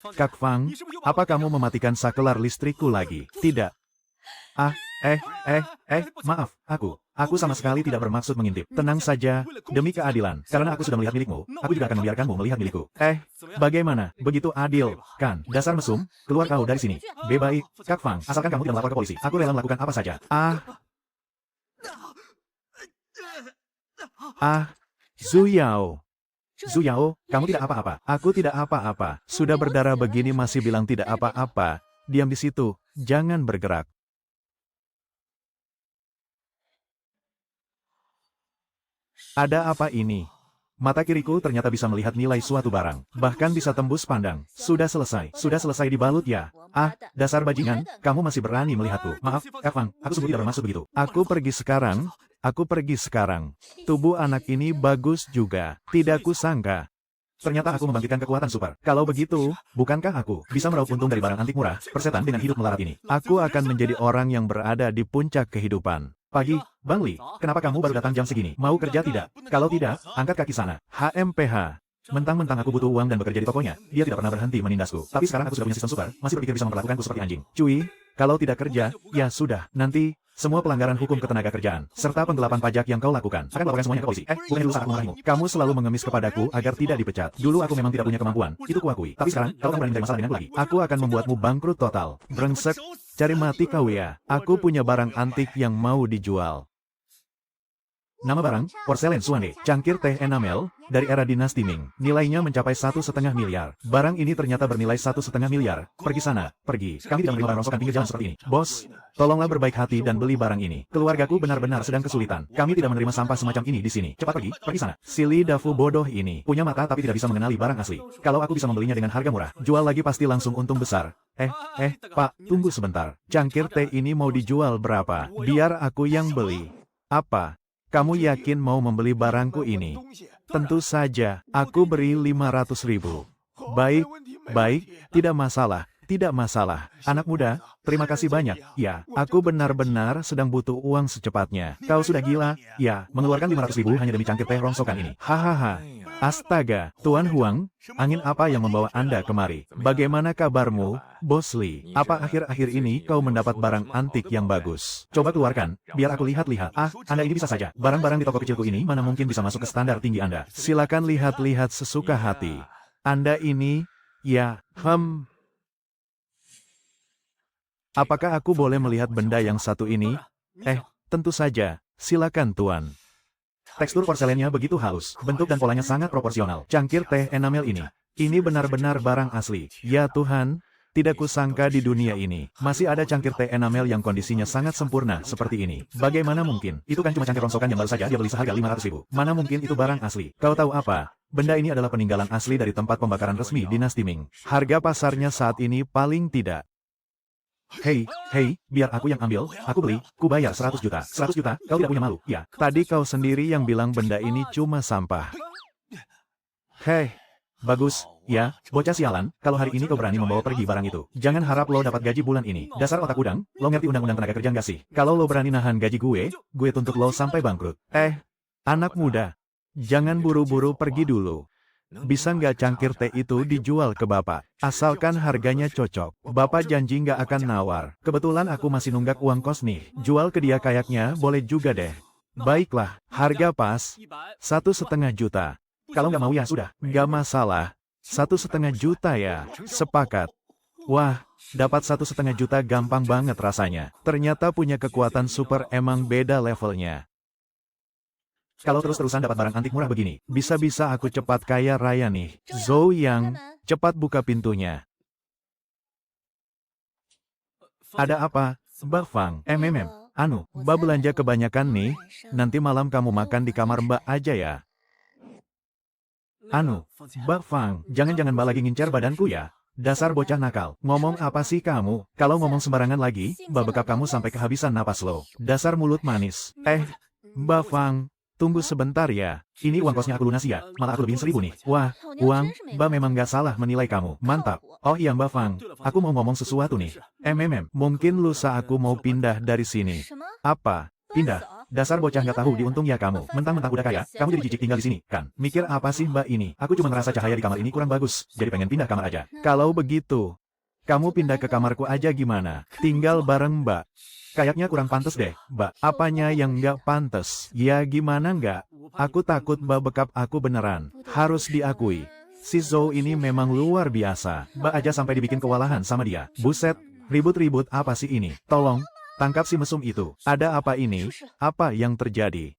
Kak Fang, apa kamu mematikan sakelar listrikku lagi? Tidak. Ah, maaf, aku sama sekali tidak bermaksud mengintip. Tenang saja, demi keadilan, karena aku sudah melihat milikmu, aku juga akan membiarkanmu melihat milikku. Bagaimana? Begitu adil, kan? Dasar mesum, keluar kau dari sini. Baik, Kak Fang, asalkan kamu tidak melapor ke polisi, aku rela melakukan apa saja. Zuyao. Zuyao, kamu tidak apa-apa. Aku tidak apa-apa. Sudah berdarah begini masih bilang tidak apa-apa. Diam di situ, jangan bergerak. Ada apa ini? Mata kiriku ternyata bisa melihat nilai suatu barang. Bahkan bisa tembus pandang. Sudah selesai dibalut ya. Dasar bajingan, kamu masih berani melihatku. Maaf, Kak Fang, aku sungguh tidak bermaksud begitu. Aku pergi sekarang. Tubuh anak ini bagus juga. Tidak kusangka. Ternyata aku membangkitkan kekuatan super. Kalau begitu, bukankah aku bisa meraup untung dari barang antik murah, persetan dengan hidup melarat ini? Aku akan menjadi orang yang berada di puncak kehidupan. Pagi, Bang Li, kenapa kamu baru datang jam segini? Mau kerja tidak? Kalau tidak, angkat kaki sana. HMPH. Mentang-mentang aku butuh uang dan bekerja di tokonya, dia tidak pernah berhenti menindasku. Tapi sekarang aku sudah punya sistem super, masih berpikir bisa memperlakukanku seperti anjing. Cuy, kalau tidak kerja, ya sudah, nanti semua pelanggaran hukum ketenaga kerjaan, serta penggelapan pajak yang kau lakukan, akan laporkan semuanya ke polisi. Bukannya dulu saat aku memarahimu, kamu selalu mengemis kepadaku agar tidak dipecat. Dulu aku memang tidak punya kemampuan, itu kuakui. Tapi sekarang, kalau kamu berani mencari masalah denganku lagi, aku akan membuatmu bangkrut total. Brengsek, cari mati kau ya. Aku punya barang antik yang mau dijual. Nama barang, porselen Suande, cangkir teh enamel, dari era dinasti Ming. Nilainya mencapai 1,5 miliar. Barang ini ternyata bernilai 1,5 miliar. Pergi sana, pergi. Kami tidak menerima barang rongsokan pinggir jalan seperti ini. Bos, tolonglah berbaik hati dan beli barang ini. Keluargaku benar-benar sedang kesulitan. Kami tidak menerima sampah semacam ini di sini. Cepat pergi sana. Silly Dafu bodoh ini. Punya mata tapi tidak bisa mengenali barang asli. Kalau aku bisa membelinya dengan harga murah, jual lagi pasti langsung untung besar. Pak, tunggu sebentar. Cangkir teh ini mau dijual berapa? Biar aku yang beli. Apa? Kamu yakin mau membeli barangku ini? Tentu saja, aku beri 500.000. Baik, tidak masalah. Anak muda, terima kasih banyak. Ya, aku benar-benar sedang butuh uang secepatnya. Kau sudah gila? Ya, mengeluarkan 500.000 hanya demi cangkir teh rongsokan ini. Hahaha. Astaga, Tuan Huang, angin apa yang membawa Anda kemari? Bagaimana kabarmu, Bos Li? Apa akhir-akhir ini kau mendapat barang antik yang bagus? Coba keluarkan, biar aku lihat-lihat. Anda ini bisa saja. Barang-barang di toko kecilku ini mana mungkin bisa masuk ke standar tinggi Anda. Silakan lihat-lihat sesuka hati. Anda ini, ya, apakah aku boleh melihat benda yang satu ini? Tentu saja. Silakan Tuan. Tekstur porselennya begitu halus, bentuk dan polanya sangat proporsional. Cangkir teh enamel ini benar-benar barang asli. Ya Tuhan, tidak kusangka di dunia ini masih ada cangkir teh enamel yang kondisinya sangat sempurna seperti ini. Bagaimana mungkin? Itu kan cuma cangkir rongsokan yang baru saja dia beli seharga 500.000. Mana mungkin itu barang asli? Kau tahu apa? Benda ini adalah peninggalan asli dari tempat pembakaran resmi dinasti Ming. Harga pasarnya saat ini paling tidak. Hei, biar aku yang ambil, aku beli, ku bayar 100 juta. 100 juta, kau tidak punya malu, ya? Tadi kau sendiri yang bilang benda ini cuma sampah. Bagus, ya, bocah sialan, kalau hari ini kau berani membawa pergi barang itu, jangan harap lo dapat gaji bulan ini. Dasar otak udang, lo ngerti undang-undang tenaga kerja nggak sih? Kalau lo berani nahan gaji gue tuntut lo sampai bangkrut. Anak muda, jangan buru-buru pergi dulu. Bisa nggak cangkir teh itu dijual ke Bapak? Asalkan harganya cocok. Bapak janji nggak akan nawar. Kebetulan aku masih nunggak uang kos nih. Jual ke dia kayaknya boleh juga deh. Baiklah, harga pas. 1,5 juta. Kalau nggak mau ya sudah, nggak masalah. 1,5 juta ya, sepakat. Wah, dapat 1,5 juta gampang banget rasanya. Ternyata punya kekuatan super emang beda levelnya. Kalau terus-terusan dapat barang antik murah begini, bisa-bisa aku cepat kaya raya nih. Zhou Yang, cepat buka pintunya. Ada apa? Mbak Fang, Mbak belanja kebanyakan nih, nanti malam kamu makan di kamar Mbak aja ya. Mbak Fang, jangan-jangan Mbak lagi ngincar badanku ya? Dasar bocah nakal, ngomong apa sih kamu? Kalau ngomong sembarangan lagi, Mbak bekap kamu sampai kehabisan napas lo. Dasar mulut manis. Mbak Fang, tunggu sebentar ya. Ini uang kosnya aku lunasi ya, malah aku lebihin 1.000 nih. Wah, uang, Mbak memang gak salah menilai kamu. Mantap. Oh iya Mbak Fang, aku mau ngomong sesuatu nih. Mungkin lusa aku mau pindah dari sini. Apa? Pindah? Dasar bocah nggak tahu diuntung ya kamu. Mentang-mentang udah kaya, kamu jadi jijik tinggal di sini, kan? Mikir apa sih mbak ini? Aku cuma ngerasa cahaya di kamar ini kurang bagus, jadi pengen pindah kamar aja. Kalau begitu, kamu pindah ke kamarku aja gimana? Tinggal bareng mbak. Kayaknya kurang pantas deh, mbak. Apanya yang nggak pantas? Ya gimana nggak? Aku takut mbak bekap aku beneran. Harus diakui. Si Zhou ini memang luar biasa. Mbak aja sampai dibikin kewalahan sama dia. Buset, ribut-ribut apa sih ini? Tolong, tangkap si mesum itu. Ada apa ini? Apa yang terjadi?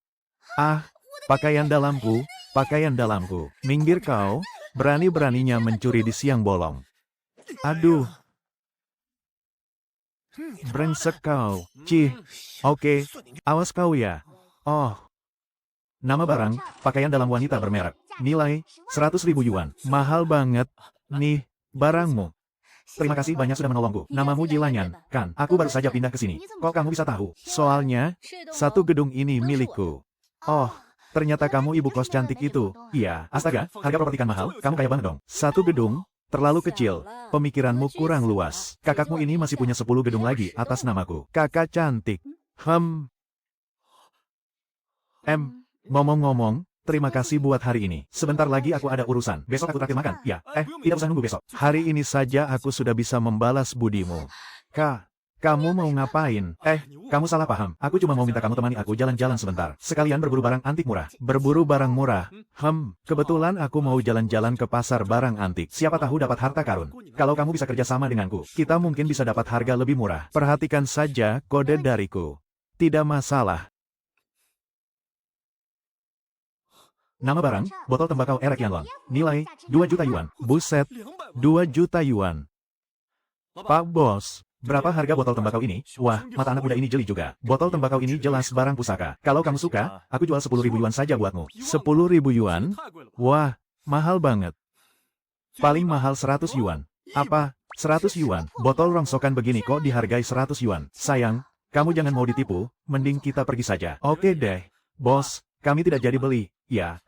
Ah, pakaian dalamku, pakaian dalamku. Minggir kau, berani-beraninya mencuri di siang bolong. Aduh. Brengsek kau. Cih. Oke, awas kau ya. Oh. Nama barang, pakaian dalam wanita bermerek. Nilai, 100.000 yuan. Mahal banget. Nih, barangmu. Terima kasih banyak sudah menolongku. Namamu Jilanyan, kan? Aku baru saja pindah ke sini. Kok kamu bisa tahu? Soalnya, satu gedung ini milikku. Oh, ternyata kamu ibu kos cantik itu. Iya, astaga, harga properti kan mahal. Kamu kaya banget dong. Satu gedung, terlalu kecil. Pemikiranmu kurang luas. Kakakmu ini masih punya 10 gedung lagi atas namaku. Kakak cantik. Ngomong-ngomong, terima kasih buat hari ini. Sebentar lagi aku ada urusan. Besok aku traktir makan. Ya, tidak usah nunggu besok. Hari ini saja aku sudah bisa membalas budimu. Kamu mau ngapain? Kamu salah paham. Aku cuma mau minta kamu temani aku jalan-jalan sebentar. Sekalian berburu barang antik murah. Berburu barang murah? Kebetulan aku mau jalan-jalan ke pasar barang antik. Siapa tahu dapat harta karun. Kalau kamu bisa kerja sama denganku, kita mungkin bisa dapat harga lebih murah. Perhatikan saja kode dariku. Tidak masalah. Nama barang, botol tembakau Erek Yanlong. Nilai, 2 juta yuan. Buset, 2 juta yuan. Pak Bos, berapa harga botol tembakau ini? Wah, mata anak muda ini jeli juga. Botol tembakau ini jelas barang pusaka. Kalau kamu suka, aku jual 10.000 yuan saja buatmu. 10.000 yuan? Wah, mahal banget. Paling mahal 100 yuan. Apa? 100 yuan? Botol rongsokan begini kok dihargai 100 yuan. Sayang, kamu jangan mau ditipu, mending kita pergi saja. Oke deh, bos, kami tidak jadi beli. Ya,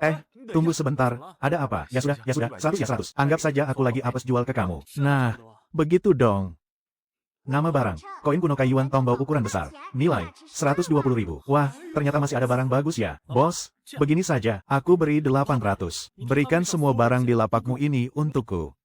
tunggu sebentar, ada apa? Ya sudah, 100 ya 100. Anggap saja aku lagi apes jual ke kamu. Nah, begitu dong. Nama barang, koin kuno kayuan tombau ukuran besar. Nilai, 120.000. Wah, ternyata masih ada barang bagus ya. Bos, begini saja, aku beri 800. Berikan semua barang di lapakmu ini untukku.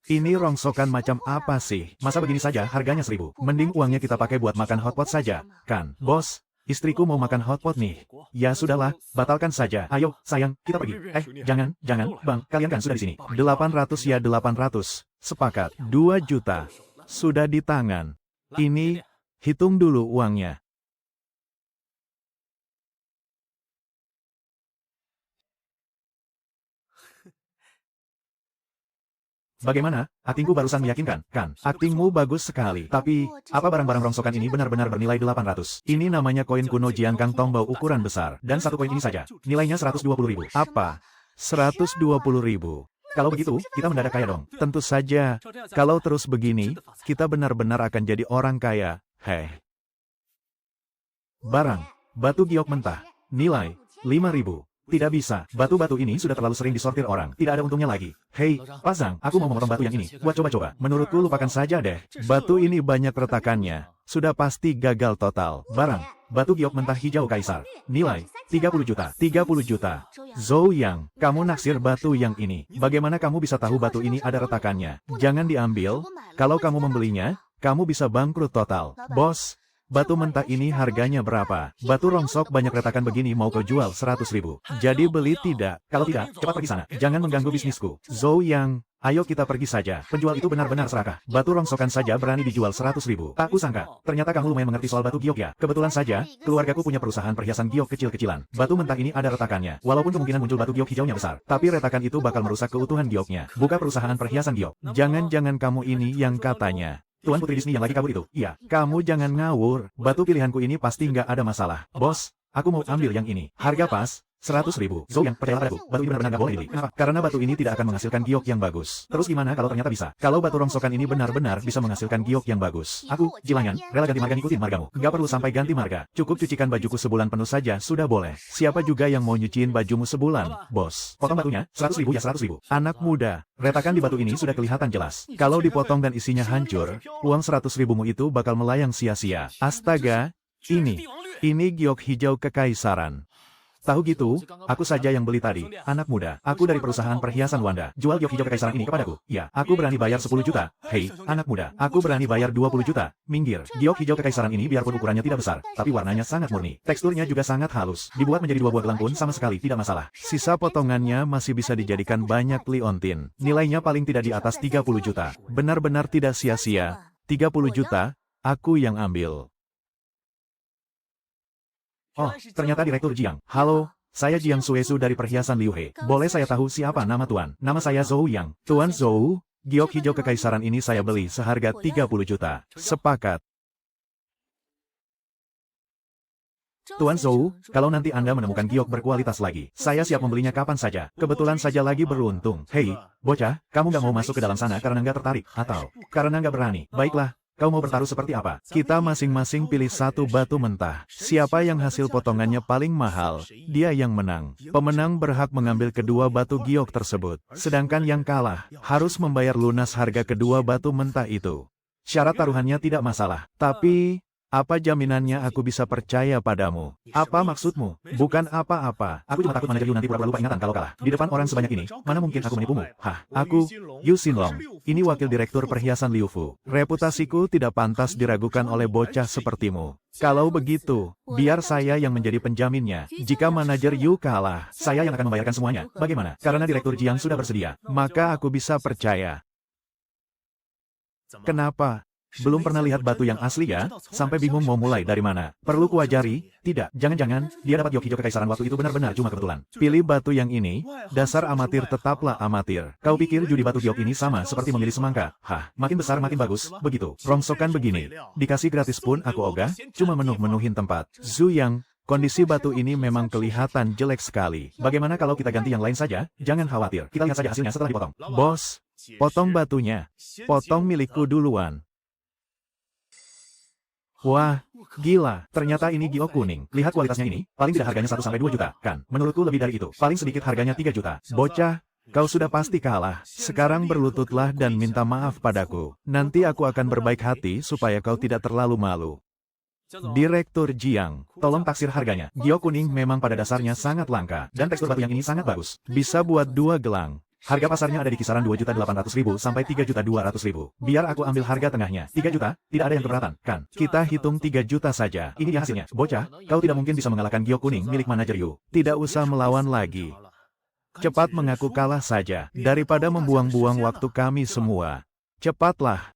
Ini rongsokan macam apa sih? Masa begini saja harganya 1.000? Mending uangnya kita pakai buat makan hotpot saja, kan? Bos, istriku mau makan hotpot nih. Ya sudahlah, batalkan saja. Ayo, sayang, kita pergi. Jangan, bang, kalian kan sudah di sini. 800 ya 800. Sepakat, 2 juta. Sudah di tangan. Ini, hitung dulu uangnya. Bagaimana? Aktingku barusan meyakinkan, kan? Aktingmu bagus sekali. Tapi, apa barang-barang rongsokan ini benar-benar bernilai 800? Ini namanya koin kuno Jiangkang Tongbao ukuran besar. Dan satu koin ini saja, nilainya 120.000. Apa? 120.000. Kalau begitu, kita mendadak kaya dong. Tentu saja. Kalau terus begini, kita benar-benar akan jadi orang kaya. Barang, batu giok mentah. Nilai, 5.000. Tidak bisa, batu-batu ini sudah terlalu sering disortir orang. Tidak ada untungnya lagi. Hei, Pak Zhang, aku mau memotong batu yang ini. Buat coba-coba. Menurutku lupakan saja deh. Batu ini banyak retakannya. Sudah pasti gagal total. Barang, batu giok mentah hijau kaisar. Nilai, 30 juta. 30 juta. Zhou Yang, kamu naksir batu yang ini. Bagaimana kamu bisa tahu batu ini ada retakannya? Jangan diambil. Kalau kamu membelinya, kamu bisa bangkrut total. Bos, batu mentah ini harganya berapa? Batu rongsok banyak retakan begini mau kau jual 100.000. Jadi beli tidak? Kalau tidak, cepat pergi sana. Jangan mengganggu bisnisku. Zhou Yang, ayo kita pergi saja. Penjual itu benar-benar serakah. Batu rongsokan saja berani dijual 100.000. Tak kusangka. Ternyata kamu lumayan mengerti soal batu giok ya. Kebetulan saja, keluargaku punya perusahaan perhiasan giok kecil-kecilan. Batu mentah ini ada retakannya. Walaupun kemungkinan muncul batu giok hijaunya besar. Tapi retakan itu bakal merusak keutuhan gioknya. Buka perusahaan perhiasan giok. Jangan-jangan kamu ini yang katanya Tuan Putri Disney yang lagi kabur itu. Iya, kamu jangan ngawur. Batu pilihanku ini pasti nggak ada masalah. Bos, aku mau ambil yang ini. Harga pas, 100.000. Zhou Yang, percayalah padaku, batu ini benar-benar nggak boleh dibeli. Kenapa? Karena batu ini tidak akan menghasilkan giok yang bagus. Terus gimana kalau ternyata bisa? Kalau batu rongsokan ini benar-benar bisa menghasilkan giok yang bagus. Aku, Jilangan, rela ganti marga ngikutin margamu. Nggak perlu sampai ganti marga. Cukup cucikan bajuku sebulan penuh saja sudah boleh. Siapa juga yang mau nyuciin bajumu sebulan, bos? Potong batunya, 100.000 ya 100.000. Anak muda, retakan di batu ini sudah kelihatan jelas. Kalau dipotong dan isinya hancur, uang 100.000mu itu bakal melayang sia-sia. Astaga, Ini giok hijau kekaisaran. Tahu gitu, aku saja yang beli tadi. Anak muda, aku dari perusahaan perhiasan Wanda. Jual giok hijau kekaisaran ini kepadaku. Ya, aku berani bayar 10 juta. Hei, anak muda, aku berani bayar 20 juta. Minggir, giok hijau kekaisaran ini biarpun ukurannya tidak besar, tapi warnanya sangat murni. Teksturnya juga sangat halus. Dibuat menjadi 2 buah gelang pun sama sekali tidak masalah. Sisa potongannya masih bisa dijadikan banyak liontin. Nilainya paling tidak di atas 30 juta. Benar-benar tidak sia-sia. 30 juta, aku yang ambil. Oh, ternyata Direktur Jiang. Halo, saya Jiang Suesu dari perhiasan Liu He. Boleh saya tahu siapa nama Tuan? Nama saya Zhou Yang. Tuan Zhou, giok hijau kekaisaran ini saya beli seharga 30 juta. Sepakat. Tuan Zhou, kalau nanti Anda menemukan giok berkualitas lagi, saya siap membelinya kapan saja. Kebetulan saja lagi beruntung. Hei, bocah, kamu nggak mau masuk ke dalam sana karena nggak tertarik, atau karena nggak berani? Baiklah. Kau mau bertaruh seperti apa? Kita masing-masing pilih satu batu mentah. Siapa yang hasil potongannya paling mahal, dia yang menang. Pemenang berhak mengambil kedua batu giok tersebut. Sedangkan yang kalah, harus membayar lunas harga kedua batu mentah itu. Syarat taruhannya tidak masalah. Tapi, apa jaminannya aku bisa percaya padamu? Apa maksudmu? Bukan apa-apa. Aku cuma takut manajer Yu nanti pura-pura lupa ingatan kalau kalah. Di depan orang sebanyak ini, mana mungkin aku menipumu? Hah, aku, Yu Xinlong. Ini wakil direktur perhiasan Liu Fu. Reputasiku tidak pantas diragukan oleh bocah sepertimu. Kalau begitu, biar saya yang menjadi penjaminnya. Jika manajer Yu kalah, saya yang akan membayarkan semuanya. Bagaimana? Karena direktur Jiang sudah bersedia, maka aku bisa percaya. Kenapa? Belum pernah lihat batu yang asli ya? Sampai bingung mau mulai dari mana. Perlu kuajari? Tidak, jangan-jangan, dia dapat giok hijau kekaisaran waktu itu benar-benar cuma kebetulan. Pilih batu yang ini, dasar amatir tetaplah amatir. Kau pikir judi batu giok ini sama seperti memilih semangka? Hah, makin besar makin bagus, begitu. Rongsokan begini. Dikasih gratis pun aku ogah, cuma menuhin tempat. Zhu Yang, kondisi batu ini memang kelihatan jelek sekali. Bagaimana kalau kita ganti yang lain saja? Jangan khawatir, kita lihat saja hasilnya setelah dipotong. Bos, potong batunya. Potong milikku duluan. Wah, gila, ternyata ini giok kuning. Lihat kualitasnya ini, paling tidak harganya 1-2 juta, kan? Menurutku lebih dari itu, paling sedikit harganya 3 juta. Bocah, kau sudah pasti kalah. Sekarang berlututlah dan minta maaf padaku. Nanti aku akan berbaik hati supaya kau tidak terlalu malu. Direktur Jiang, tolong taksir harganya. Giok kuning memang pada dasarnya sangat langka, dan tekstur batu yang ini sangat bagus. Bisa buat 2 gelang. Harga pasarnya ada di kisaran 2.800.000 sampai 3.200.000. Biar aku ambil harga tengahnya. 3 juta? Tidak ada yang keberatan, kan? Kita hitung 3 juta saja. Ini dia hasilnya. Bocah, kau tidak mungkin bisa mengalahkan giok kuning milik manajer Yu. Tidak usah melawan lagi. Cepat mengaku kalah saja, daripada membuang-buang waktu kami semua. Cepatlah.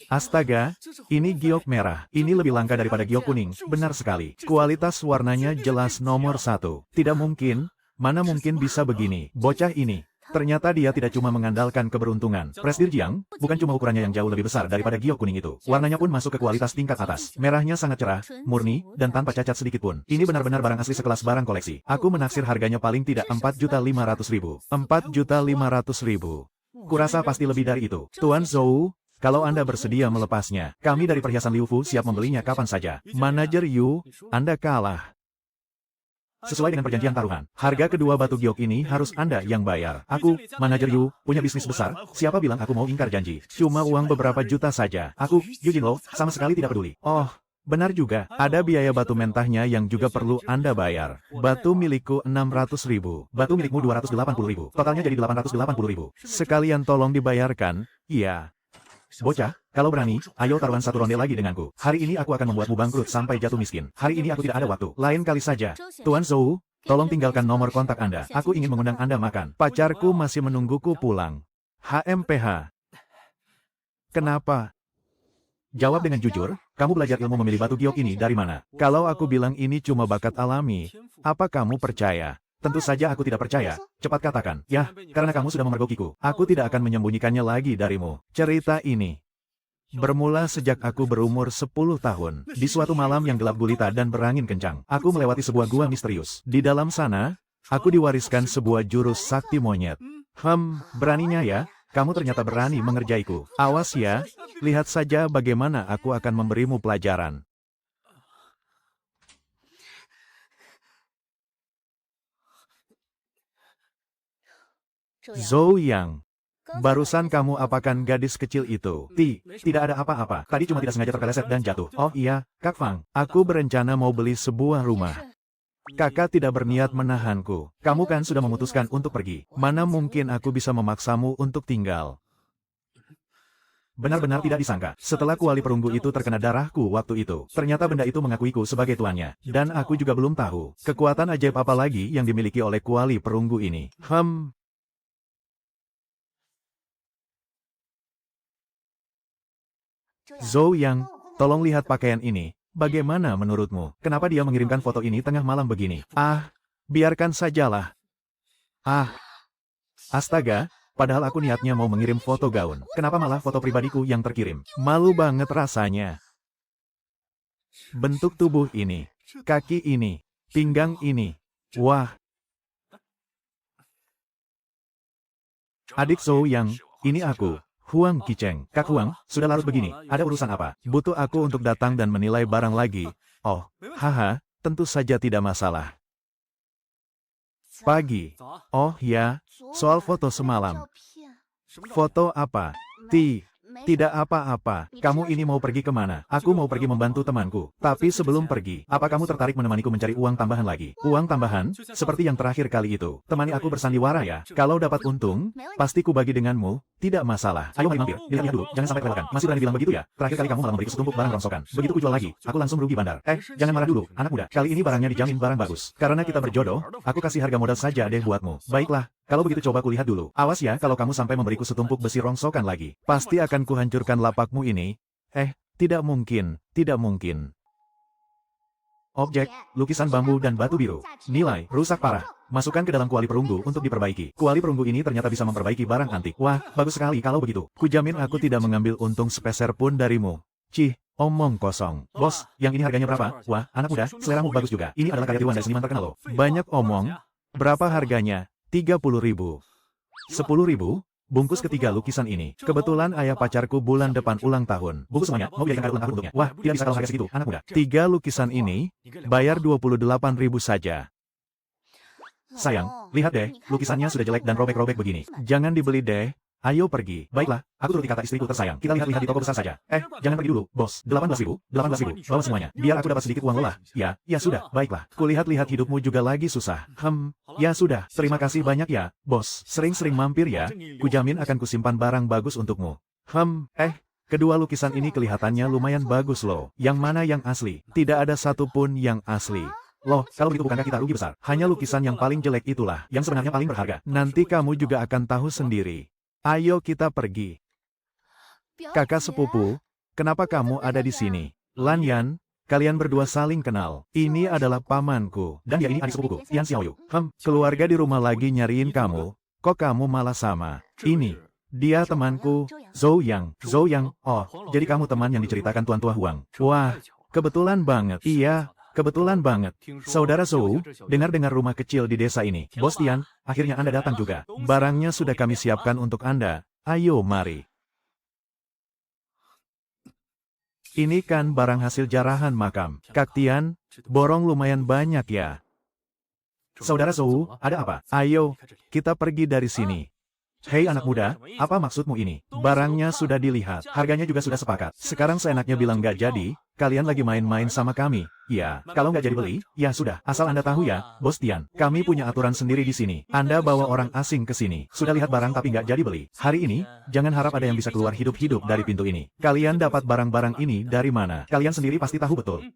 Astaga, ini giok merah. Ini lebih langka daripada giok kuning. Benar sekali. Kualitas warnanya jelas nomor 1. Tidak mungkin. Mana mungkin bisa begini. Bocah ini. Ternyata dia tidak cuma mengandalkan keberuntungan. Presdir Jiang, bukan cuma ukurannya yang jauh lebih besar daripada giok kuning itu. Warnanya pun masuk ke kualitas tingkat atas. Merahnya sangat cerah, murni, dan tanpa cacat sedikit pun. Ini benar-benar barang asli sekelas barang koleksi. Aku menaksir harganya paling tidak 4.500.000. 4.500.000. Kurasa pasti lebih dari itu. Tuan Zhou, kalau Anda bersedia melepasnya, kami dari perhiasan Liu Fu siap membelinya kapan saja. Manajer Yu, Anda kalah. Sesuai dengan perjanjian taruhan, harga kedua batu giok ini harus Anda yang bayar. Aku, manajer Yu, punya bisnis besar. Siapa bilang aku mau ingkar janji? Cuma uang beberapa juta saja. Aku, Yu Jinlo, sama sekali tidak peduli. Oh, benar juga, ada biaya batu mentahnya yang juga perlu Anda bayar. Batu milikku 600.000, batu milikmu 280.000, totalnya jadi 880.000. Sekalian tolong dibayarkan, iya. Bocah, kalau berani, ayo taruhan satu ronde lagi denganku. Hari ini aku akan membuatmu bangkrut sampai jatuh miskin. Hari ini aku tidak ada waktu. Lain kali saja. Tuan Zhou, tolong tinggalkan nomor kontak Anda. Aku ingin mengundang Anda makan. Pacarku masih menungguku pulang. HMPH. Kenapa? Jawab dengan jujur, kamu belajar ilmu memilih batu giok ini dari mana? Kalau aku bilang ini cuma bakat alami, apa kamu percaya? Tentu saja aku tidak percaya. Cepat katakan, ya, karena kamu sudah memergokiku. Aku tidak akan menyembunyikannya lagi darimu. Cerita ini bermula sejak aku berumur 10 tahun. Di suatu malam yang gelap gulita dan berangin kencang, aku melewati sebuah gua misterius. Di dalam sana, aku diwariskan sebuah jurus sakti monyet. Beraninya ya, kamu ternyata berani mengerjaiku. Awas ya, lihat saja bagaimana aku akan memberimu pelajaran. Zhou Yang. Barusan kamu apakan gadis kecil itu? Tidak ada apa-apa. Tadi cuma tidak sengaja terpeleset dan jatuh. Oh iya, Kak Fang. Aku berencana mau beli sebuah rumah. Kakak tidak berniat menahanku. Kamu kan sudah memutuskan untuk pergi. Mana mungkin aku bisa memaksamu untuk tinggal? Benar-benar tidak disangka. Setelah kuali perunggu itu terkena darahku waktu itu. Ternyata benda itu mengakuiku sebagai tuannya. Dan aku juga belum tahu. Kekuatan ajaib apa lagi yang dimiliki oleh kuali perunggu ini. Zhou Yang, tolong lihat pakaian ini. Bagaimana menurutmu? Kenapa dia mengirimkan foto ini tengah malam begini? Biarkan sajalah. Astaga, padahal aku niatnya mau mengirim foto gaun. Kenapa malah foto pribadiku yang terkirim? Malu banget rasanya. Bentuk tubuh ini, kaki ini, pinggang ini. Wah. Adik Zhou Yang, ini aku. Huang Qicheng. Kak Huang, sudah larut begini. Ada urusan apa? Butuh aku untuk datang dan menilai barang lagi. Oh, haha, tentu saja tidak masalah. Pagi. Oh ya, soal foto semalam. Foto apa? Tidak apa-apa. Kamu ini mau pergi kemana? Aku mau pergi membantu temanku. Tapi sebelum pergi, apa kamu tertarik menemaniku mencari uang tambahan lagi? Uang tambahan? Seperti yang terakhir kali itu. Temani aku bersandiwara ya. Kalau dapat untung, pasti ku bagi denganmu. Tidak masalah. Ayo mari mampir. Dilihat dulu. Jangan sampai kelewatan. Masih berani bilang begitu ya? Terakhir kali kamu malah memberiku setumpuk barang rongsokan. Begitu ku jual lagi, aku langsung rugi bandar. Jangan marah dulu, anak muda. Kali ini barangnya dijamin barang bagus. Karena kita berjodoh, aku kasih harga modal saja deh buatmu. Baiklah. Kalau begitu coba kulihat dulu. Awas ya kalau kamu sampai memberiku setumpuk besi rongsokan lagi. Pasti akan kuhancurkan lapakmu ini. Tidak mungkin, tidak mungkin. Objek, lukisan bambu dan batu biru. Nilai, rusak parah. Masukkan ke dalam kuali perunggu untuk diperbaiki. Kuali perunggu ini ternyata bisa memperbaiki barang antik. Wah, bagus sekali kalau begitu. Kujamin aku tidak mengambil untung sepeser pun darimu. Omong kosong. Bos, yang ini harganya berapa? Wah, anak muda, seleramu bagus juga. Ini adalah karya tiruan dari seniman terkenal loh. Banyak omong. Berapa harganya? 30.000. 10.000? Bungkus ketiga lukisan ini. Kebetulan ayah pacarku bulan depan ulang tahun. Bungkus semuanya, mau biarkan kado ulang tahun untuknya. Wah, tidak bisa kalau harga segitu, anak muda. 3 lukisan ini, bayar 28.000 saja. Sayang, lihat deh, lukisannya sudah jelek dan robek-robek begini. Jangan dibeli deh. Ayo pergi. Baiklah, aku turuti kata istriku tersayang. Kita lihat-lihat di toko besar saja. Jangan pergi dulu, bos. 18.000, 18.000. Bawa semuanya. Biar aku dapat sedikit uang lelah. Ya sudah, baiklah. Kulihat-lihat hidupmu juga lagi susah. Ya sudah. Terima kasih banyak ya, bos. Sering-sering mampir ya. Kujamin akan kusimpan barang bagus untukmu. Kedua lukisan ini kelihatannya lumayan bagus loh. Yang mana yang asli? Tidak ada satupun yang asli. Loh, kalau begitu bukankah kita rugi besar? Hanya lukisan yang paling jelek itulah, yang sebenarnya paling berharga. Nanti kamu juga akan tahu sendiri. Ayo kita pergi. Kakak sepupu, kenapa kamu ada di sini? Lan Yan, kalian berdua saling kenal. Ini adalah pamanku. Dan dia ini adik sepupuku, Tian Xiaoyu. Keluarga di rumah lagi nyariin kamu. Kok kamu malah sama? Ini, dia temanku, Zhou Yang. Zhou Yang, oh, jadi kamu teman yang diceritakan Tuan Tua Huang. Wah, kebetulan banget. Iya. Kebetulan banget. Saudara Zhou, dengar-dengar rumah kecil di desa ini. Bos Tian, akhirnya Anda datang juga. Barangnya sudah kami siapkan untuk Anda. Ayo mari. Ini kan barang hasil jarahan makam. Kak Tian, borong lumayan banyak ya. Saudara Zhou, ada apa? Ayo, kita pergi dari sini. Hei anak muda, apa maksudmu ini? Barangnya sudah dilihat, harganya juga sudah sepakat. Sekarang seenaknya bilang nggak jadi, kalian lagi main-main sama kami. Ya, kalau nggak jadi beli, ya sudah. Asal Anda tahu ya, Bos Tian, kami punya aturan sendiri di sini. Anda bawa orang asing ke sini. Sudah lihat barang tapi nggak jadi beli. Hari ini, jangan harap ada yang bisa keluar hidup-hidup dari pintu ini. Kalian dapat barang-barang ini dari mana? Kalian sendiri pasti tahu betul.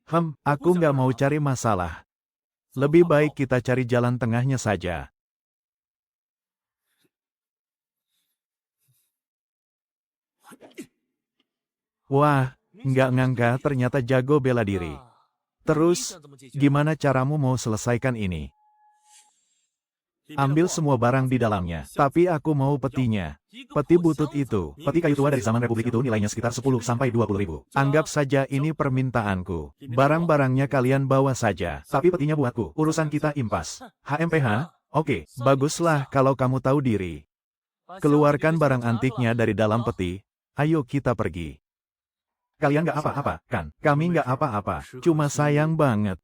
Aku nggak mau cari masalah. Lebih baik kita cari jalan tengahnya saja. Wah, nggak ngangka ternyata jago bela diri. Terus, gimana caramu mau selesaikan ini? Ambil semua barang di dalamnya, tapi aku mau petinya. Peti butut itu, peti kayu tua dari zaman Republik itu nilainya sekitar 10-20 ribu. Anggap saja ini permintaanku. Barang-barangnya kalian bawa saja, tapi petinya buatku. Urusan kita impas. HMPH? Oke, baguslah kalau kamu tahu diri. Keluarkan barang antiknya dari dalam peti. Ayo kita pergi. Kalian nggak apa-apa, kan? Kami nggak apa-apa, cuma sayang banget.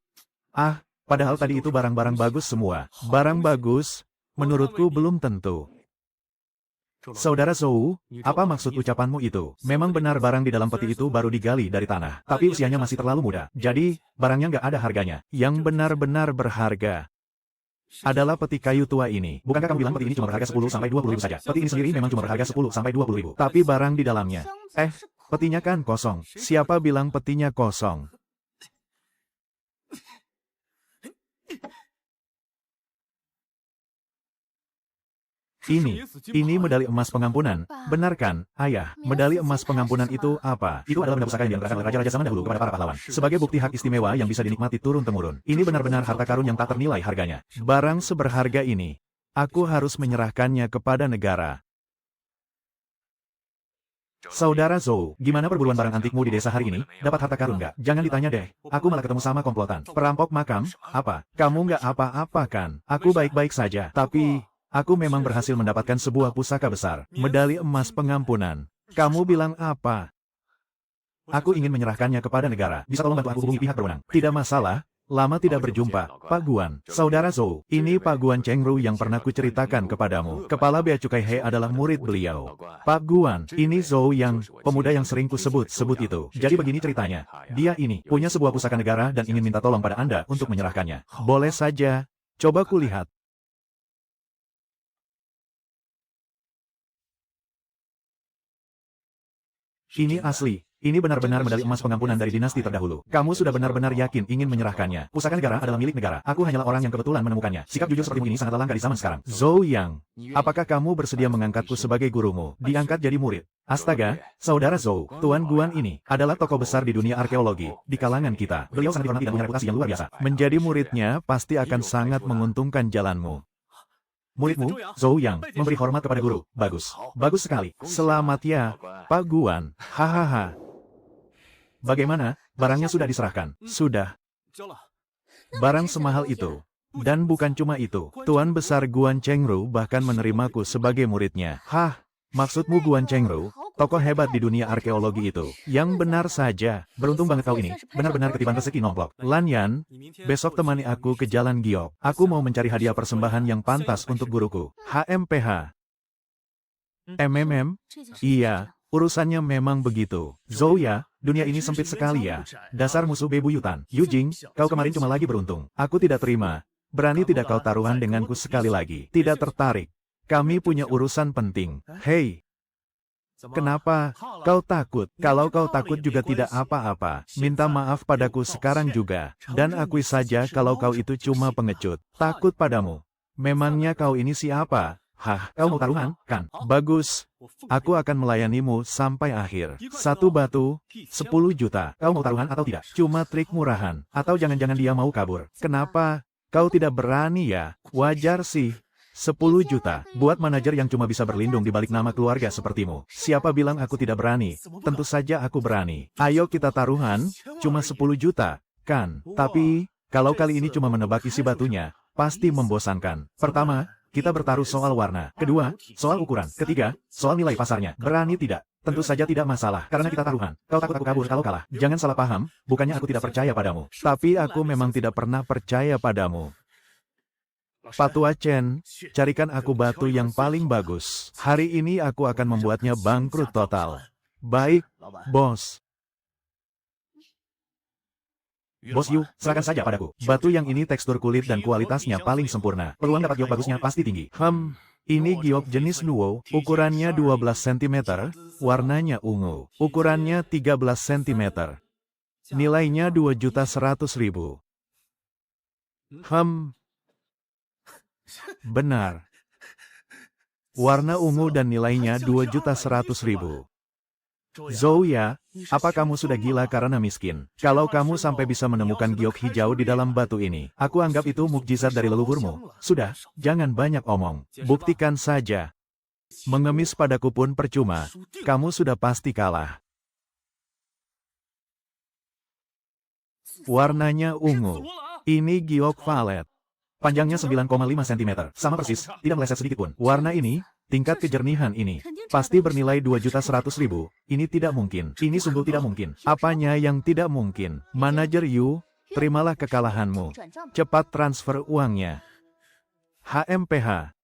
Padahal tadi itu barang-barang bagus semua. Barang bagus, menurutku belum tentu. Saudara Zhou, apa maksud ucapanmu itu? Memang benar barang di dalam peti itu baru digali dari tanah, tapi usianya masih terlalu muda. Jadi, barangnya nggak ada harganya. Yang benar-benar berharga adalah peti kayu tua ini. Bukankah kamu bilang peti ini cuma berharga 10-20 ribu saja? Peti ini sendiri memang cuma berharga 10-20 ribu. Tapi barang di dalamnya. Petinya kan kosong. Siapa bilang petinya kosong? Ini medali emas pengampunan. Benar kan, Ayah? Medali emas pengampunan itu apa? Itu adalah benda pusaka yang diberikan oleh raja-raja zaman dahulu kepada para pahlawan. Sebagai bukti hak istimewa yang bisa dinikmati turun-temurun. Ini benar-benar harta karun yang tak ternilai harganya. Barang seberharga ini, aku harus menyerahkannya kepada negara. Saudara Zhou, gimana perburuan barang antikmu di desa hari ini? Dapat harta karun nggak? Jangan ditanya deh. Aku malah ketemu sama komplotan. Perampok makam? Apa? Kamu nggak apa-apa kan? Aku baik-baik saja. Tapi, aku memang berhasil mendapatkan sebuah pusaka besar. Medali emas pengampunan. Kamu bilang apa? Aku ingin menyerahkannya kepada negara. Bisa tolong bantu aku hubungi pihak berwenang? Tidak masalah. Lama tidak berjumpa, Pak Guan. Saudara Zhou, ini Pak Guan Chengru yang pernah kuceritakan kepadamu. Kepala Bea Cukai He adalah murid beliau. Pak Guan, ini Zhou yang pemuda yang sering kusebut-sebut itu. Jadi begini ceritanya. Dia ini punya sebuah pusaka negara dan ingin minta tolong pada Anda untuk menyerahkannya. Boleh saja. Coba kulihat. Ini asli. Ini benar-benar medali emas pengampunan dari dinasti terdahulu. Kamu sudah benar-benar yakin ingin menyerahkannya. Pusaka negara adalah milik negara. Aku hanyalah orang yang kebetulan menemukannya. Sikap jujur sepertimu ini sangatlah langka di zaman sekarang. Zhou Yang, apakah kamu bersedia mengangkatku sebagai gurumu? Diangkat jadi murid. Astaga, saudara Zhou, Tuan Guan ini adalah tokoh besar di dunia arkeologi, di kalangan kita. Beliau sangat dihormati dan punya reputasi yang luar biasa. Menjadi muridnya pasti akan sangat menguntungkan jalanmu. Muridmu, Zhou Yang, memberi hormat kepada guru. Bagus. Bagus sekali. Selamat ya, Pak Guan. Hahaha. Bagaimana? Barangnya sudah diserahkan. Sudah. Barang semahal itu. Dan bukan cuma itu. Tuan Besar Guan Chengru bahkan menerimaku sebagai muridnya. Hah? Maksudmu Guan Chengru? Tokoh hebat di dunia arkeologi itu. Yang benar saja. Beruntung banget kau ini. Benar-benar ketiban rezeki nomplok. Lan Yan, besok temani aku ke Jalan Giok. Aku mau mencari hadiah persembahan yang pantas untuk guruku. HMPH. MMM? Iya, urusannya memang begitu. Zhou ya, dunia ini sempit sekali ya. Dasar musuh bebuyutan. Yujing, kau kemarin cuma lagi beruntung. Aku tidak terima. Berani tidak kau taruhan denganku sekali lagi? Tidak tertarik. Kami punya urusan penting. Hei. Kenapa? Kau takut? Kalau kau takut juga tidak apa-apa. Minta maaf padaku sekarang juga. Dan akui saja kalau kau itu cuma pengecut. Takut padamu. Memangnya kau ini siapa? Hah, kau mau taruhan, kan? Bagus. Aku akan melayanimu sampai akhir. 1 batu, 10 juta. Kau mau taruhan atau tidak? Cuma trik murahan. Atau jangan-jangan dia mau kabur. Kenapa? Kau tidak berani ya? Wajar sih. 10 juta. Buat manajer yang cuma bisa berlindung di balik nama keluarga sepertimu. Siapa bilang aku tidak berani? Tentu saja aku berani. Ayo kita taruhan, cuma 10 juta, kan? Tapi, kalau kali ini cuma menebak isi batunya, pasti membosankan. Pertama, kita bertaruh soal warna. Kedua, soal ukuran. Ketiga, soal nilai pasarnya. Berani tidak? Tentu saja tidak masalah, karena kita taruhan. Kau takut aku kabur kalau kalah. Jangan salah paham, bukannya aku tidak percaya padamu. Tapi aku memang tidak pernah percaya padamu. Patua Chen, carikan aku batu yang paling bagus. Hari ini aku akan membuatnya bangkrut total. Baik, bos. Bos Yu, serahkan saja padaku. Batu yang ini tekstur kulit dan kualitasnya paling sempurna. Peluang dapat giok bagusnya pasti tinggi. Ini giok jenis Nuo, ukurannya 12 cm, warnanya ungu. Ukurannya 13 cm. Nilainya 2.100.000. Benar. Warna ungu dan nilainya 2.100.000. Zhou ya, apa kamu sudah gila karena miskin? Kalau kamu sampai bisa menemukan giok hijau di dalam batu ini, aku anggap itu mukjizat dari leluhurmu. Sudah, jangan banyak omong. Buktikan saja. Mengemis padaku pun percuma. Kamu sudah pasti kalah. Warnanya ungu. Ini giok valet. Panjangnya 9,5 cm. Sama persis, tidak meleset sedikit pun. Warna ini, tingkat kejernihan ini, pasti bernilai 2.100.000. Ini tidak mungkin. Ini sungguh tidak mungkin. Apanya yang tidak mungkin? Manajer Yu, terimalah kekalahanmu. Cepat transfer uangnya. HMPH.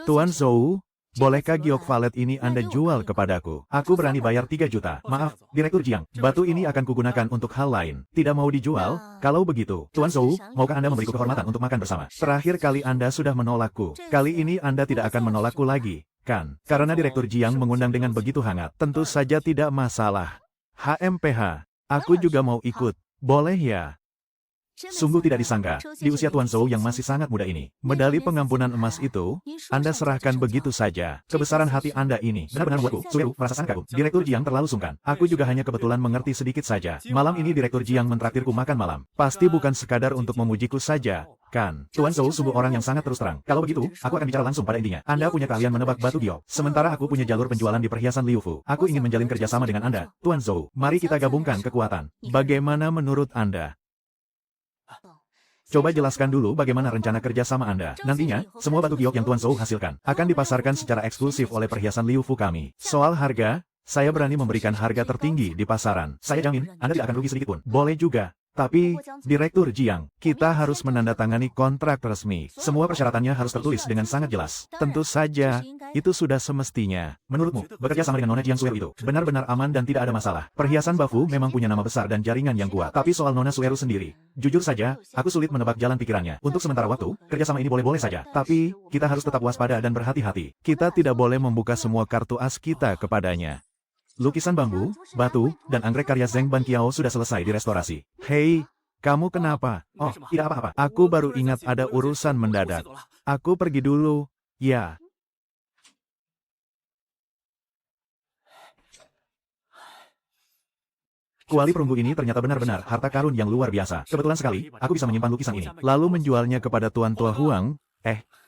Tuan Zhou, Bolehkah giok valet ini Anda jual kepadaku? Aku berani bayar 3 juta. Maaf, Direktur Jiang, batu ini akan kugunakan untuk hal lain. Tidak mau dijual? Kalau begitu, Tuan Zhou, maukah Anda memberiku kehormatan untuk makan bersama? Terakhir kali Anda sudah menolakku. Kali ini Anda tidak akan menolakku lagi, kan? Karena Direktur Jiang mengundang dengan begitu hangat. Tentu saja tidak masalah. HMPH, aku juga mau ikut. Boleh ya? Sungguh tidak disangka, di usia Tuan Zhou yang masih sangat muda ini, medali pengampunan emas itu, Anda serahkan begitu saja. Kebesaran hati Anda ini, benar-benar buatku, Sueru, merasa sangat kagum. Direktur Jiang terlalu sungkan. Aku juga hanya kebetulan mengerti sedikit saja. Malam ini Direktur Jiang mentraktirku makan malam. Pasti bukan sekadar untuk memujiku saja, kan? Tuan Zhou sungguh orang yang sangat terus terang. Kalau begitu, aku akan bicara langsung pada intinya. Anda punya keahlian menebak batu giok, sementara aku punya jalur penjualan di perhiasan Liu Fu. Aku ingin menjalin kerjasama dengan Anda, Tuan Zhou. Mari kita gabungkan kekuatan. Bagaimana menurut Anda? Coba jelaskan dulu bagaimana rencana kerjasama Anda. Nantinya, semua batu giok yang Tuan Zhou hasilkan akan dipasarkan secara eksklusif oleh perhiasan Liu Fu kami. Soal harga, saya berani memberikan harga tertinggi di pasaran. Saya jamin, Anda tidak akan rugi sedikit pun. Boleh juga. Tapi, Direktur Jiang, kita harus menandatangani kontrak resmi. Semua persyaratannya harus tertulis dengan sangat jelas. Tentu saja, itu sudah semestinya. Menurutmu, bekerja sama dengan Nona Jiang Sueru itu benar-benar aman dan tidak ada masalah. Perhiasan Bafu memang punya nama besar dan jaringan yang kuat. Tapi soal Nona Sueru sendiri, jujur saja, aku sulit menebak jalan pikirannya. Untuk sementara waktu, kerjasama ini boleh-boleh saja. Tapi, kita harus tetap waspada dan berhati-hati. Kita tidak boleh membuka semua kartu as kita kepadanya. Lukisan bambu, batu, dan anggrek karya Zheng Banqiao sudah selesai direstorasi. Hei, kamu kenapa? Oh, tidak apa-apa. Aku baru ingat ada urusan mendadak. Aku pergi dulu. Ya. Kuali perunggu ini ternyata benar-benar harta karun yang luar biasa. Kebetulan sekali, aku bisa menyimpan lukisan ini. Lalu menjualnya kepada Tuan Tua Huang.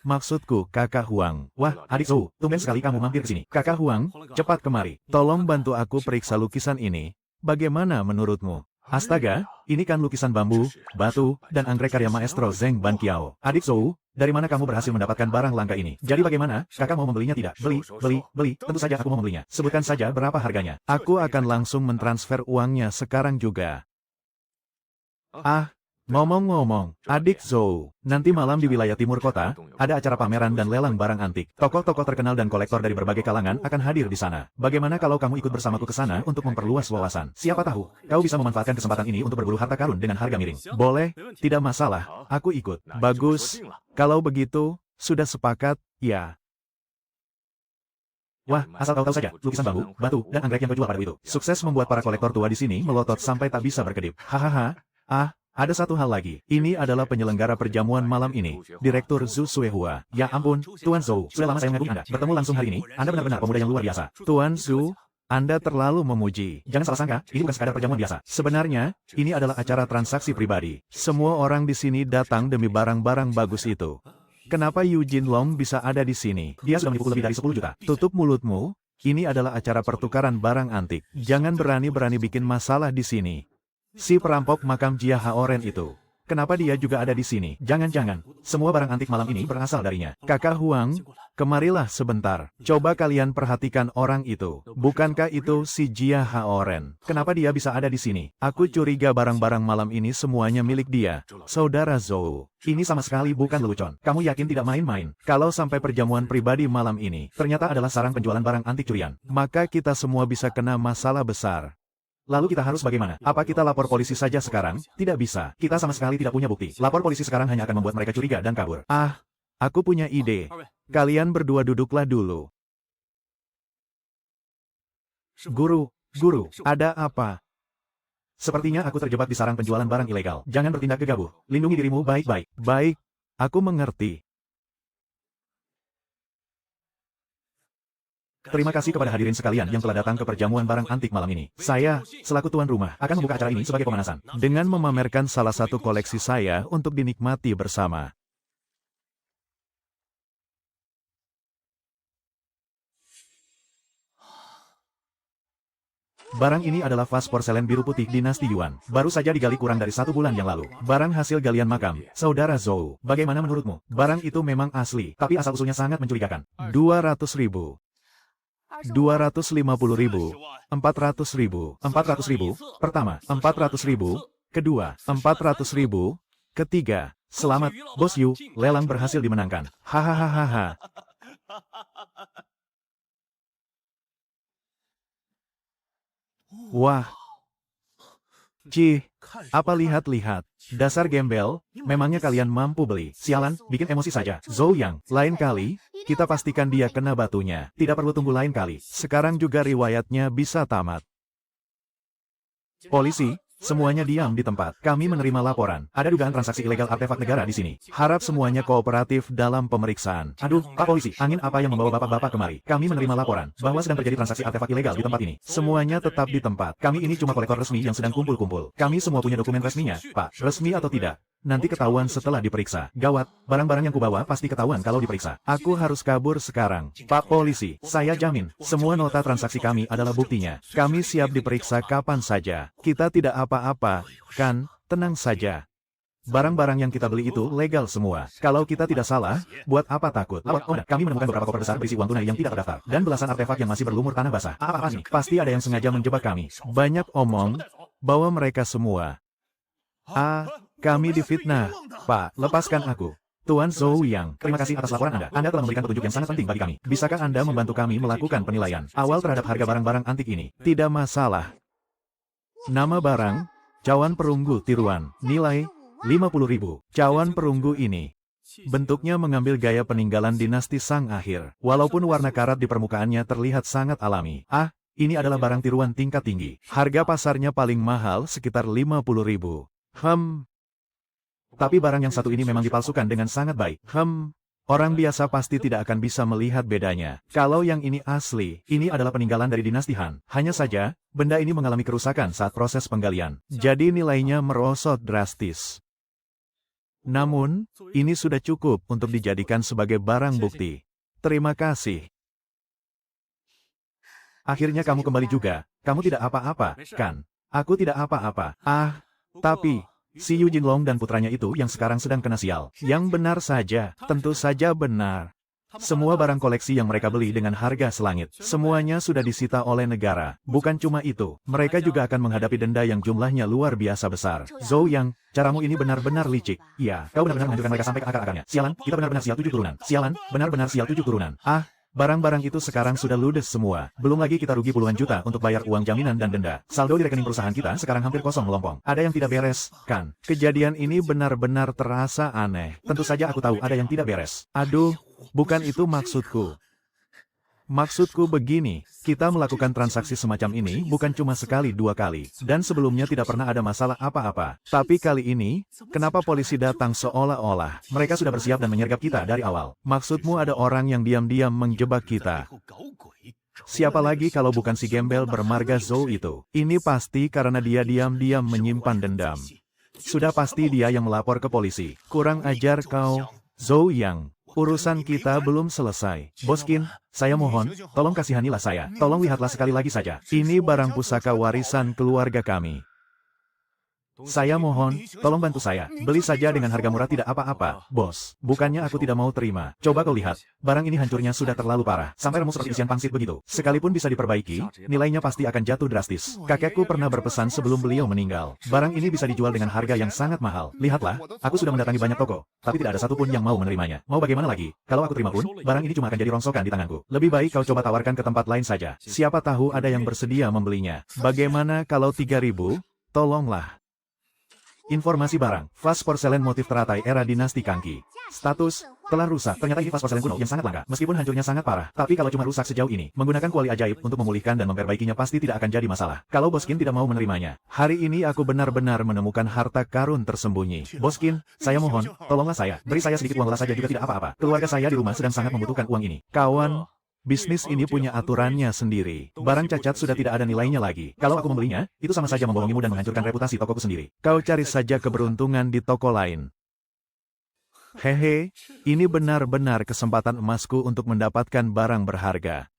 Maksudku Kakak Huang. Wah, adik Zhou, tumben sekali kamu mampir ke sini. Kakak Huang, cepat kemari. Tolong bantu aku periksa lukisan ini. Bagaimana menurutmu? Astaga, ini kan lukisan bambu, batu, dan anggrek karya Maestro Zheng Banqiao. Adik Zhou, dari mana kamu berhasil mendapatkan barang langka ini? Jadi bagaimana? Kakak mau membelinya tidak? Beli. Tentu saja aku mau membelinya. Sebutkan saja berapa harganya. Aku akan langsung mentransfer uangnya sekarang juga. Ngomong-ngomong, adik Zhou, nanti malam di wilayah timur kota, ada acara pameran dan lelang barang antik. Tokoh-tokoh terkenal dan kolektor dari berbagai kalangan akan hadir di sana. Bagaimana kalau kamu ikut bersamaku ke sana untuk memperluas wawasan? Siapa tahu, kau bisa memanfaatkan kesempatan ini untuk berburu harta karun dengan harga miring. Boleh, tidak masalah, aku ikut. Bagus, kalau begitu, sudah sepakat, ya. Wah, asal kau tahu saja, lukisan bambu, batu, dan anggrek yang kau jual pada itu. Sukses membuat para kolektor tua di sini melotot sampai tak bisa berkedip. Hahaha, ada satu hal lagi. Ini adalah penyelenggara perjamuan malam ini, Direktur Zhu Suehua. Ya ampun, Tuan Zhou, sudah lama saya mengagumi Anda. Bertemu langsung hari ini, Anda benar-benar pemuda yang luar biasa. Tuan Zhu, Anda terlalu memuji. Jangan salah sangka, ini bukan sekadar perjamuan biasa. Sebenarnya, ini adalah acara transaksi pribadi. Semua orang di sini datang demi barang-barang bagus itu. Kenapa Yu Jinlong bisa ada di sini? Dia sudah menipu lebih dari 10 juta. Tutup mulutmu, ini adalah acara pertukaran barang antik. Jangan berani-berani bikin masalah di sini. Si perampok makam Jia Haoren itu. Kenapa dia juga ada di sini? Jangan-jangan, semua barang antik malam ini berasal darinya. Kakak Huang, kemarilah sebentar. Coba kalian perhatikan orang itu. Bukankah itu si Jia Haoren? Kenapa dia bisa ada di sini? Aku curiga barang-barang malam ini semuanya milik dia. Saudara Zhou, ini sama sekali bukan lelucon. Kamu yakin tidak main-main? Kalau sampai perjamuan pribadi malam ini ternyata adalah sarang penjualan barang antik curian, maka kita semua bisa kena masalah besar. Lalu kita harus bagaimana? Apa kita lapor polisi saja sekarang? Tidak bisa. Kita sama sekali tidak punya bukti. Lapor polisi sekarang hanya akan membuat mereka curiga dan kabur. Aku punya ide. Kalian berdua duduklah dulu. Guru, ada apa? Sepertinya aku terjebak di sarang penjualan barang ilegal. Jangan bertindak gegabah. Lindungi dirimu baik-baik. Baik, aku mengerti. Terima kasih kepada hadirin sekalian yang telah datang ke perjamuan barang antik malam ini. Saya, selaku tuan rumah, akan membuka acara ini sebagai pemanasan, dengan memamerkan salah satu koleksi saya untuk dinikmati bersama. Barang ini adalah vas porselen biru putih dinasti Yuan. Baru saja digali kurang dari 1 bulan yang lalu. Barang hasil galian makam. Saudara Zhou, bagaimana menurutmu? Barang itu memang asli, tapi asal-usulnya sangat mencurigakan. 200.000. 250.000, 400.000, 400.000, pertama, 400.000, kedua, 400.000, ketiga, selamat, Bos Yu, lelang berhasil dimenangkan. Hahaha. Wah, cih, apa lihat-lihat. Dasar gembel, memangnya kalian mampu beli? Sialan, bikin emosi saja. Zhou Yang, lain kali, kita pastikan dia kena batunya. Tidak perlu tunggu lain kali. Sekarang juga riwayatnya bisa tamat. Polisi, semuanya diam di tempat. Kami menerima laporan. Ada dugaan transaksi ilegal artefak negara di sini. Harap semuanya kooperatif dalam pemeriksaan. Aduh, Pak Polisi, angin apa yang membawa bapak-bapak kemari? Kami menerima laporan bahwa sedang terjadi transaksi artefak ilegal di tempat ini. Semuanya tetap di tempat. Kami ini cuma kolektor resmi yang sedang kumpul-kumpul. Kami semua punya dokumen resminya, Pak. Resmi atau tidak? Nanti ketahuan setelah diperiksa. Gawat, barang-barang yang kubawa pasti ketahuan kalau diperiksa. Aku harus kabur sekarang. Pak Polisi, saya jamin, semua nota transaksi kami adalah buktinya. Kami siap diperiksa kapan saja. Kita tidak apa-apa, kan? Tenang saja. Barang-barang yang kita beli itu legal semua. Kalau kita tidak salah, buat apa takut? Kami menemukan beberapa koper besar berisi uang tunai yang tidak terdaftar. Dan belasan artefak yang masih berlumur tanah basah. Apa sih? Pasti ada yang sengaja menjebak kami. Banyak omong, bawa mereka semua. Kami difitnah. Pak, lepaskan aku. Tuan Zhou Yang, terima kasih atas laporan Anda. Anda telah memberikan petunjuk yang sangat penting bagi kami. Bisakah Anda membantu kami melakukan penilaian awal terhadap harga barang-barang antik ini? Tidak masalah. Nama barang, cawan perunggu tiruan. Nilai, 50.000. Cawan perunggu ini bentuknya mengambil gaya peninggalan dinasti Sang Akhir. Walaupun warna karat di permukaannya terlihat sangat alami. Ini adalah barang tiruan tingkat tinggi. Harga pasarnya paling mahal sekitar 50.000. Tapi barang yang satu ini memang dipalsukan dengan sangat baik. Orang biasa pasti tidak akan bisa melihat bedanya. Kalau yang ini asli, ini adalah peninggalan dari dinasti Han. Hanya saja, benda ini mengalami kerusakan saat proses penggalian. Jadi nilainya merosot drastis. Namun, ini sudah cukup untuk dijadikan sebagai barang bukti. Terima kasih. Akhirnya kamu kembali juga. Kamu tidak apa-apa, kan? Aku tidak apa-apa. Tapi si Yu Jinlong dan putranya itu yang sekarang sedang kena sial. Yang benar saja, tentu saja benar. Semua barang koleksi yang mereka beli dengan harga selangit, semuanya sudah disita oleh negara. Bukan cuma itu, mereka juga akan menghadapi denda yang jumlahnya luar biasa besar. Zhou Yang, caramu ini benar-benar licik. Iya, kau benar-benar menghancurkan mereka sampai ke akar-akarnya. Sialan, kita benar-benar sial 7 turunan. Sialan, benar-benar sial 7 turunan. Barang-barang itu sekarang sudah ludes semua. Belum lagi kita rugi puluhan juta untuk bayar uang jaminan dan denda. Saldo di rekening perusahaan kita sekarang hampir kosong melompong. Ada yang tidak beres, kan? Kejadian ini benar-benar terasa aneh. Tentu saja aku tahu ada yang tidak beres. Aduh, bukan itu maksudku. Maksudku begini, kita melakukan transaksi semacam ini bukan cuma sekali dua kali, dan sebelumnya tidak pernah ada masalah apa-apa. Tapi kali ini, kenapa polisi datang seolah-olah mereka sudah bersiap dan menyergap kita dari awal? Maksudmu ada orang yang diam-diam menjebak kita? Siapa lagi kalau bukan si gembel bermarga Zhou itu? Ini pasti karena dia diam-diam menyimpan dendam. Sudah pasti dia yang melapor ke polisi. Kurang ajar kau, Zhou Yang. Urusan kita belum selesai. Boskin, saya mohon, tolong kasihanilah saya. Tolong lihatlah sekali lagi saja. Ini barang pusaka warisan keluarga kami. Saya mohon, tolong bantu saya. Beli saja dengan harga murah tidak apa-apa, bos. Bukannya aku tidak mau terima. Coba kau lihat, barang ini hancurnya sudah terlalu parah. Sampai remus seperti isian pangsit begitu. Sekalipun bisa diperbaiki, nilainya pasti akan jatuh drastis. Kakekku pernah berpesan sebelum beliau meninggal. Barang ini bisa dijual dengan harga yang sangat mahal. Lihatlah, aku sudah mendatangi banyak toko, tapi tidak ada satupun yang mau menerimanya. Mau bagaimana lagi? Kalau aku terima pun, barang ini cuma akan jadi rongsokan di tanganku. Lebih baik kau coba tawarkan ke tempat lain saja. Siapa tahu ada yang bersedia membelinya. Bagaimana kalau 3.000? Tolonglah. Informasi barang, vas porselen motif teratai era dinasti Kangqi. Status, telah rusak. Ternyata ini vas porselen kuno yang sangat langka. Meskipun hancurnya sangat parah, tapi kalau cuma rusak sejauh ini, menggunakan kuali ajaib untuk memulihkan dan memperbaikinya pasti tidak akan jadi masalah. Kalau Boskin tidak mau menerimanya, hari ini aku benar-benar menemukan harta karun tersembunyi. Boskin, saya mohon, tolonglah saya. Beri saya sedikit uang saja juga tidak apa-apa. Keluarga saya di rumah sedang sangat membutuhkan uang ini. Kawan, bisnis ini punya aturannya sendiri. Barang cacat sudah tidak ada nilainya lagi. Kalau aku membelinya, itu sama saja membohongimu dan menghancurkan reputasi tokoku sendiri. Kau cari saja keberuntungan di toko lain. Hehe, ini benar-benar kesempatan emasku untuk mendapatkan barang berharga.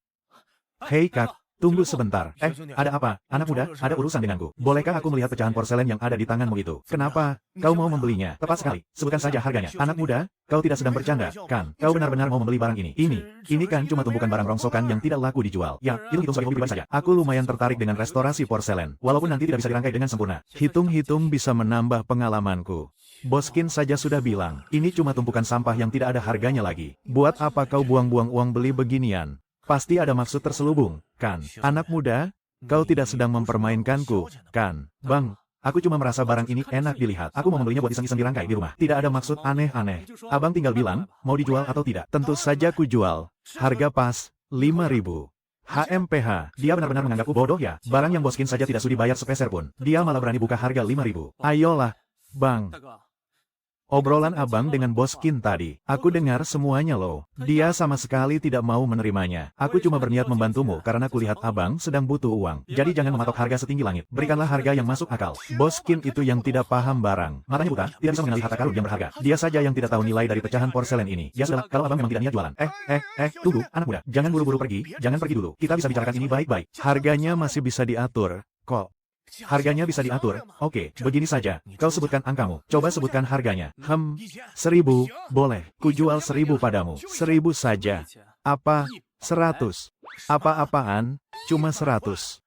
Hei Kak, tunggu sebentar. Ada apa? Anak muda, ada urusan denganku. Bolehkah aku melihat pecahan porselen yang ada di tanganmu itu? Kenapa? Kau mau membelinya? Tepat sekali. Sebutkan saja harganya. Anak muda, kau tidak sedang bercanda, kan? Kau benar-benar mau membeli barang ini? Ini kan cuma tumpukan barang rongsokan yang tidak laku dijual. Ya, hitung sebagai hobi pribadi saja. Aku lumayan tertarik dengan restorasi porselen. Walaupun nanti tidak bisa dirangkai dengan sempurna. Hitung-hitung bisa menambah pengalamanku. Boskin saja sudah bilang, ini cuma tumpukan sampah yang tidak ada harganya lagi. Buat apa kau buang-buang uang beli beginian? Pasti ada maksud terselubung, kan? Anak muda, Kau tidak sedang mempermainkanku, kan? Bang, aku cuma merasa barang ini enak dilihat. Aku mau membelinya buat iseng-iseng dirangkai di rumah. Tidak ada maksud aneh-aneh. Abang tinggal bilang, mau dijual atau tidak. Tentu saja ku jual. Harga pas, 5.000. HMPH, dia benar-benar menganggapku bodoh ya. Barang yang Boskin saja tidak sudi bayar sepeser pun. Dia malah berani buka harga 5.000. Ayolah, Bang. Obrolan abang dengan Boskin tadi, aku dengar semuanya loh. Dia sama sekali tidak mau menerimanya. Aku cuma berniat membantumu karena kulihat abang sedang butuh uang. Jadi jangan mematok harga setinggi langit. Berikanlah harga yang masuk akal. Boskin itu yang tidak paham barang. Matanya buta, tidak bisa mengenali harta karun yang berharga. Dia saja yang tidak tahu nilai dari pecahan porselen ini. Ya sudah, kalau abang memang tidak niat jualan. Tunggu, anak muda. Jangan buru-buru pergi, jangan pergi dulu. Kita bisa bicarakan ini baik-baik. Harganya masih bisa diatur, kok. Harganya bisa diatur. Oke, begini saja. Kau sebutkan angkamu. Coba sebutkan harganya. 1.000, boleh. Ku jual 1.000 padamu. 1.000 saja. Apa? 100. Apa-apaan? Cuma 100.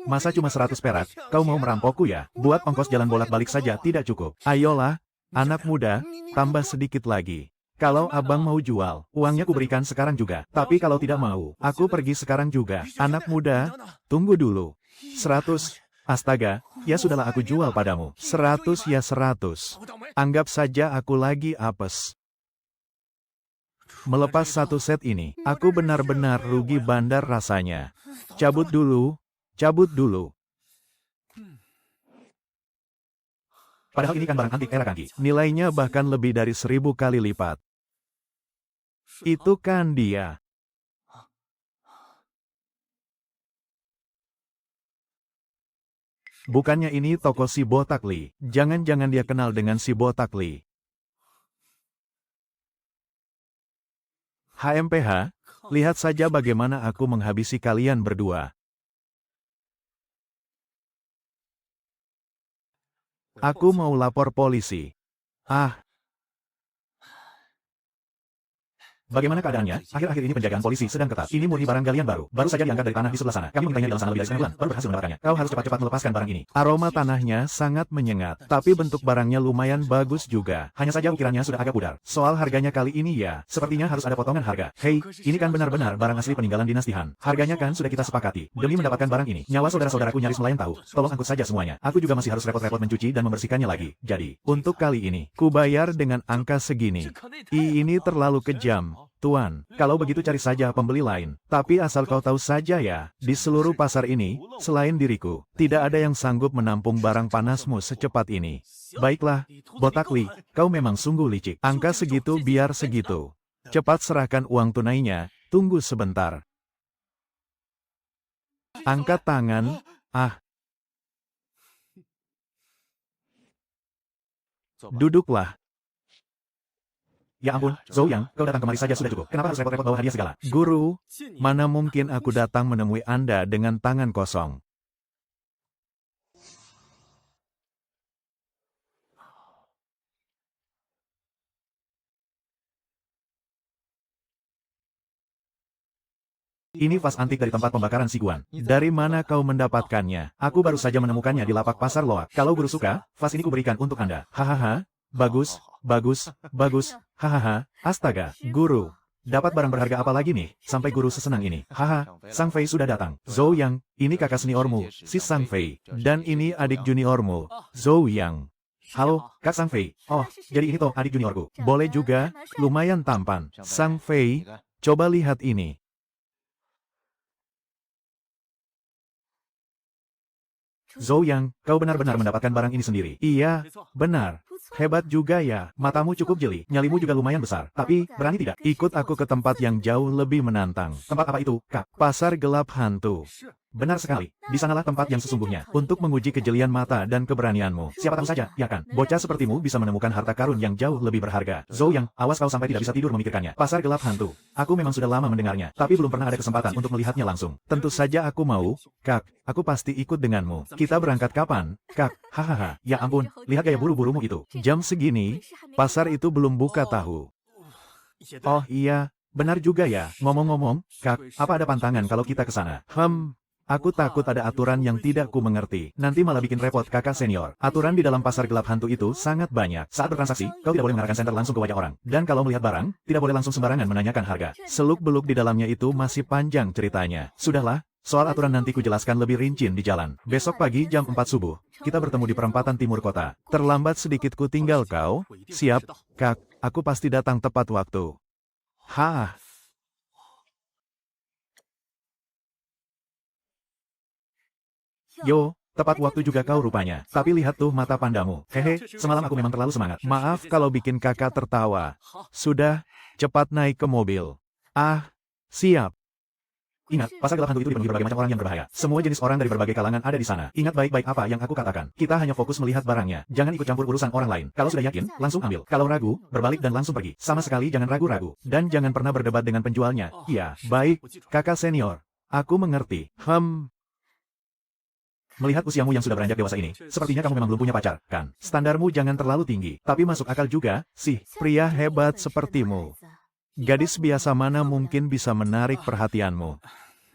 Masa cuma 100 perak? Kau mau merampokku ya? Buat ongkos jalan bolak-balik saja tidak cukup. Ayolah, anak muda, tambah sedikit lagi. Kalau abang mau jual, uangnya ku berikan sekarang juga. Tapi kalau tidak mau, aku pergi sekarang juga. Anak muda, tunggu dulu. 100. Astaga, ya sudahlah aku jual padamu. 100 ya 100. Anggap saja aku lagi apes. Melepas satu set ini, aku benar-benar rugi bandar rasanya. Cabut dulu, cabut dulu. Padahal ini kan barang antik era Kangki. Nilainya bahkan lebih dari 1.000 kali lipat. Itu kan dia. Bukannya ini toko si Botak Li. Jangan-jangan dia kenal dengan si Botak Li. HMPH, lihat saja bagaimana aku menghabisi kalian berdua. Aku mau lapor polisi. Bagaimana keadaannya? Akhir-akhir ini penjagaan polisi sedang ketat. Ini murni barang galian baru. Baru saja diangkat dari tanah di sebelah sana. Kami mengintainya dalam sana lebih dari 9 bulan. Baru berhasil mendapatkannya. Kau harus cepat-cepat melepaskan barang ini. Aroma tanahnya sangat menyengat. Tapi bentuk barangnya lumayan bagus juga. Hanya saja ukirannya sudah agak pudar. Soal harganya kali ini ya, sepertinya harus ada potongan harga. Hei, ini kan benar-benar barang asli peninggalan dinasti Han. Harganya kan sudah kita sepakati. Demi mendapatkan barang ini, nyawa saudara-saudaraku nyaris melayang tahu. Tolong angkut saja semuanya. Aku juga masih harus repot-repot mencuci dan membersihkannya lagi. Jadi, untuk kali ini, ku bayar dengan angka segini. Ini terlalu kejam. Tuan, kalau begitu cari saja pembeli lain. Tapi asal kau tahu saja ya, di seluruh pasar ini, selain diriku, tidak ada yang sanggup menampung barang panasmu secepat ini. Baiklah, Botak Li, kau memang sungguh licik. Angka segitu biar segitu. Cepat serahkan uang tunainya, tunggu sebentar. Angkat tangan, Duduklah. Ya ampun, Zhou Yang, kau datang kemari saja sudah cukup. Kenapa harus repot-repot bawa hadiah segala? Guru, mana mungkin aku datang menemui Anda dengan tangan kosong. Ini vas antik dari tempat pembakaran Siguan. Dari mana kau mendapatkannya? Aku baru saja menemukannya di lapak pasar Loak. Kalau guru suka, vas ini kuberikan untuk Anda. Hahaha, bagus, bagus, bagus. Hahaha, astaga, guru. Dapat barang berharga apa lagi nih, sampai guru sesenang ini? Haha, Sang Fei sudah datang. Zhou Yang, ini kakak seniormu, si Sang Fei. Dan ini adik juniormu, Zhou Yang. Halo, Kak Sang Fei. Oh, jadi ini toh adik juniorku. Boleh juga, lumayan tampan. Sang Fei, coba lihat ini. Zhou Yang, kau benar-benar mendapatkan barang ini sendiri. Iya, benar. Hebat juga ya, matamu cukup jeli, nyalimu juga lumayan besar. Tapi, berani tidak? Ikut aku ke tempat yang jauh lebih menantang. Tempat apa itu, Kak? Pasar gelap hantu. Benar sekali, di sanalah tempat yang sesungguhnya, untuk menguji kejelian mata dan keberanianmu. Siapa tahu saja, ya kan? Bocah sepertimu bisa menemukan harta karun yang jauh lebih berharga. Zhou Yang, awas kau sampai tidak bisa tidur memikirkannya. Pasar gelap hantu. Aku memang sudah lama mendengarnya, tapi belum pernah ada kesempatan untuk melihatnya langsung. Tentu saja aku mau, Kak, aku pasti ikut denganmu. Kita berangkat kapan, Kak? Hahaha, ya ampun, lihat gaya buru-burumu itu. Jam segini, pasar itu belum buka tahu. Oh iya, benar juga ya. Ngomong-ngomong, Kak, apa ada pantangan kalau kita ke sana? Aku takut ada aturan yang tidak ku mengerti. Nanti malah bikin repot kakak senior. Aturan di dalam pasar gelap hantu itu sangat banyak. Saat bertransaksi, kau tidak boleh mengarahkan senter langsung ke wajah orang. Dan kalau melihat barang, tidak boleh langsung sembarangan menanyakan harga. Seluk-beluk di dalamnya itu masih panjang ceritanya. Sudahlah, Soal aturan nanti ku jelaskan lebih rinci di jalan. Besok pagi jam 4 subuh, kita bertemu di perempatan timur kota. Terlambat sedikit ku tinggal kau. Siap, Kak, aku pasti datang tepat waktu. Hah. Yo, tepat waktu juga kau rupanya. Tapi lihat tuh mata pandamu. Hehe, semalam aku memang terlalu semangat. Maaf kalau bikin kakak tertawa. Sudah, cepat naik ke mobil. Ah, siap. Ingat, pasar gelap hantu itu dipenuhi berbagai macam orang yang berbahaya. Semua jenis orang dari berbagai kalangan ada di sana. Ingat baik-baik apa yang aku katakan. Kita hanya fokus melihat barangnya. Jangan ikut campur urusan orang lain. Kalau sudah yakin, langsung ambil. Kalau ragu, berbalik dan langsung pergi. Sama sekali jangan ragu-ragu. Dan jangan pernah berdebat dengan penjualnya. Iya, baik, kakak senior. Aku mengerti. Melihat usiamu yang sudah beranjak dewasa ini, sepertinya kamu memang belum punya pacar, kan? Standarmu jangan terlalu tinggi, tapi masuk akal juga, sih, pria hebat sepertimu. Gadis biasa mana mungkin bisa menarik perhatianmu?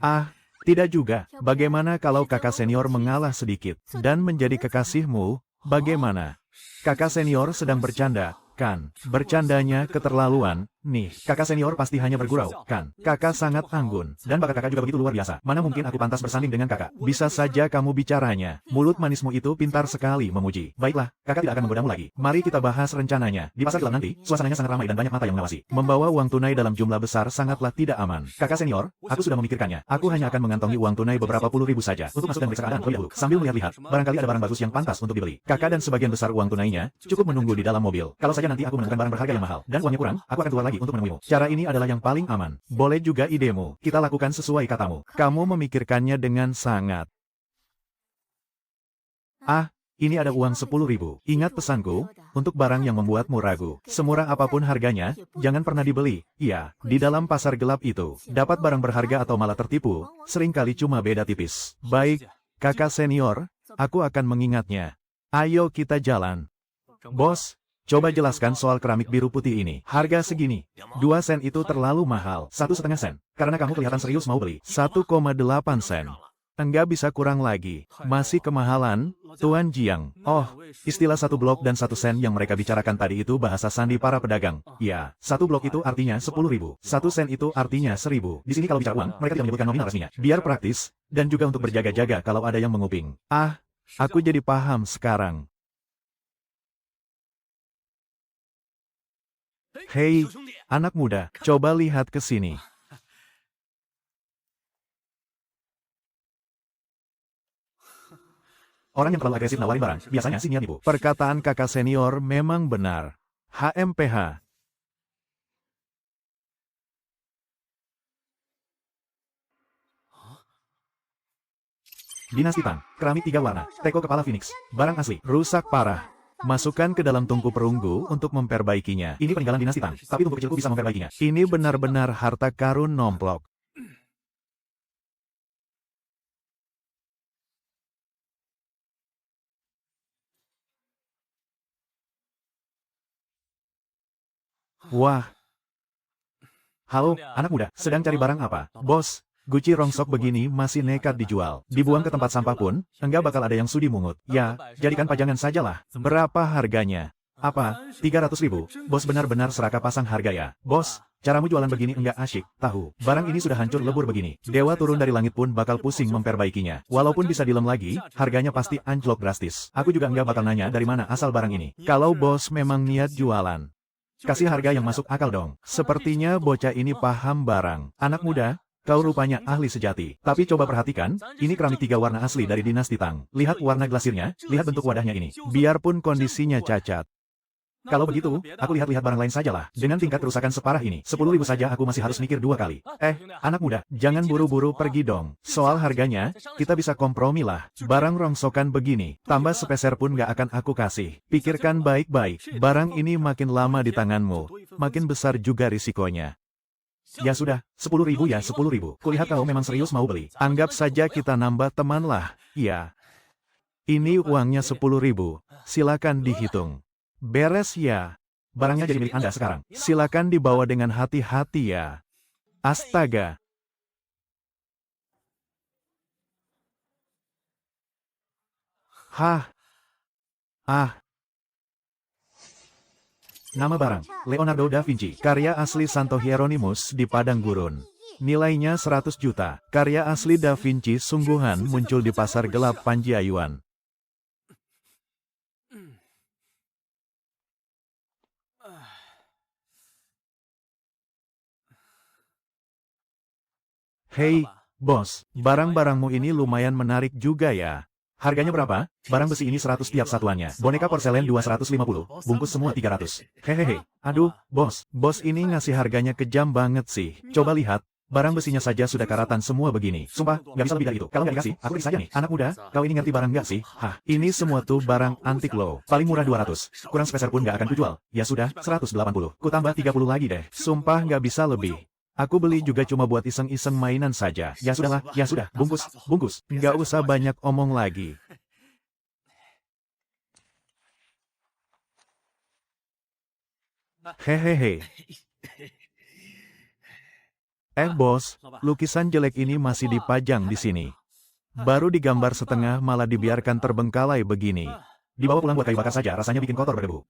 Ah, tidak juga. Bagaimana kalau kakak senior mengalah sedikit, dan menjadi kekasihmu? Bagaimana? Kakak senior sedang bercanda, kan? Bercandanya keterlaluan. Nih, kakak senior pasti hanya bergurau, kan? Kakak sangat anggun, dan bakat kakak juga begitu luar biasa. Mana mungkin aku pantas bersanding dengan kakak? Bisa saja kamu bicaranya. Mulut manismu itu pintar sekali memuji. Baiklah, kakak tidak akan menggodamu lagi. Mari kita bahas rencananya. Di pasar gelap nanti, suasananya sangat ramai dan banyak mata yang mengawasi. Membawa uang tunai dalam jumlah besar sangatlah tidak aman. Kakak senior, aku sudah memikirkannya. Aku hanya akan mengantongi uang tunai beberapa puluh ribu saja, untuk masuk dan periksa keadaan terlebih dahulu. Sambil melihat-lihat, barangkali ada barang bagus yang pantas untuk dibeli. Kakak dan sebagian besar uang tunainya, cukup menunggu di dalam mobil. Kalau saja nanti aku menemukan barang berharga yang mahal, dan uangnya kurang, aku akan keluar lagi untuk menemuimu. Cara ini adalah yang paling aman. Boleh juga idemu. Kita lakukan sesuai katamu. Kamu memikirkannya dengan sangat. Ah, ini ada uang 10.000. Ingat pesanku, untuk barang yang membuatmu ragu. Semurah apapun harganya, jangan pernah dibeli. Iya, di dalam pasar gelap itu, dapat barang berharga atau malah tertipu, seringkali cuma beda tipis. Baik, kakak senior, aku akan mengingatnya. Ayo kita jalan. Bos, coba jelaskan soal keramik biru putih ini. Harga segini. 2 sen itu terlalu mahal. 1,5 sen. Karena kamu kelihatan serius mau beli. 1,8 sen. Enggak bisa kurang lagi. Masih kemahalan, Tuan Jiang. Oh, istilah 1 blok dan 1 sen yang mereka bicarakan tadi itu bahasa sandi para pedagang. Ya, 1 blok itu artinya 10.000. 1 sen itu artinya 1.000. Di sini kalau bicara uang, mereka tidak menyebutkan nominal resminya. Biar praktis, dan juga untuk berjaga-jaga kalau ada yang menguping. Ah, aku jadi paham sekarang. Hei, anak muda, coba lihat ke sini. Orang yang terlalu agresif nawarin barang, biasanya sih niat nipu. Perkataan kakak senior memang benar. HMPH. Dinasti Tang, keramik 3 warna, teko kepala Phoenix, barang asli, rusak parah. Masukkan ke dalam tungku perunggu untuk memperbaikinya. Ini peninggalan dinasti Tang, tapi tungku kecilku bisa memperbaikinya. Ini benar-benar harta karun nomplok. Wah. Halo, anak muda, sedang cari barang apa? Bos, Gucci rongsok begini masih nekat dijual. Dibuang ke tempat sampah pun, enggak bakal ada yang sudi mungut. Ya, jadikan pajangan sajalah. Berapa harganya? Apa? 300.000? Bos benar-benar serakah pasang harga ya. Bos, caramu jualan begini enggak asyik, tahu. Barang ini sudah hancur lebur begini. Dewa turun dari langit pun bakal pusing memperbaikinya. Walaupun bisa dilem lagi, harganya pasti anjlok drastis. Aku juga enggak bakal nanya dari mana asal barang ini. Kalau bos memang niat jualan, kasih harga yang masuk akal dong. Sepertinya bocah ini paham barang. Anak muda, kau rupanya ahli sejati. Tapi coba perhatikan, ini keramik 3 warna asli dari dinasti Tang. Lihat warna glasirnya, lihat bentuk wadahnya ini. Biarpun kondisinya cacat. Kalau begitu, aku lihat-lihat barang lain sajalah. Dengan tingkat kerusakan separah ini, 10.000 saja aku masih harus mikir 2 kali. Anak muda, jangan buru-buru pergi dong. Soal harganya, kita bisa kompromi lah. Barang rongsokan begini, tambah sepeser pun gak akan aku kasih. Pikirkan baik-baik, barang ini makin lama di tanganmu, makin besar juga risikonya. Ya sudah, 10.000 ya 10.000. Kulihat kau memang serius mau beli. Anggap saja kita nambah teman lah. Iya. Ini uangnya 10.000. Silakan dihitung. Beres ya. Barangnya jadi milik Anda sekarang. Silakan dibawa dengan hati-hati ya. Astaga. Hah. Ah. Nama barang, Leonardo da Vinci, karya asli Santo Hieronymus di padang gurun. Nilainya 100 juta. Karya asli Da Vinci sungguhan muncul di pasar gelap Panjiayuan. Hei, bos, barang-barangmu ini lumayan menarik juga ya. Harganya berapa? Barang besi ini 100 tiap satuannya. Boneka porselen 250, bungkus semua 300. Hehehe. Aduh, bos ini ngasih harganya kejam banget sih. Coba lihat, barang besinya saja sudah karatan semua begini. Sumpah, nggak bisa lebih dari itu. Kalau nggak dikasih, aku pergi saja nih. Anak muda, kau ini ngerti barang nggak sih? Hah, ini semua tuh barang antik loh. Paling murah 200. Kurang sepeser pun nggak akan kujual. Ya sudah, 180. Ku tambah 30 lagi deh. Sumpah nggak bisa lebih. Aku beli juga cuma buat iseng-iseng mainan saja. Ya sudahlah, ya sudah, bungkus. Nggak usah banyak omong lagi. Hehehe. Bos, lukisan jelek ini masih dipajang di sini. Baru digambar setengah malah dibiarkan terbengkalai begini. Dibawa pulang buat kayu bakar saja, rasanya bikin kotor berdebu.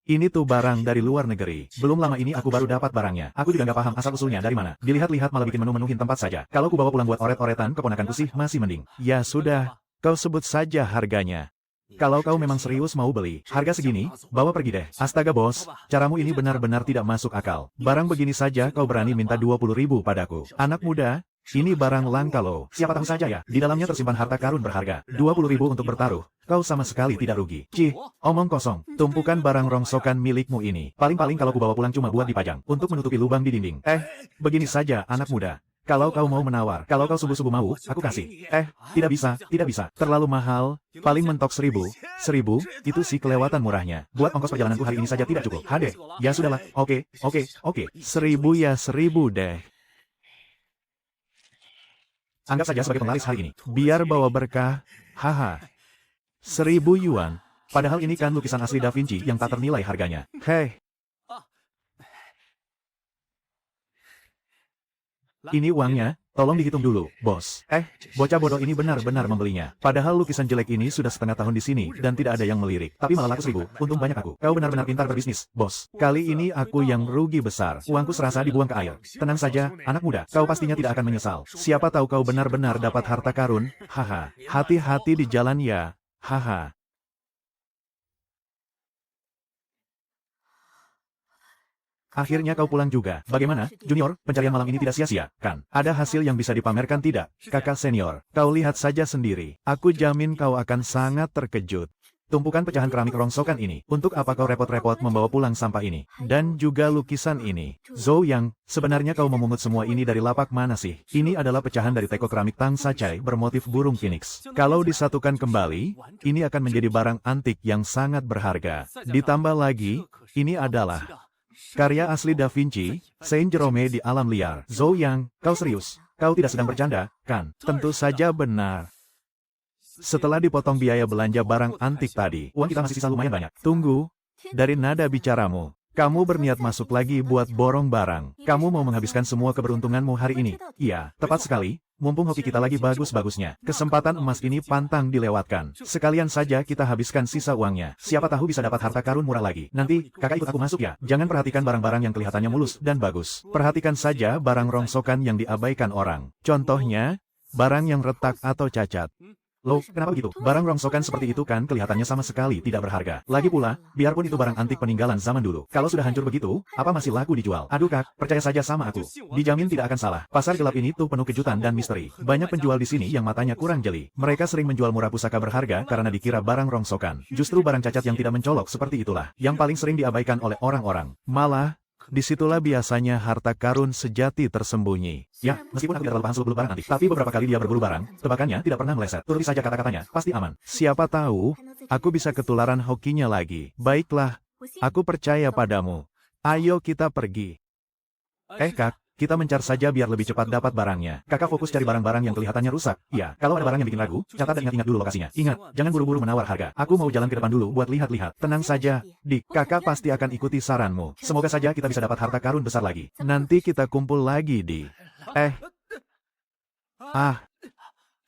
Ini tuh barang dari luar negeri. Belum lama ini aku baru dapat barangnya. Aku juga nggak paham asal-usulnya dari mana. Dilihat-lihat malah bikin menu-menuhin tempat saja. Kalau ku bawa pulang buat oret-oretan keponakanku sih masih mending. Ya sudah, kau sebut saja harganya. Kalau kau memang serius mau beli, harga segini, bawa pergi deh. Astaga bos, caramu ini benar-benar tidak masuk akal. Barang begini saja kau berani minta 20.000 padaku. Anak muda, ini barang langka loh. Siapa tahu saja ya, di dalamnya tersimpan harta karun berharga. 20.000 untuk bertaruh. Kau sama sekali tidak rugi. Cih, omong kosong. Tumpukan barang rongsokan milikmu ini. Paling-paling kalau ku bawa pulang cuma buat dipajang. Untuk menutupi lubang di dinding. Begini saja anak muda. Kalau kau mau menawar, kalau kau sungguh-sungguh mau, aku kasih. Tidak bisa. Terlalu mahal. Paling mentok 1.000. 1.000, itu sih kelewatan murahnya. Buat ongkos perjalananku hari ini saja tidak cukup. Hade, ya sudahlah. Oke. 1.000 ya 1.000 deh. Anggap saja sebagai penglaris hari ini. Biar bawa berkah. Haha. 1.000 yuan. Padahal ini kan lukisan asli Da Vinci yang tak ternilai harganya. Hei. Ini uangnya, tolong dihitung dulu, bos. Bocah bodoh ini benar-benar membelinya. Padahal lukisan jelek ini sudah setengah tahun di sini dan tidak ada yang melirik. Tapi malah laku 1.000, untung banyak aku. Kau benar-benar pintar berbisnis, bos. Kali ini aku yang rugi besar. Uangku serasa dibuang ke air. Tenang saja, anak muda. Kau pastinya tidak akan menyesal. Siapa tahu kau benar-benar dapat harta karun. Haha. Hati-hati di jalan ya. Haha. Akhirnya kau pulang juga. Bagaimana, Junior? Pencarian malam ini tidak sia-sia, kan? Ada hasil yang bisa dipamerkan tidak? Kakak senior, kau lihat saja sendiri. Aku jamin kau akan sangat terkejut. Tumpukan pecahan keramik rongsokan ini. Untuk apa kau repot-repot membawa pulang sampah ini? Dan juga lukisan ini. Zhou Yang, sebenarnya kau memungut semua ini dari lapak mana sih? Ini adalah pecahan dari teko keramik Tang Sacai bermotif burung phoenix. Kalau disatukan kembali, ini akan menjadi barang antik yang sangat berharga. Ditambah lagi, ini adalah karya asli Da Vinci, Saint Jerome di alam liar. Zhou Yang, kau serius? Kau tidak sedang bercanda, kan? Tentu saja benar. Setelah dipotong biaya belanja barang antik tadi, uang kita masih sisa lumayan banyak. Tunggu, dari nada bicaramu, kamu berniat masuk lagi buat borong barang. Kamu mau menghabiskan semua keberuntunganmu hari ini. Iya, tepat sekali. Mumpung hoki kita lagi bagus-bagusnya. Kesempatan emas ini pantang dilewatkan. Sekalian saja kita habiskan sisa uangnya. Siapa tahu bisa dapat harta karun murah lagi. Nanti, kakak ikut aku masuk ya. Jangan perhatikan barang-barang yang kelihatannya mulus dan bagus. Perhatikan saja barang rongsokan yang diabaikan orang. Contohnya, barang yang retak atau cacat. Loh, kenapa begitu? Barang rongsokan seperti itu kan kelihatannya sama sekali tidak berharga. Lagi pula, biarpun itu barang antik peninggalan zaman dulu. Kalau sudah hancur begitu, apa masih laku dijual? Aduh kak, percaya saja sama aku. Dijamin tidak akan salah. Pasar gelap ini tuh penuh kejutan dan misteri. Banyak penjual di sini yang matanya kurang jeli. Mereka sering menjual murah pusaka berharga karena dikira barang rongsokan. Justru barang cacat yang tidak mencolok seperti itulah, yang paling sering diabaikan oleh orang-orang. Malah, disitulah biasanya harta karun sejati tersembunyi. Ya, meskipun aku tidak terlalu paham seluk-beluk barang antik, tapi beberapa kali dia berburu barang, tebakannya tidak pernah meleset. Turuti saja kata-katanya, pasti aman. Siapa tahu, aku bisa ketularan hokinya lagi. Baiklah, aku percaya padamu. Ayo kita pergi. Kak, kita mencar saja biar lebih cepat dapat barangnya. Kakak fokus cari barang-barang yang kelihatannya rusak. Ya, kalau ada barang yang bikin ragu, catat dan ingat-ingat dulu lokasinya. Ingat, jangan buru-buru menawar harga. Aku mau jalan ke depan dulu buat lihat-lihat. Tenang saja, Dik. Kakak pasti akan ikuti saranmu. Semoga saja kita bisa dapat harta karun besar lagi. Nanti kita kumpul lagi, Di.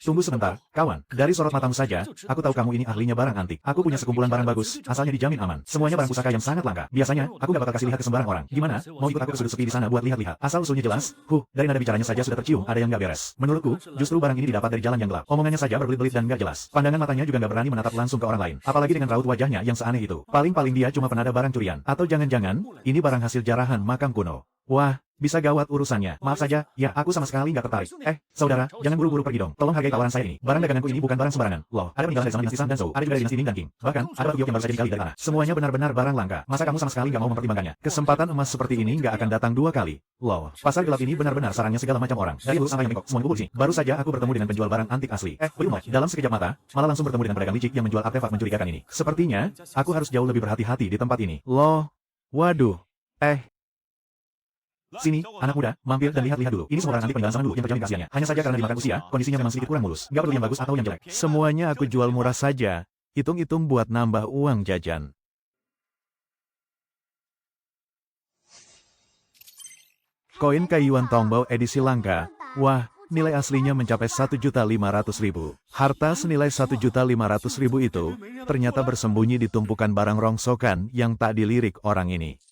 Tunggu sebentar, kawan. Dari sorot matamu saja, aku tahu kamu ini ahlinya barang antik. Aku punya sekumpulan barang bagus, asalnya dijamin aman. Semuanya barang pusaka yang sangat langka. Biasanya, aku gak bakal kasih lihat ke sembarang orang. Gimana? Mau ikut aku ke sudut sepi di sana buat lihat-lihat? Asal usulnya jelas, dari nada bicaranya saja sudah tercium ada yang gak beres. Menurutku, justru barang ini didapat dari jalan yang gelap. Omongannya saja berbelit-belit dan gak jelas. Pandangan matanya juga gak berani menatap langsung ke orang lain. Apalagi dengan raut wajahnya yang seaneh itu. Paling-paling dia cuma penada barang curian. Atau jangan-jangan, ini barang hasil jarahan makam kuno. Wah, bisa gawat urusannya. Maaf saja, ya aku sama sekali nggak tertarik. Saudara, jangan buru-buru pergi dong. Tolong hargai tawaran saya ini. Barang daganganku ini bukan barang sembarangan. Loh, ada peninggalan dari zaman dinasti Sang dan Zhou. Ada juga dari dinasti Ming dan Qing. Bahkan, ada batu giok yang baru saja digali dari tanah. Semuanya benar-benar barang langka. Masa kamu sama sekali nggak mau mempertimbangkannya? Kesempatan emas seperti ini nggak akan datang dua kali. Loh, pasar gelap ini benar-benar sarangnya segala macam orang. Dari lulus sampai yang bengkok, semua kumpul di sini. Baru saja aku bertemu dengan penjual barang antik asli. Belum, dalam sekejap mata, malah langsung bertemu dengan pedagang licik yang menjual artefak mencurigakan ini. Sepertinya, aku harus jauh lebih berhati-hati di tempat ini. Loh, waduh. Sini, anak muda, mampir dan lihat-lihat dulu. Ini semua barang antik peninggalan zaman dulu yang terjamin keasliannya. Hanya saja karena dimakan usia, kondisinya memang sedikit kurang mulus. Gak perlu yang bagus atau yang jelek. Semuanya aku jual murah saja. Hitung-hitung buat nambah uang jajan. Koin kayuan Tongbao edisi langka. Wah, nilai aslinya mencapai 1.500.000. Harta senilai 1.500.000 itu ternyata bersembunyi di tumpukan barang rongsokan yang tak dilirik orang ini.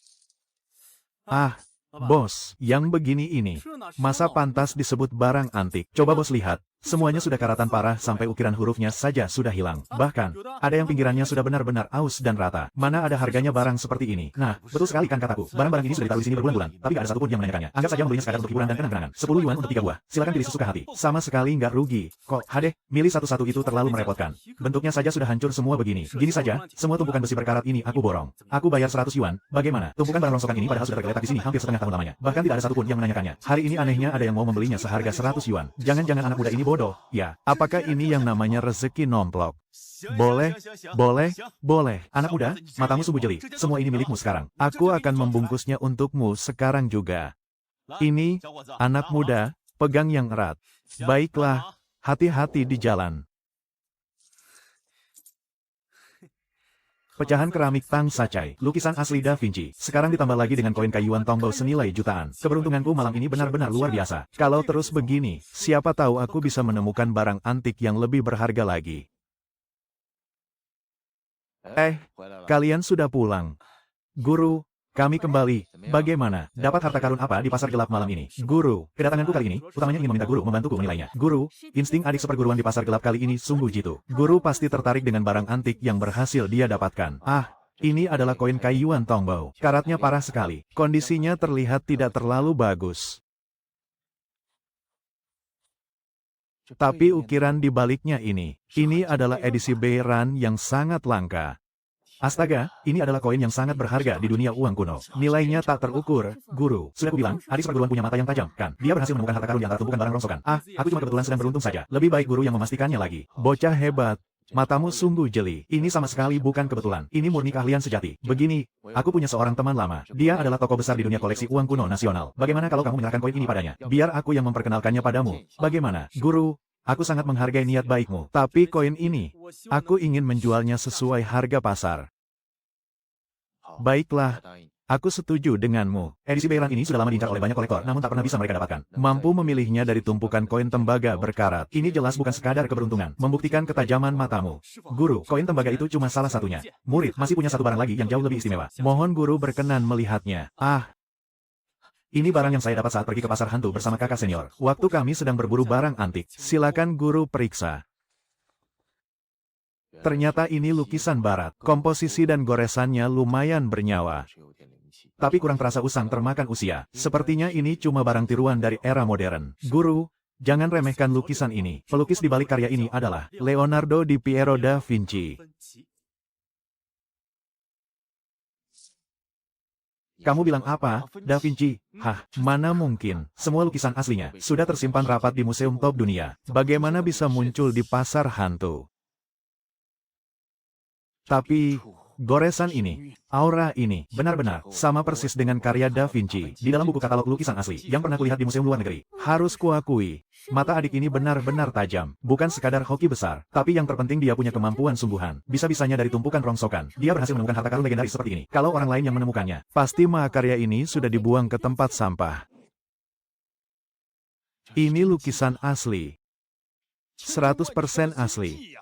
Bos, yang begini ini, masa pantas disebut barang antik? Coba bos lihat, semuanya sudah karatan parah sampai ukiran hurufnya saja sudah hilang. Bahkan, ada yang pinggirannya sudah benar-benar aus dan rata. Mana ada harganya barang seperti ini? Nah, betul sekali kan kataku, barang-barang ini sudah ditaruh di sini berbulan-bulan, tapi gak ada satupun yang menanyakannya. Anggap saja membelinya sekadar untuk hiburan dan kenang-kenangan. 10 yuan untuk 3 buah, silakan pilih sesuka hati. Sama sekali nggak rugi. Kok, milih satu-satu itu terlalu merepotkan. Bentuknya saja sudah hancur semua begini. Gini saja, semua tumpukan besi berkarat ini aku borong. Aku bayar 100 yuan, bagaimana? Tumpukan barang rongsokan ini padahal sudah tergeletak di sini hampir setengah tahun lamanya. Bahkan tidak ada satupun yang menanyakannya. Hari ini anehnya ada yang mau membelinya seharga 100 yuan. Jangan-jangan anak muda ini bodoh. Ya, apakah ini yang namanya rezeki nomplok? Boleh. Anak muda, matamu sungguh jeli. Semua ini milikmu sekarang. Aku akan membungkusnya untukmu sekarang juga. Ini, anak muda, pegang yang erat. Baiklah, hati-hati di jalan. Pecahan keramik Tang Sacai, lukisan asli Da Vinci. Sekarang ditambah lagi dengan koin kayuan Tongbao senilai jutaan. Keberuntunganku malam ini benar-benar luar biasa. Kalau terus begini, siapa tahu aku bisa menemukan barang antik yang lebih berharga lagi. Kalian sudah pulang. Guru, kami kembali. Bagaimana? Dapat harta karun apa di pasar gelap malam ini? Guru, kedatanganku kali ini, utamanya ingin meminta guru membantuku menilainya. Guru, insting adik seperguruan di pasar gelap kali ini sungguh jitu. Guru pasti tertarik dengan barang antik yang berhasil dia dapatkan. Ini adalah koin kayuan Tongbao. Karatnya parah sekali. Kondisinya terlihat tidak terlalu bagus. Tapi ukiran di baliknya ini adalah edisi Beiran yang sangat langka. Astaga, ini adalah koin yang sangat berharga di dunia uang kuno. Nilainya tak terukur. Guru, sudah kubilang, adik seperguruan punya mata yang tajam, kan? Dia berhasil menemukan harta karun di antara tumpukan barang rongsokan. Aku cuma kebetulan sedang beruntung saja. Lebih baik guru yang memastikannya lagi. Bocah hebat. Matamu sungguh jeli. Ini sama sekali bukan kebetulan. Ini murni keahlian sejati. Begini, aku punya seorang teman lama. Dia adalah tokoh besar di dunia koleksi uang kuno nasional. Bagaimana kalau kamu menyerahkan koin ini padanya? Biar aku yang memperkenalkannya padamu. Bagaimana? Guru, aku sangat menghargai niat baikmu. Tapi koin ini, aku ingin menjualnya sesuai harga pasar. Baiklah, aku setuju denganmu. Edisi Beiran ini sudah lama diincar oleh banyak kolektor, namun tak pernah bisa mereka dapatkan. Mampu memilihnya dari tumpukan koin tembaga berkarat. Ini jelas bukan sekadar keberuntungan, membuktikan ketajaman matamu. Guru, koin tembaga itu cuma salah satunya. Murid masih punya satu barang lagi yang jauh lebih istimewa. Mohon guru berkenan melihatnya. Ini barang yang saya dapat saat pergi ke pasar hantu bersama kakak senior. Waktu kami sedang berburu barang antik. Silakan guru periksa. Ternyata ini lukisan barat. Komposisi dan goresannya lumayan bernyawa. Tapi kurang terasa usang termakan usia. Sepertinya ini cuma barang tiruan dari era modern. Guru, jangan remehkan lukisan ini. Pelukis di balik karya ini adalah Leonardo di Piero da Vinci. Kamu bilang apa, Da Vinci? Mana mungkin. Semua lukisan aslinya sudah tersimpan rapat di museum top dunia. Bagaimana bisa muncul di pasar hantu? Tapi, goresan ini, aura ini, benar-benar sama persis dengan karya Da Vinci di dalam buku katalog lukisan asli yang pernah kulihat di museum luar negeri. Harus kuakui, mata adik ini benar-benar tajam. Bukan sekadar hoki besar, tapi yang terpenting dia punya kemampuan sungguhan. Bisa-bisanya dari tumpukan rongsokan, dia berhasil menemukan harta karun legendaris seperti ini. Kalau orang lain yang menemukannya, pasti mahakarya ini sudah dibuang ke tempat sampah. Ini lukisan asli. 100% asli.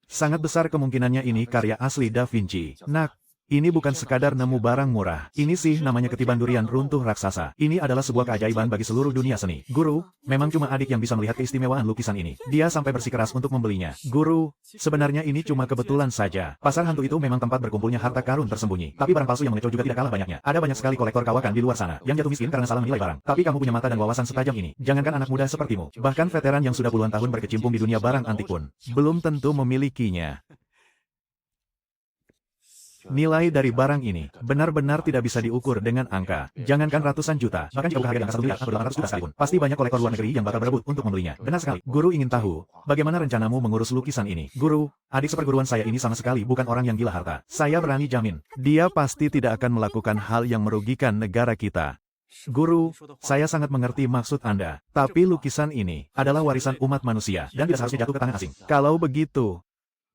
Sangat besar kemungkinannya ini karya asli Da Vinci. Nak, ini bukan sekadar nemu barang murah. Ini sih namanya ketiban durian runtuh raksasa. Ini adalah sebuah keajaiban bagi seluruh dunia seni. Guru, memang cuma adik yang bisa melihat keistimewaan lukisan ini. Dia sampai bersikeras untuk membelinya. Guru, sebenarnya ini cuma kebetulan saja. Pasar hantu itu memang tempat berkumpulnya harta karun tersembunyi. Tapi barang palsu yang mengecoh juga tidak kalah banyaknya. Ada banyak sekali kolektor kawakan di luar sana yang jatuh miskin karena salah menilai barang. Tapi kamu punya mata dan wawasan setajam ini. Jangankan anak muda sepertimu, bahkan veteran yang sudah puluhan tahun berkecimpung di dunia barang antik pun belum tentu memilikinya. Nilai dari barang ini benar-benar tidak bisa diukur dengan angka. Jangankan ratusan juta, bahkan jika harga di angka 1 miliar atau 800 juta sekalipun, pasti banyak kolektor luar negeri yang bakal berebut untuk membelinya. Benar sekali. Guru ingin tahu, bagaimana rencanamu mengurus lukisan ini? Guru, adik seperguruan saya ini sama sekali bukan orang yang gila harta. Saya berani jamin, dia pasti tidak akan melakukan hal yang merugikan negara kita. Guru, saya sangat mengerti maksud Anda, tapi lukisan ini adalah warisan umat manusia dan tidak seharusnya jatuh ke tangan asing. Kalau begitu,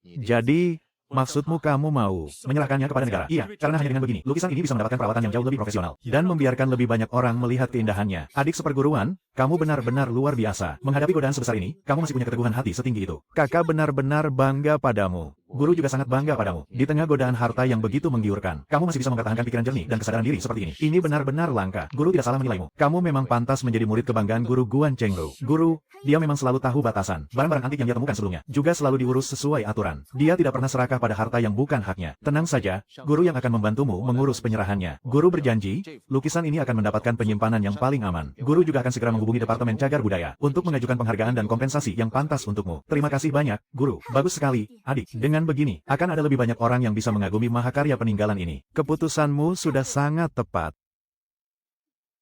jadi maksudmu kamu mau menyerahkannya kepada negara? Iya, karena hanya dengan begini, lukisan ini bisa mendapatkan perawatan yang jauh lebih profesional, dan membiarkan lebih banyak orang melihat keindahannya. Adik seperguruan, kamu benar-benar luar biasa. Menghadapi godaan sebesar ini, kamu masih punya keteguhan hati setinggi itu. Kakak benar-benar bangga padamu. Guru juga sangat bangga padamu. Di tengah godaan harta yang begitu menggiurkan, kamu masih bisa mempertahankan pikiran jernih dan kesadaran diri seperti ini. Ini benar-benar langka. Guru tidak salah menilaimu. Kamu memang pantas menjadi murid kebanggaan guru Guan Chengru. Guru, dia memang selalu tahu batasan. Barang-barang antik yang dia temukan sebelumnya juga selalu diurus sesuai aturan. Dia tidak pernah serakah pada harta yang bukan haknya. Tenang saja, guru yang akan membantumu mengurus penyerahannya. Guru berjanji, lukisan ini akan mendapatkan penyimpanan yang paling aman. Guru juga akan segera menghubungi Departemen Cagar Budaya untuk mengajukan penghargaan dan kompensasi yang pantas untukmu. Terima kasih banyak, guru. Bagus sekali, adik. Dengan begini, akan ada lebih banyak orang yang bisa mengagumi mahakarya peninggalan ini. Keputusanmu sudah sangat tepat.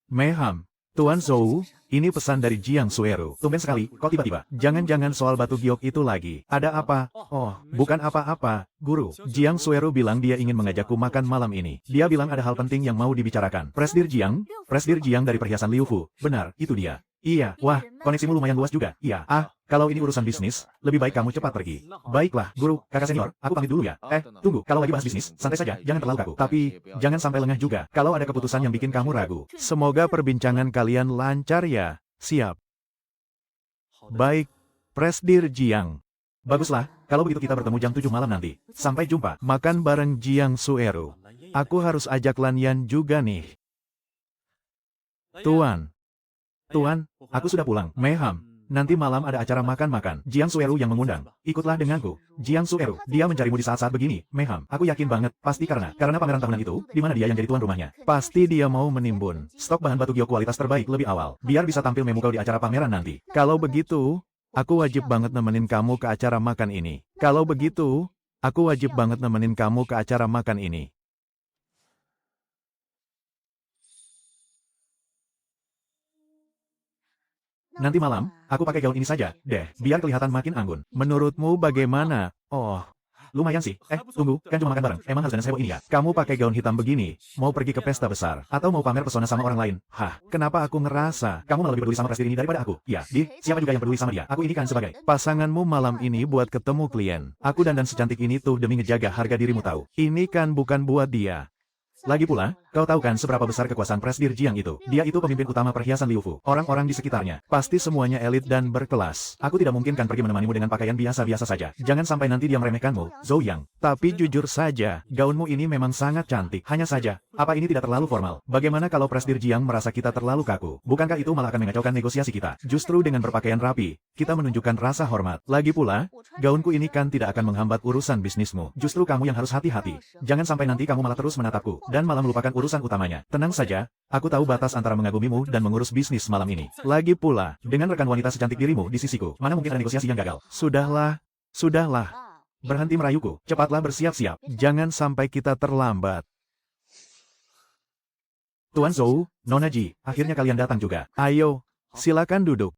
Meham, Tuan Zhou, ini pesan dari Jiang Sueru. Tumben sekali, kok tiba-tiba? Jangan-jangan soal batu giok itu lagi. Ada apa? Oh, bukan apa-apa, guru. Jiang Sueru bilang dia ingin mengajakku makan malam ini. Dia bilang ada hal penting yang mau dibicarakan. Presdir Jiang dari perhiasan Liu Fu. Benar, itu dia. Iya, wah, koneksimu lumayan luas juga. Iya, kalau ini urusan bisnis, lebih baik kamu cepat pergi. Baiklah, guru, kakak senior, aku pamit dulu ya. Tunggu, kalau lagi bahas bisnis, santai saja, jangan terlalu kaku. Tapi, jangan sampai lengah juga, kalau ada keputusan yang bikin kamu ragu. Semoga perbincangan kalian lancar ya. Siap. Baik, Presdir Jiang. Baguslah, kalau begitu kita bertemu jam 7 malam nanti. Sampai jumpa. Makan bareng Jiang Sueru. Aku harus ajak Lanyan juga nih. Tuan, aku sudah pulang. Meham, nanti malam ada acara makan-makan. Jiang Sueru yang mengundang. Ikutlah denganku. Jiang Sueru, dia mencarimu di saat-saat begini. Meham, aku yakin banget, pasti karena pameran tahunan itu, di mana dia yang jadi tuan rumahnya. Pasti dia mau menimbun stok bahan batu giok kualitas terbaik lebih awal, biar bisa tampil memukau di acara pameran nanti. Kalau begitu, aku wajib banget nemenin kamu ke acara makan ini. Nanti malam, aku pakai gaun ini saja, deh, biar kelihatan makin anggun. Menurutmu bagaimana? Oh, lumayan sih. Tunggu, kan cuma makan bareng. Emang harus dana sewa ini ya? Kamu pakai gaun hitam begini, mau pergi ke pesta besar, atau mau pamer pesona sama orang lain? Hah, kenapa aku ngerasa kamu malah lebih peduli sama presiden ini daripada aku? Ya, siapa juga yang peduli sama dia? Aku ini kan sebagai pasanganmu malam ini buat ketemu klien. Aku dandan secantik ini tuh demi ngejaga harga dirimu tahu. Ini kan bukan buat dia. Lagi pula, kau tahu kan seberapa besar kekuasaan Presdir Jiang itu? Dia itu pemimpin utama perhiasan Liu Fu. Orang-orang di sekitarnya pasti semuanya elit dan berkelas. Aku tidak mungkin kan pergi menemanimu dengan pakaian biasa-biasa saja. Jangan sampai nanti dia meremehkanmu, Zhou Yang. Tapi jujur saja, gaunmu ini memang sangat cantik. Hanya saja, apa ini tidak terlalu formal? Bagaimana kalau Presdir Jiang merasa kita terlalu kaku? Bukankah itu malah akan mengacaukan negosiasi kita? Justru dengan berpakaian rapi, kita menunjukkan rasa hormat. Lagi pula, gaunku ini kan tidak akan menghambat urusan bisnismu. Justru kamu yang harus hati-hati. Jangan sampai nanti kamu malah terus menatapku dan malah melupakan urusan utamanya. Tenang saja, aku tahu batas antara mengagumimu dan mengurus bisnis malam ini. Lagi pula, dengan rekan wanita secantik dirimu di sisiku, mana mungkin ada negosiasi yang gagal? Sudahlah. Berhenti merayuku, cepatlah bersiap-siap. Jangan sampai kita terlambat. Tuan Zhou, Nona Ji, akhirnya kalian datang juga. Ayo, silakan duduk.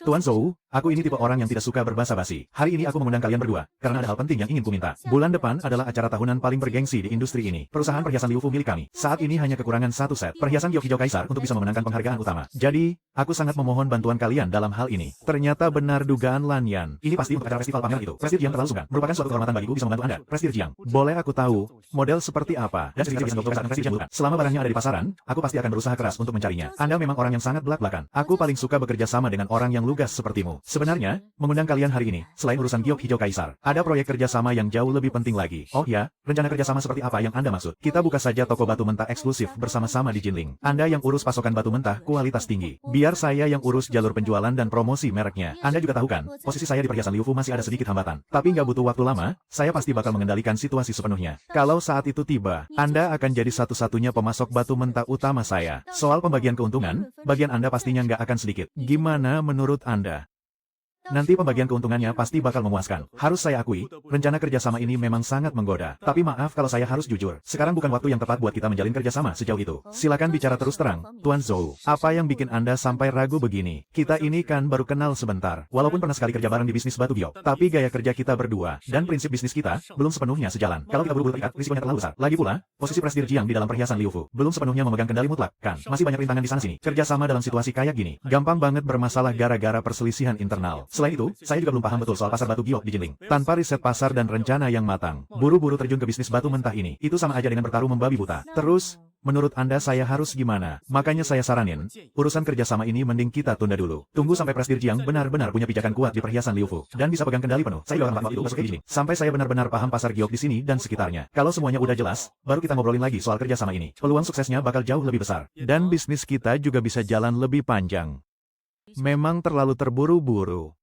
Tuan Zhou, aku ini tipe orang yang tidak suka berbasa-basi. Hari ini aku mengundang kalian berdua, karena ada hal penting yang ingin ku minta. Bulan depan adalah acara tahunan paling bergengsi di industri ini. Perusahaan perhiasan Liu Fu milik kami. Saat ini hanya kekurangan satu set perhiasan giok hijau kaisar untuk bisa memenangkan penghargaan utama. Jadi, aku sangat memohon bantuan kalian dalam hal ini. Ternyata benar dugaan Lan Yan. Ini pasti untuk acara festival pameran itu. Presdir Jiang terlalu sungkan. Merupakan suatu kehormatan bagiku bisa membantu Anda. Presdir Jiang, boleh aku tahu model seperti apa dan spesifikasi giok kaisar Presdir Jiang bukan. Selama barangnya ada di pasaran, aku pasti akan berusaha keras untuk mencarinya. Anda memang orang yang sangat belak-belakan. Aku paling suka bekerja sama dengan orang yang lugas sepertimu. Sebenarnya, mengundang kalian hari ini, selain urusan giok hijau kaisar, ada proyek kerjasama yang jauh lebih penting lagi. Oh ya, rencana kerjasama seperti apa yang Anda maksud? Kita buka saja toko batu mentah eksklusif bersama-sama di Jinling. Anda yang urus pasokan batu mentah kualitas tinggi. Biar saya yang urus jalur penjualan dan promosi mereknya. Anda juga tahu kan, posisi saya di perhiasan Liu Fu masih ada sedikit hambatan. Tapi nggak butuh waktu lama, saya pasti bakal mengendalikan situasi sepenuhnya. Kalau saat itu tiba, Anda akan jadi satu-satunya pemasok batu mentah utama saya. Soal pembagian keuntungan, bagian Anda pastinya nggak akan sedikit. Gimana menurut Anda? Nanti pembagian keuntungannya pasti bakal memuaskan. Harus saya akui, rencana kerjasama ini memang sangat menggoda. Tapi maaf kalau saya harus jujur. Sekarang bukan waktu yang tepat buat kita menjalin kerjasama sejauh itu. Silakan bicara terus terang, Tuan Zhou. Apa yang bikin Anda sampai ragu begini? Kita ini kan baru kenal sebentar. Walaupun pernah sekali kerja bareng di bisnis batu giok, tapi gaya kerja kita berdua dan prinsip bisnis kita belum sepenuhnya sejalan. Kalau kita buru-buru terikat, risikonya terlalu besar. Lagi pula, posisi Presdir Jiang di dalam perhiasan Liu Fu belum sepenuhnya memegang kendali mutlak, kan? Masih banyak rintangan di sana-sini. Kerjasama dalam situasi kayak gini, gampang banget bermasalah gara-gara perselisihan internal. Selain itu, saya juga belum paham betul soal pasar batu giok di Jinling. Tanpa riset pasar dan rencana yang matang, buru-buru terjun ke bisnis batu mentah ini, itu sama aja dengan bertaruh membabi buta. Terus, menurut Anda saya harus gimana? Makanya saya saranin, urusan kerjasama ini mending kita tunda dulu. Tunggu sampai Presdir Jiang benar-benar punya pijakan kuat di perhiasan Liu Fu, dan bisa pegang kendali penuh. Saya juga akan itu masuk ke Jinling, sampai saya benar-benar paham pasar giok di sini dan sekitarnya. Kalau semuanya udah jelas, baru kita ngobrolin lagi soal kerjasama ini. Peluang suksesnya bakal jauh lebih besar. Dan bisnis kita juga bisa jalan lebih panjang. Memang terlalu terburu-buru.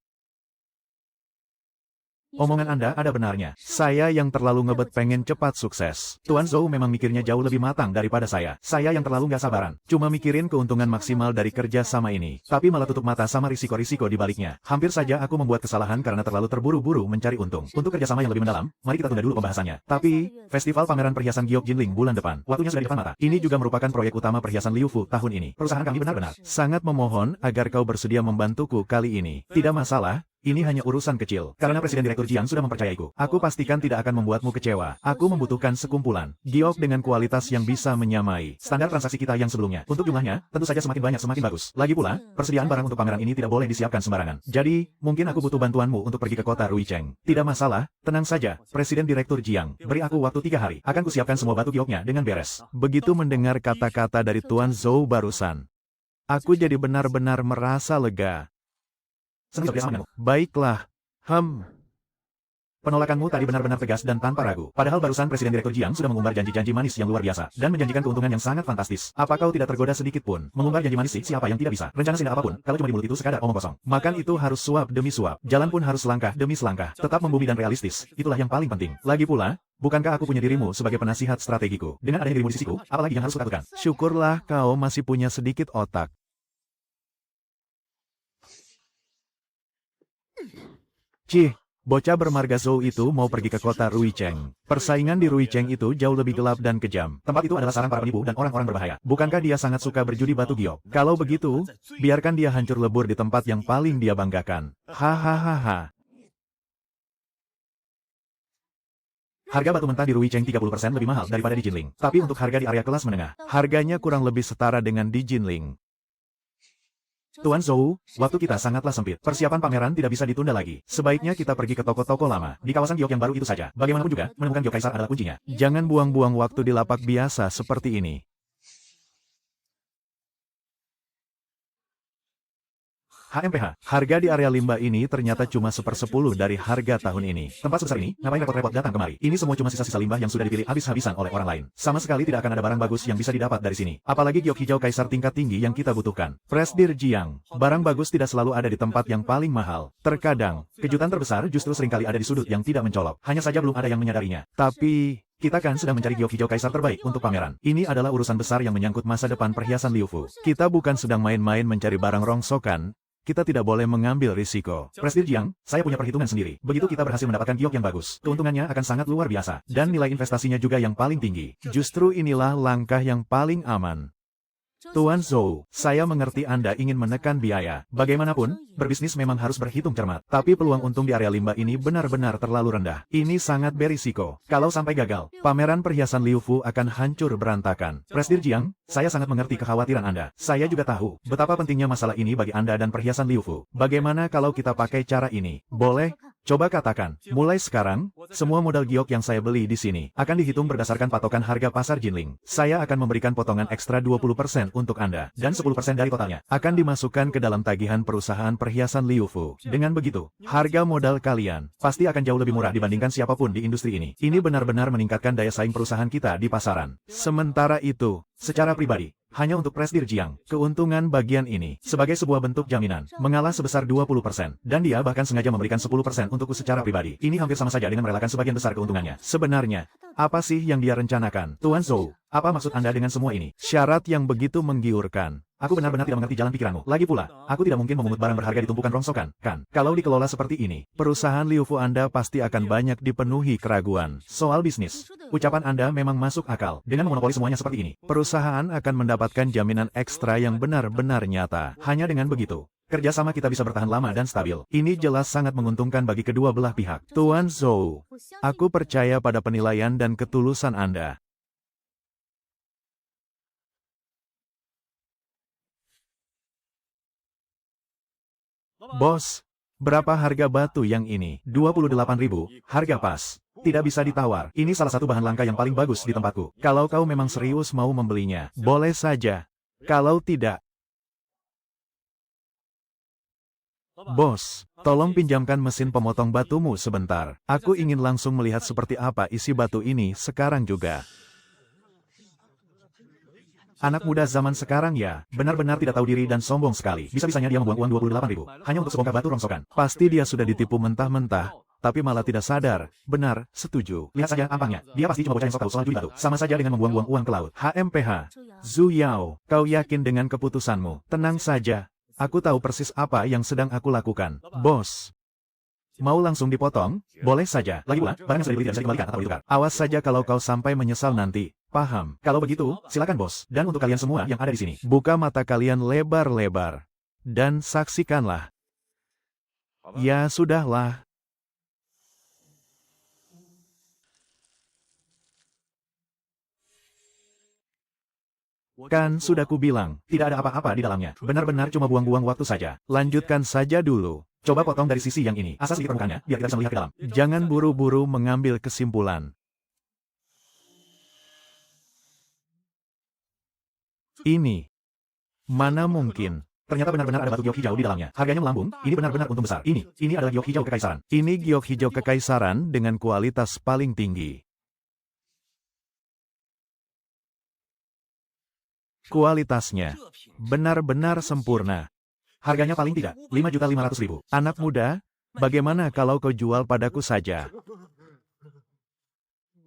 Omongan Anda ada benarnya. Saya yang terlalu ngebet pengen cepat sukses. Tuan Zhou memang mikirnya jauh lebih matang daripada saya. Saya yang terlalu nggak sabaran. Cuma mikirin keuntungan maksimal dari kerja sama ini. Tapi malah tutup mata sama risiko-risiko di baliknya. Hampir saja aku membuat kesalahan karena terlalu terburu-buru mencari untung. Untuk kerjasama yang lebih mendalam, mari kita tunda dulu pembahasannya. Tapi, festival pameran perhiasan giok Jinling bulan depan. Waktunya sudah di depan mata. Ini juga merupakan proyek utama perhiasan Liu Fu tahun ini. Perusahaan kami benar-benar sangat memohon agar kau bersedia membantuku kali ini. Tidak masalah. Ini hanya urusan kecil, karena Presiden Direktur Jiang sudah mempercayaiku. Aku pastikan tidak akan membuatmu kecewa. Aku membutuhkan sekumpulan giok dengan kualitas yang bisa menyamai standar transaksi kita yang sebelumnya. Untuk jumlahnya, tentu saja semakin banyak semakin bagus. Lagi pula, persediaan barang untuk pameran ini tidak boleh disiapkan sembarangan. Jadi, mungkin aku butuh bantuanmu untuk pergi ke kota Ruicheng. Tidak masalah, tenang saja, Presiden Direktur Jiang. Beri aku waktu 3 hari, akan kusiapkan semua batu gioknya dengan beres. Begitu mendengar kata-kata dari Tuan Zhou barusan, aku jadi benar-benar merasa lega. Baiklah. Penolakanmu tadi benar-benar tegas dan tanpa ragu. Padahal barusan Presiden Direktur Jiang sudah mengumbar janji-janji manis yang luar biasa dan menjanjikan keuntungan yang sangat fantastis. Apa kau tidak tergoda sedikit pun? Mengumbar janji manis siapa yang tidak bisa? Rencana seindah apapun, kalau cuma di mulut itu sekadar omong kosong. Makan itu harus suap demi suap. Jalan pun harus langkah demi selangkah. Tetap membumi dan realistis. Itulah yang paling penting. Lagi pula, bukankah aku punya dirimu sebagai penasihat strategiku? Dengan adanya dirimu di sisiku, apalagi yang harus kutakutan? Syukurlah kau masih punya sedikit otak. Cih, bocah bermarga Zhou itu mau pergi ke kota Ruicheng. Persaingan di Ruicheng itu jauh lebih gelap dan kejam. Tempat itu adalah sarang para penipu dan orang-orang berbahaya. Bukankah dia sangat suka berjudi batu giok? Kalau begitu, biarkan dia hancur lebur di tempat yang paling dia banggakan. Hahaha. Harga batu mentah di Ruicheng 30% lebih mahal daripada di Jinling. Tapi untuk harga di area kelas menengah, harganya kurang lebih setara dengan di Jinling. Tuan Zhou, waktu kita sangatlah sempit. Persiapan pameran tidak bisa ditunda lagi. Sebaiknya kita pergi ke toko-toko lama, di kawasan giok yang baru itu saja. Bagaimanapun juga, menemukan giok kaisar adalah kuncinya. Jangan buang-buang waktu di lapak biasa seperti ini. HMPH, harga di area limbah ini ternyata cuma 1/10 dari harga tahun ini. Tempat sebesar ini, ngapain repot-repot datang kemari? Ini semua cuma sisa-sisa limbah yang sudah dipilih habis-habisan oleh orang lain. Sama sekali tidak akan ada barang bagus yang bisa didapat dari sini. Apalagi giok hijau kaisar tingkat tinggi yang kita butuhkan. Presdir Jiang, barang bagus tidak selalu ada di tempat yang paling mahal. Terkadang, kejutan terbesar justru seringkali ada di sudut yang tidak mencolok. Hanya saja belum ada yang menyadarinya. Tapi, kita kan sedang mencari giok hijau kaisar terbaik untuk pameran. Ini adalah urusan besar yang menyangkut masa depan perhiasan Liu Fu. Kita bukan sedang main-main mencari barang rongsokan. Kita tidak boleh mengambil risiko. Presdir Jiang, saya punya perhitungan sendiri. Begitu kita berhasil mendapatkan giok yang bagus, keuntungannya akan sangat luar biasa. Dan nilai investasinya juga yang paling tinggi. Justru inilah langkah yang paling aman. Tuan Zhou, saya mengerti Anda ingin menekan biaya. Bagaimanapun, berbisnis memang harus berhitung cermat. Tapi peluang untung di area limbah ini benar-benar terlalu rendah. Ini sangat berisiko. Kalau sampai gagal, pameran perhiasan Liu Fu akan hancur berantakan. Presdir Jiang, saya sangat mengerti kekhawatiran Anda. Saya juga tahu betapa pentingnya masalah ini bagi Anda dan perhiasan Liu Fu. Bagaimana kalau kita pakai cara ini? Boleh? Coba katakan, mulai sekarang, semua modal giok yang saya beli di sini akan dihitung berdasarkan patokan harga pasar Jinling. Saya akan memberikan potongan ekstra 20% untuk Anda, dan 10% dari totalnya akan dimasukkan ke dalam tagihan perusahaan perhiasan Liu Fu. Dengan begitu, harga modal kalian pasti akan jauh lebih murah dibandingkan siapapun di industri ini. Ini benar-benar meningkatkan daya saing perusahaan kita di pasaran. Sementara itu, secara pribadi, hanya untuk Presdir Jiang, keuntungan bagian ini, sebagai sebuah bentuk jaminan, mengalah sebesar 20%, dan dia bahkan sengaja memberikan 10% untukku secara pribadi. Ini hampir sama saja dengan merelakan sebagian besar keuntungannya. Sebenarnya, apa sih yang dia rencanakan? Tuan Zhou, apa maksud Anda dengan semua ini? Syarat yang begitu menggiurkan. Aku benar-benar tidak mengerti jalan pikiranmu. Lagi pula, aku tidak mungkin memungut barang berharga di tumpukan rongsokan, kan? Kalau dikelola seperti ini, perusahaan Liu Fu Anda pasti akan banyak dipenuhi keraguan. Soal bisnis, ucapan Anda memang masuk akal. Dengan memonopoli semuanya seperti ini, perusahaan akan mendapatkan jaminan ekstra yang benar-benar nyata. Hanya dengan begitu, kerjasama kita bisa bertahan lama dan stabil. Ini jelas sangat menguntungkan bagi kedua belah pihak. Tuan Zhou, aku percaya pada penilaian dan ketulusan Anda. Bos, berapa harga batu yang ini? 28.000, harga pas. Tidak bisa ditawar. Ini salah satu bahan langka yang paling bagus di tempatku. Kalau kau memang serius mau membelinya, boleh saja. Kalau tidak, bos, tolong pinjamkan mesin pemotong batumu sebentar. Aku ingin langsung melihat seperti apa isi batu ini sekarang juga. Anak muda zaman sekarang ya, benar-benar tidak tahu diri dan sombong sekali. Bisa-bisanya dia membuang uang 28.000, hanya untuk sebongkah batu rongsokan. Pasti dia sudah ditipu mentah-mentah, tapi malah tidak sadar. Benar, setuju. Lihat saja ampangnya, dia pasti cuma bocah yang sok tahu soal judi batu. Sama saja dengan membuang-buang uang ke laut. HMPH, Zhu Yao, kau yakin dengan keputusanmu? Tenang saja, aku tahu persis apa yang sedang aku lakukan. Bos, mau langsung dipotong? Boleh saja. Lagi pula, barang yang sudah dibeli tidak bisa dikembalikan atau ditukar. Awas saja kalau kau sampai menyesal nanti. Paham? Kalau begitu, silakan bos. Dan untuk kalian semua yang ada di sini, buka mata kalian lebar-lebar. Dan saksikanlah. Ya sudahlah. Kan sudah kubilang, tidak ada apa-apa di dalamnya. Benar-benar cuma buang-buang waktu saja. Lanjutkan saja dulu. Coba potong dari sisi yang ini. Asal sedikit permukaannya, biar kita bisa melihat ke dalam. Jangan buru-buru mengambil kesimpulan. Ini. Mana mungkin. Ternyata benar-benar ada batu giok hijau di dalamnya. Harganya melambung, ini benar-benar untung besar. Ini adalah giok hijau kekaisaran. Ini giok hijau kekaisaran dengan kualitas paling tinggi. Kualitasnya benar-benar sempurna. Harganya paling tidak, 5.500.000. Anak muda, bagaimana kalau kau jual padaku saja?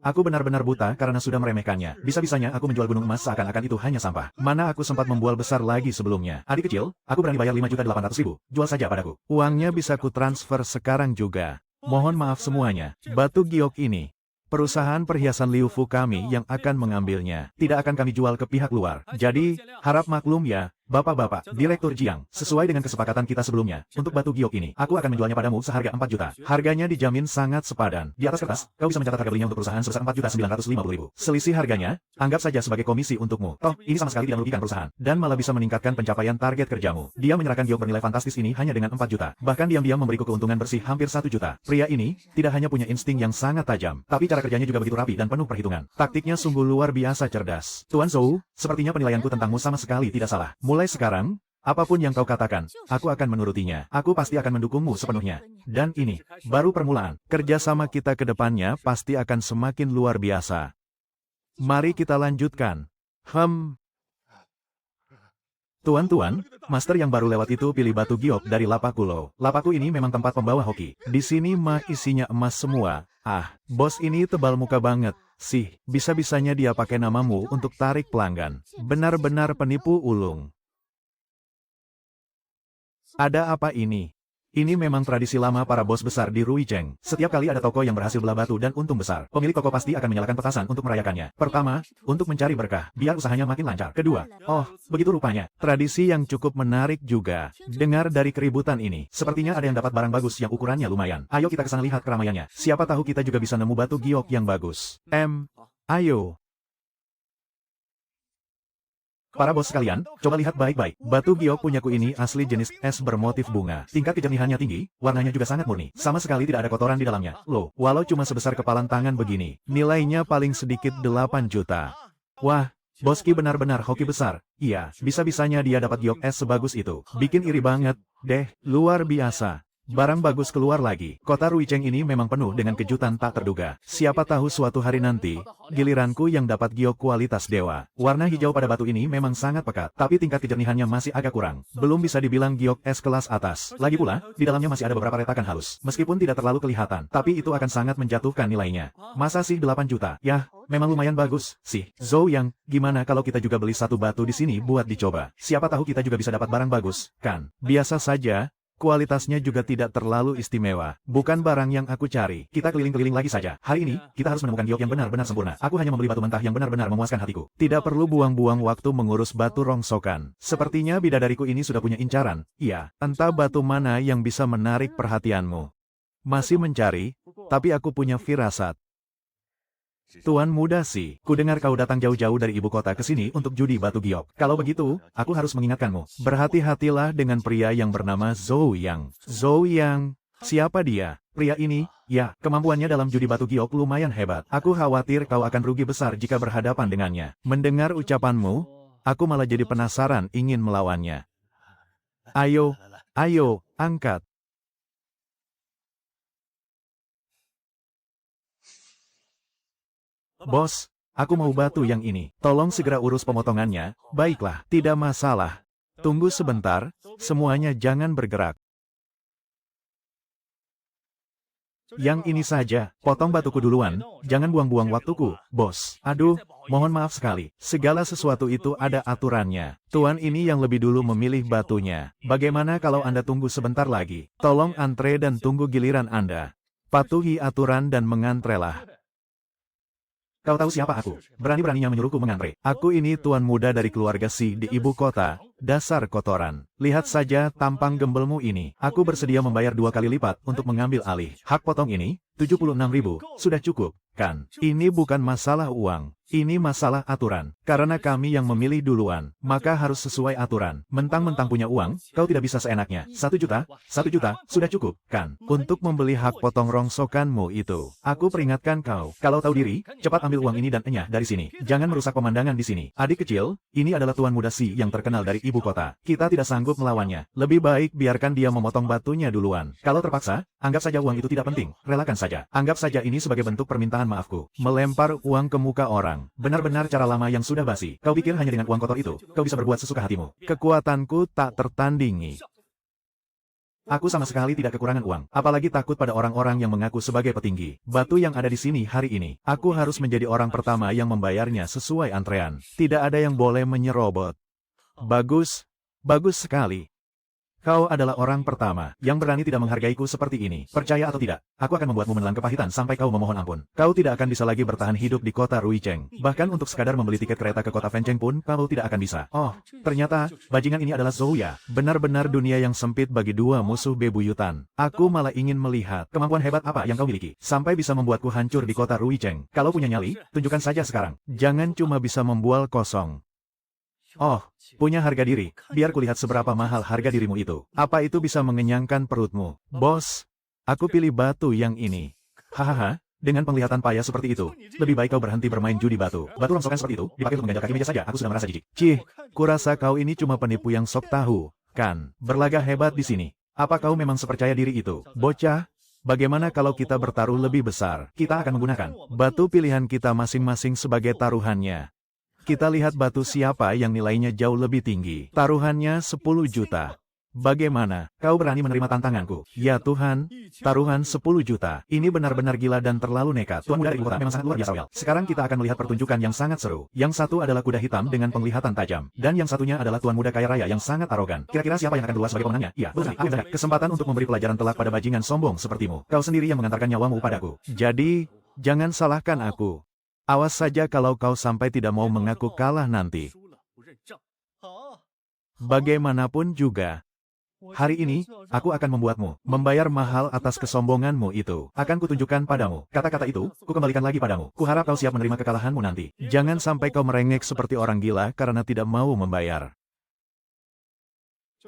Aku benar-benar buta karena sudah meremehkannya. Bisa-bisanya aku menjual gunung emas seakan-akan itu hanya sampah. Mana aku sempat membual besar lagi sebelumnya. Adik kecil, aku berani bayar 5.800.000. Jual saja padaku. Uangnya bisa ku transfer sekarang juga. Mohon maaf semuanya. Batu giok ini, perusahaan perhiasan Liu Fu kami yang akan mengambilnya. Tidak akan kami jual ke pihak luar. Jadi, harap maklum ya. Bapak-bapak, Direktur Jiang, sesuai dengan kesepakatan kita sebelumnya, untuk batu giok ini, aku akan menjualnya padamu seharga 4 juta. Harganya dijamin sangat sepadan. Di atas kertas, kau bisa mencatat harga belinya untuk perusahaan sebesar 4.950.000. Selisih harganya, anggap saja sebagai komisi untukmu. Toh, ini sama sekali tidak merugikan perusahaan, dan malah bisa meningkatkan pencapaian target kerjamu. Dia menyerahkan giok bernilai fantastis ini hanya dengan 4 juta. Bahkan diam-diam memberiku keuntungan bersih hampir 1 juta. Pria ini, tidak hanya punya insting yang sangat tajam, tapi cara kerjanya juga begitu rapi dan penuh perhitungan. Taktiknya sungguh luar biasa cerdas. Tuan Zhou, sepertinya penilaianku tentangmu sama sekali tidak salah. Mulai sekarang, apapun yang kau katakan, aku akan menurutinya. Aku pasti akan mendukungmu sepenuhnya. Dan ini, baru permulaan. Kerjasama kita ke depannya pasti akan semakin luar biasa. Mari kita lanjutkan. Tuan-tuan, master yang baru lewat itu pilih batu giok dari Lapakulo. Lapaku ini memang tempat pembawa hoki. Di sini mah isinya emas semua. Ah, bos ini tebal muka banget. Sih, bisa-bisanya dia pakai namamu untuk tarik pelanggan. Benar-benar penipu ulung. Ada apa ini? Ini memang tradisi lama para bos besar di Ruijeng. Setiap kali ada toko yang berhasil belah batu dan untung besar, pemilik toko pasti akan menyalakan petasan untuk merayakannya. Pertama, untuk mencari berkah, biar usahanya makin lancar. Kedua, oh, begitu rupanya. Tradisi yang cukup menarik juga. Dengar dari keributan ini, sepertinya ada yang dapat barang bagus yang ukurannya lumayan. Ayo kita kesana lihat keramaiannya. Siapa tahu kita juga bisa nemu batu giok yang bagus. Ayo. Para bos sekalian, coba lihat baik-baik. Batu giok punyaku ini asli jenis es bermotif bunga. Tingkat kejernihannya tinggi, warnanya juga sangat murni. Sama sekali tidak ada kotoran di dalamnya. Loh, walau cuma sebesar kepalan tangan begini, nilainya paling sedikit 8 juta. Wah, boski benar-benar hoki besar. Iya, bisa-bisanya dia dapat giok es sebagus itu. Bikin iri banget, deh, luar biasa. Barang bagus keluar lagi. Kota Ruijeng ini memang penuh dengan kejutan tak terduga. Siapa tahu suatu hari nanti, giliranku yang dapat giok kualitas dewa. Warna hijau pada batu ini memang sangat pekat, tapi tingkat kejernihannya masih agak kurang. Belum bisa dibilang giok es kelas atas. Lagi pula, di dalamnya masih ada beberapa retakan halus. Meskipun tidak terlalu kelihatan, tapi itu akan sangat menjatuhkan nilainya. Masa sih 8 juta? Yah, memang lumayan bagus, sih. Zhou Yang, gimana kalau kita juga beli satu batu di sini buat dicoba? Siapa tahu kita juga bisa dapat barang bagus, kan? Biasa saja. Kualitasnya juga tidak terlalu istimewa. Bukan barang yang aku cari. Kita keliling-keliling lagi saja. Hari ini, kita harus menemukan giok yang benar-benar sempurna. Aku hanya membeli batu mentah yang benar-benar memuaskan hatiku. Tidak perlu buang-buang waktu mengurus batu rongsokan. Sepertinya bidadariku ini sudah punya incaran. Iya, entah batu mana yang bisa menarik perhatianmu. Masih mencari, tapi aku punya firasat. Tuan muda sih, ku dengar kau datang jauh-jauh dari ibu kota ke sini untuk judi batu giok. Kalau begitu, aku harus mengingatkanmu. Berhati-hatilah dengan pria yang bernama Zhou Yang. Zhou Yang, siapa dia? Pria ini, ya, kemampuannya dalam judi batu giok lumayan hebat. Aku khawatir kau akan rugi besar jika berhadapan dengannya. Mendengar ucapanmu, aku malah jadi penasaran ingin melawannya. Ayo, angkat. Bos, aku mau batu yang ini. Tolong segera urus pemotongannya. Baiklah, tidak masalah. Tunggu sebentar, semuanya jangan bergerak. Yang ini saja, potong batuku duluan, jangan buang-buang waktuku, bos. Aduh, mohon maaf sekali. Segala sesuatu itu ada aturannya. Tuan ini yang lebih dulu memilih batunya. Bagaimana kalau Anda tunggu sebentar lagi? Tolong antre dan tunggu giliran Anda. Patuhi aturan dan mengantrelah. Kau tahu siapa aku? Berani-beraninya menyuruhku mengantre. Aku ini tuan muda dari keluarga Si di ibu kota. Dasar kotoran. Lihat saja tampang gembelmu ini. Aku bersedia membayar 2 kali lipat untuk mengambil alih. Hak potong ini, 76.000. Sudah cukup, kan? Ini bukan masalah uang. Ini masalah aturan. Karena kami yang memilih duluan, maka harus sesuai aturan. Mentang-mentang punya uang, kau tidak bisa seenaknya. 1 juta, 1 juta, sudah cukup, kan? Untuk membeli hak potong rongsokanmu itu. Aku peringatkan kau, kalau tahu diri, cepat ambil uang ini dan enyah dari sini. Jangan merusak pemandangan di sini. Adik kecil, ini adalah tuan muda Si yang terkenal dari ibu kota. Kita tidak sanggup melawannya. Lebih baik biarkan dia memotong batunya duluan. Kalau terpaksa, anggap saja uang itu tidak penting. Relakan saja. Anggap saja ini sebagai bentuk permintaan maafku. Melempar uang ke muka orang. Benar-benar cara lama yang sudah basi. Kau pikir hanya dengan uang kotor itu, kau bisa berbuat sesuka hatimu. Kekuatanku tak tertandingi. Aku sama sekali tidak kekurangan uang, apalagi takut pada orang-orang yang mengaku sebagai petinggi. Batu yang ada di sini hari ini, aku harus menjadi orang pertama yang membayarnya sesuai antrean. Tidak ada yang boleh menyerobot. Bagus, bagus sekali. Kau adalah orang pertama yang berani tidak menghargaiku seperti ini. Percaya atau tidak, aku akan membuatmu menelan kepahitan sampai kau memohon ampun. Kau tidak akan bisa lagi bertahan hidup di kota Ruijeng. Bahkan untuk sekadar membeli tiket kereta ke kota Fancheng pun, kau tidak akan bisa. Oh, ternyata, bajingan ini adalah Zhou Ya. Benar-benar dunia yang sempit bagi dua musuh bebuyutan. Aku malah ingin melihat kemampuan hebat apa yang kau miliki, sampai bisa membuatku hancur di kota Ruijeng. Kalau punya nyali, tunjukkan saja sekarang. Jangan cuma bisa membual kosong. Oh, punya harga diri. Biar kulihat seberapa mahal harga dirimu itu. Apa itu bisa mengenyangkan perutmu? Bos, aku pilih batu yang ini. Hahaha, dengan penglihatan payah seperti itu, lebih baik kau berhenti bermain judi batu. Batu rongsokan seperti itu, dipakai untuk mengganjal kaki meja saja, aku sudah merasa jijik. Cih, kurasa kau ini cuma penipu yang sok tahu, kan? Berlagak hebat di sini. Apa kau memang sepercaya diri itu? Bocah, bagaimana kalau kita bertaruh lebih besar? Kita akan menggunakan batu pilihan kita masing-masing sebagai taruhannya. Kita lihat batu siapa yang nilainya jauh lebih tinggi. Taruhannya 10 juta. Bagaimana, kau berani menerima tantanganku? Ya Tuhan, taruhan 10 juta. Ini benar-benar gila dan terlalu nekat. Tuan muda dari kota memang sangat luar biasa. Well, sekarang kita akan melihat pertunjukan yang sangat seru. Yang satu adalah kuda hitam dengan penglihatan tajam. Dan yang satunya adalah tuan muda kaya raya yang sangat arogan. Kira-kira siapa yang akan keluar sebagai pemenangnya? Ya, betul. Kesempatan untuk memberi pelajaran telak pada bajingan sombong sepertimu. Kau sendiri yang mengantarkan nyawamu padaku. Jadi, jangan salahkan aku. Awas saja kalau kau sampai tidak mau mengaku kalah nanti. Bagaimanapun juga, hari ini, aku akan membuatmu membayar mahal atas kesombonganmu itu. Akan kutunjukkan padamu. Kata-kata itu, kukembalikan lagi padamu. Kuharap kau siap menerima kekalahanmu nanti. Jangan sampai kau merengek seperti orang gila karena tidak mau membayar.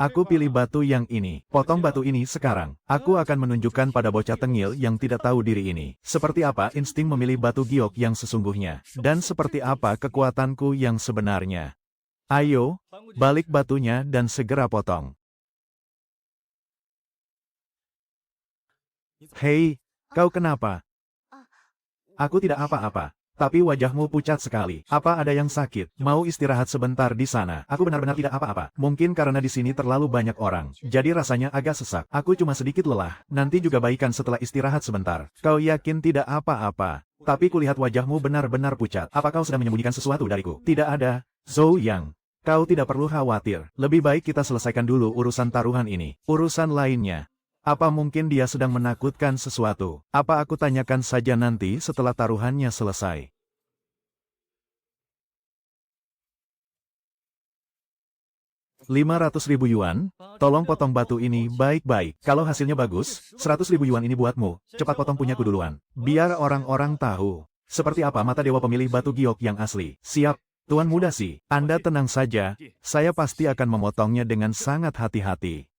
Aku pilih batu yang ini. Potong batu ini sekarang. Aku akan menunjukkan pada bocah tengil yang tidak tahu diri ini. Seperti apa insting memilih batu giok yang sesungguhnya. Dan seperti apa kekuatanku yang sebenarnya. Ayo, balik batunya dan segera potong. Hei, kau kenapa? Aku tidak apa-apa. Tapi wajahmu pucat sekali. Apa ada yang sakit? Mau istirahat sebentar di sana? Aku benar-benar tidak apa-apa. Mungkin karena di sini terlalu banyak orang. Jadi rasanya agak sesak. Aku cuma sedikit lelah. Nanti juga baikan setelah istirahat sebentar. Kau yakin tidak apa-apa? Tapi kulihat wajahmu benar-benar pucat. Apa kau sedang menyembunyikan sesuatu dariku? Tidak ada. Zhou Yang. Kau tidak perlu khawatir. Lebih baik kita selesaikan dulu urusan taruhan ini. Urusan lainnya. Apa mungkin dia sedang menakutkan sesuatu? Apa aku tanyakan saja nanti setelah taruhannya selesai? Rp500.000, tolong potong batu ini baik-baik. Kalau hasilnya bagus, Rp100.000 ini buatmu. Cepat potong punyaku duluan. Biar orang-orang tahu. Seperti apa mata dewa pemilih batu giok yang asli. Siap, Tuan Muda Si. Anda tenang saja, saya pasti akan memotongnya dengan sangat hati-hati.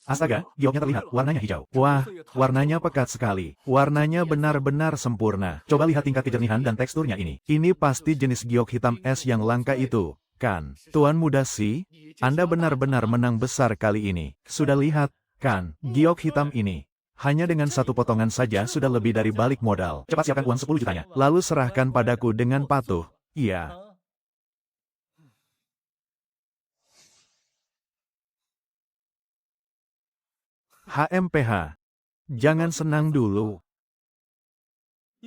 Astaga, gioknya terlihat, warnanya hijau. Wah, warnanya pekat sekali. Warnanya benar-benar sempurna. Coba lihat tingkat kejernihan dan teksturnya ini. Ini pasti jenis giok hitam es yang langka itu, kan? Tuan Muda Si, Anda benar-benar menang besar kali ini. Sudah lihat, kan, giok hitam ini. Hanya dengan satu potongan saja sudah lebih dari balik modal. Cepat siapkan uang 10 jutanya. Lalu serahkan padaku dengan patuh. Iya. HMPH. Jangan senang dulu.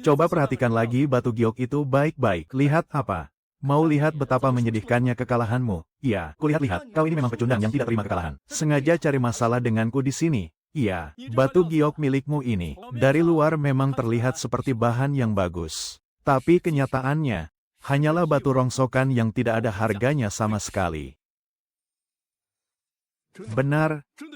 Coba perhatikan lagi batu giok itu baik-baik. Lihat apa? Mau lihat betapa menyedihkannya kekalahanmu? Iya, kulihat-lihat. Kau ini memang pecundang yang tidak terima kekalahan. Sengaja cari masalah denganku di sini. Iya, batu giok milikmu ini. Dari luar memang terlihat seperti bahan yang bagus. Tapi kenyataannya, hanyalah batu rongsokan yang tidak ada harganya sama sekali.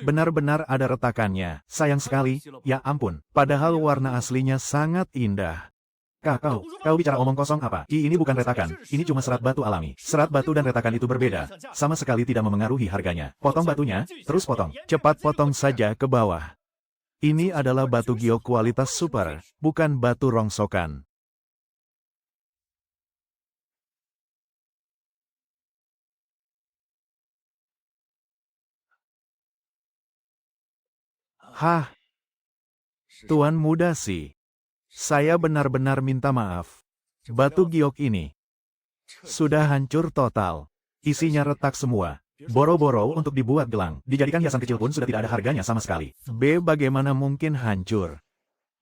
Benar-benar ada retakannya. Sayang sekali, ya ampun. Padahal warna aslinya sangat indah. Kau bicara omong kosong apa? Ini bukan retakan, ini cuma serat batu alami. Serat batu dan retakan itu berbeda. Sama sekali tidak memengaruhi harganya. Potong batunya, terus potong. Cepat potong saja ke bawah. Ini adalah batu giok kualitas super, bukan batu rongsokan. Hah? Tuan Muda Si. Saya benar-benar minta maaf. Batu giok ini sudah hancur total. Isinya retak semua. Boro-boro untuk dibuat gelang. Dijadikan hiasan kecil pun sudah tidak ada harganya sama sekali. Bagaimana mungkin hancur?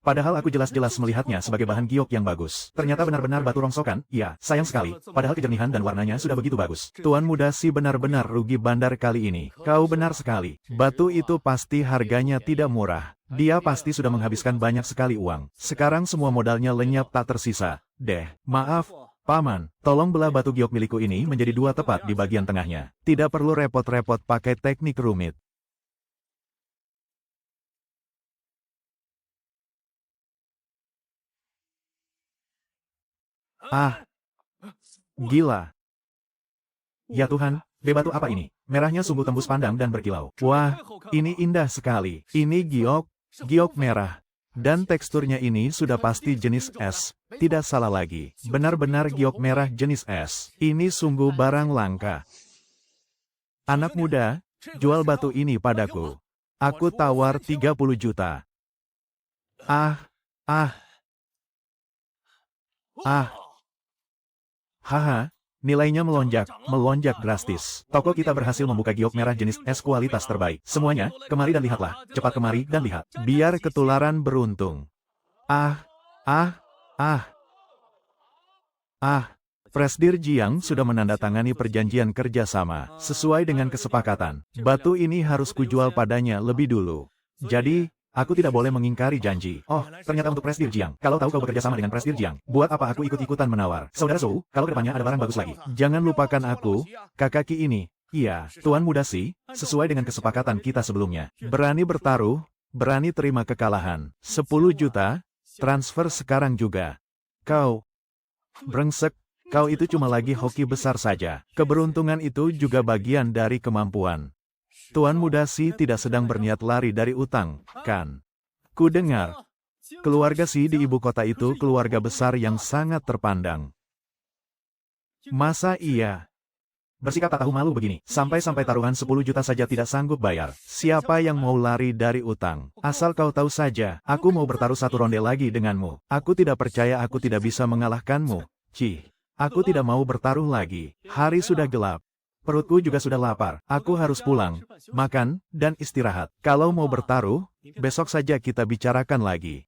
Padahal aku jelas-jelas melihatnya sebagai bahan giok yang bagus. Ternyata benar-benar batu rongsokan. Ya, sayang sekali. Padahal kejernihan dan warnanya sudah begitu bagus. Tuan Muda Si benar-benar rugi bandar kali ini. Kau benar sekali. Batu itu pasti harganya tidak murah. Dia pasti sudah menghabiskan banyak sekali uang. Sekarang semua modalnya lenyap tak tersisa. Maaf, Paman. Tolong belah batu giok milikku ini menjadi dua tepat di bagian tengahnya. Tidak perlu repot-repot pakai teknik rumit. Ah, gila. Ya Tuhan, batu apa ini? Merahnya sungguh tembus pandang dan berkilau. Wah, ini indah sekali. Ini giok merah. Dan teksturnya ini sudah pasti jenis es. Tidak salah lagi. Benar-benar giok merah jenis es. Ini sungguh barang langka. Anak muda, jual batu ini padaku. Aku tawar 30 juta. Ah, ah, ah. Haha, nilainya melonjak drastis. Toko kita berhasil membuka giok merah jenis es kualitas terbaik. Semuanya, kemari dan lihatlah. Cepat kemari dan lihat. Biar ketularan beruntung. Ah. Presdir Jiang sudah menandatangani perjanjian kerjasama. Sesuai dengan kesepakatan, batu ini harus kujual padanya lebih dulu. Jadi, aku tidak boleh mengingkari janji. Oh, ternyata untuk Presdir Jiang. Kalau tahu kau bekerja sama dengan Presdir Jiang, buat apa aku ikut-ikutan menawar? Saudara Zhou, kalau kedepannya ada barang bagus lagi, jangan lupakan aku, kakaki ini. Iya, Tuan Muda Si, sesuai dengan kesepakatan kita sebelumnya. Berani bertaruh, berani terima kekalahan. 10 juta, transfer sekarang juga. Kau, brengsek, kau itu cuma lagi hoki besar saja. Keberuntungan itu juga bagian dari kemampuan. Tuan Muda Si tidak sedang berniat lari dari utang, kan? Ku dengar, keluarga Si di ibu kota itu keluarga besar yang sangat terpandang. Masa iya? Bersikap tak tahu malu begini, sampai-sampai taruhan 10 juta saja tidak sanggup bayar. Siapa yang mau lari dari utang? Asal kau tahu saja, aku mau bertaruh satu ronde lagi denganmu. Aku tidak percaya aku tidak bisa mengalahkanmu. Cih, aku tidak mau bertaruh lagi. Hari sudah gelap. Perutku juga sudah lapar. Aku harus pulang, makan, dan istirahat. Kalau mau bertaruh, besok saja kita bicarakan lagi.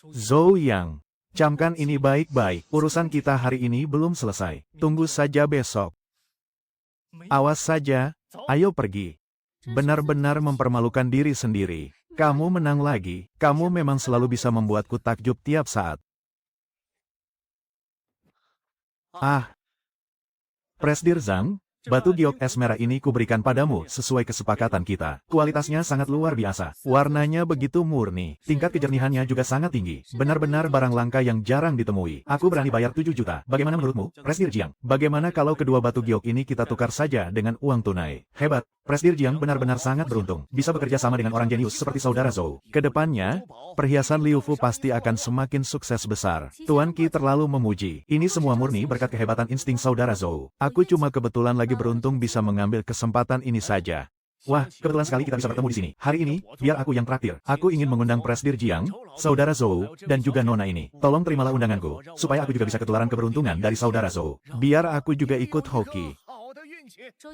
Zhou Yang, camkan ini baik-baik. Urusan kita hari ini belum selesai. Tunggu saja besok. Awas saja, ayo pergi. Benar-benar mempermalukan diri sendiri. Kamu menang lagi, kamu memang selalu bisa membuatku takjub tiap saat. Presdir Zhang, batu giok es merah ini kuberikan padamu sesuai kesepakatan kita. Kualitasnya sangat luar biasa. Warnanya begitu murni. Tingkat kejernihannya juga sangat tinggi. Benar-benar barang langka yang jarang ditemui. Aku berani bayar 7 juta. Bagaimana menurutmu, Presdir Jiang? Bagaimana kalau kedua batu giok ini kita tukar saja dengan uang tunai? Hebat. Presdir Jiang benar-benar sangat beruntung. Bisa bekerja sama dengan orang jenius seperti saudara Zhou. Kedepannya, perhiasan Liu Fu pasti akan semakin sukses besar. Tuan Qi terlalu memuji. Ini semua murni berkat kehebatan insting saudara Zhou. Aku cuma kebetulan lagi beruntung bisa mengambil kesempatan ini saja. Wah, kebetulan sekali kita bisa bertemu di sini. Hari ini, biar aku yang traktir. Aku ingin mengundang Presdir Jiang, saudara Zhou, dan juga Nona ini. Tolong terimalah undanganku, supaya aku juga bisa ketularan keberuntungan dari saudara Zhou. Biar aku juga ikut hoki.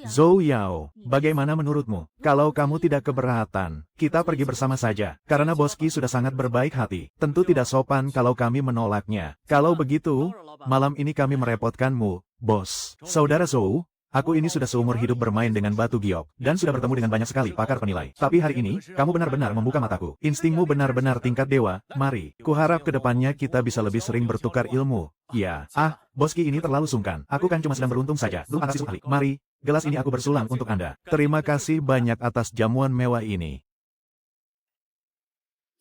Zhou Yao, bagaimana menurutmu? Kalau kamu tidak keberatan, kita pergi bersama saja. Karena Boski sudah sangat berbaik hati. Tentu tidak sopan kalau kami menolaknya. Kalau begitu, malam ini kami merepotkanmu, bos. Saudara Zhou, aku ini sudah seumur hidup bermain dengan batu giok, dan sudah bertemu dengan banyak sekali pakar penilai. Tapi hari ini, kamu benar-benar membuka mataku. Instingmu benar-benar tingkat dewa. Mari, kuharap kedepannya kita bisa lebih sering bertukar ilmu. Ya, Boski ini terlalu sungkan. Aku kan cuma sedang beruntung saja. Belum atas sekali. Mari, gelas ini aku bersulang untuk Anda. Terima kasih banyak atas jamuan mewah ini.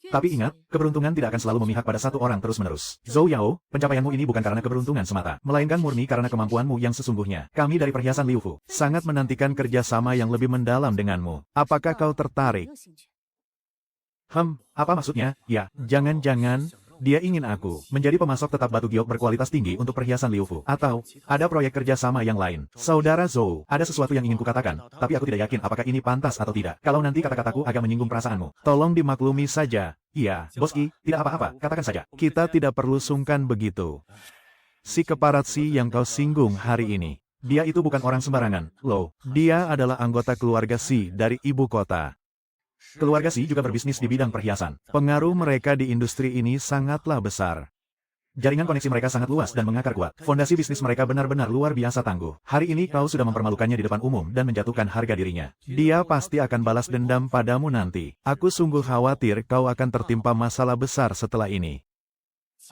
Tapi ingat, keberuntungan tidak akan selalu memihak pada satu orang terus-menerus. Zhou Yao, pencapaianmu ini bukan karena keberuntungan semata, melainkan murni karena kemampuanmu yang sesungguhnya. Kami dari perhiasan Liu Fu sangat menantikan kerjasama yang lebih mendalam denganmu. Apakah kau tertarik? Apa maksudnya? Ya, jangan-jangan dia ingin aku menjadi pemasok tetap batu giok berkualitas tinggi untuk perhiasan Liu Fu. Atau, ada proyek kerjasama yang lain. Saudara Zhou, ada sesuatu yang ingin kukatakan, tapi aku tidak yakin apakah ini pantas atau tidak. Kalau nanti kata-kataku agak menyinggung perasaanmu, tolong dimaklumi saja. Iya, Boski, tidak apa-apa, katakan saja. Kita tidak perlu sungkan begitu. Si keparatsi yang kau singgung hari ini, dia itu bukan orang sembarangan, loh. Dia adalah anggota keluarga Si dari ibu kota. Keluarga Si juga berbisnis di bidang perhiasan. Pengaruh mereka di industri ini sangatlah besar. Jaringan koneksi mereka sangat luas dan mengakar kuat. Fondasi bisnis mereka benar-benar luar biasa tangguh. Hari ini kau sudah mempermalukannya di depan umum dan menjatuhkan harga dirinya. Dia pasti akan balas dendam padamu nanti. Aku sungguh khawatir kau akan tertimpa masalah besar setelah ini.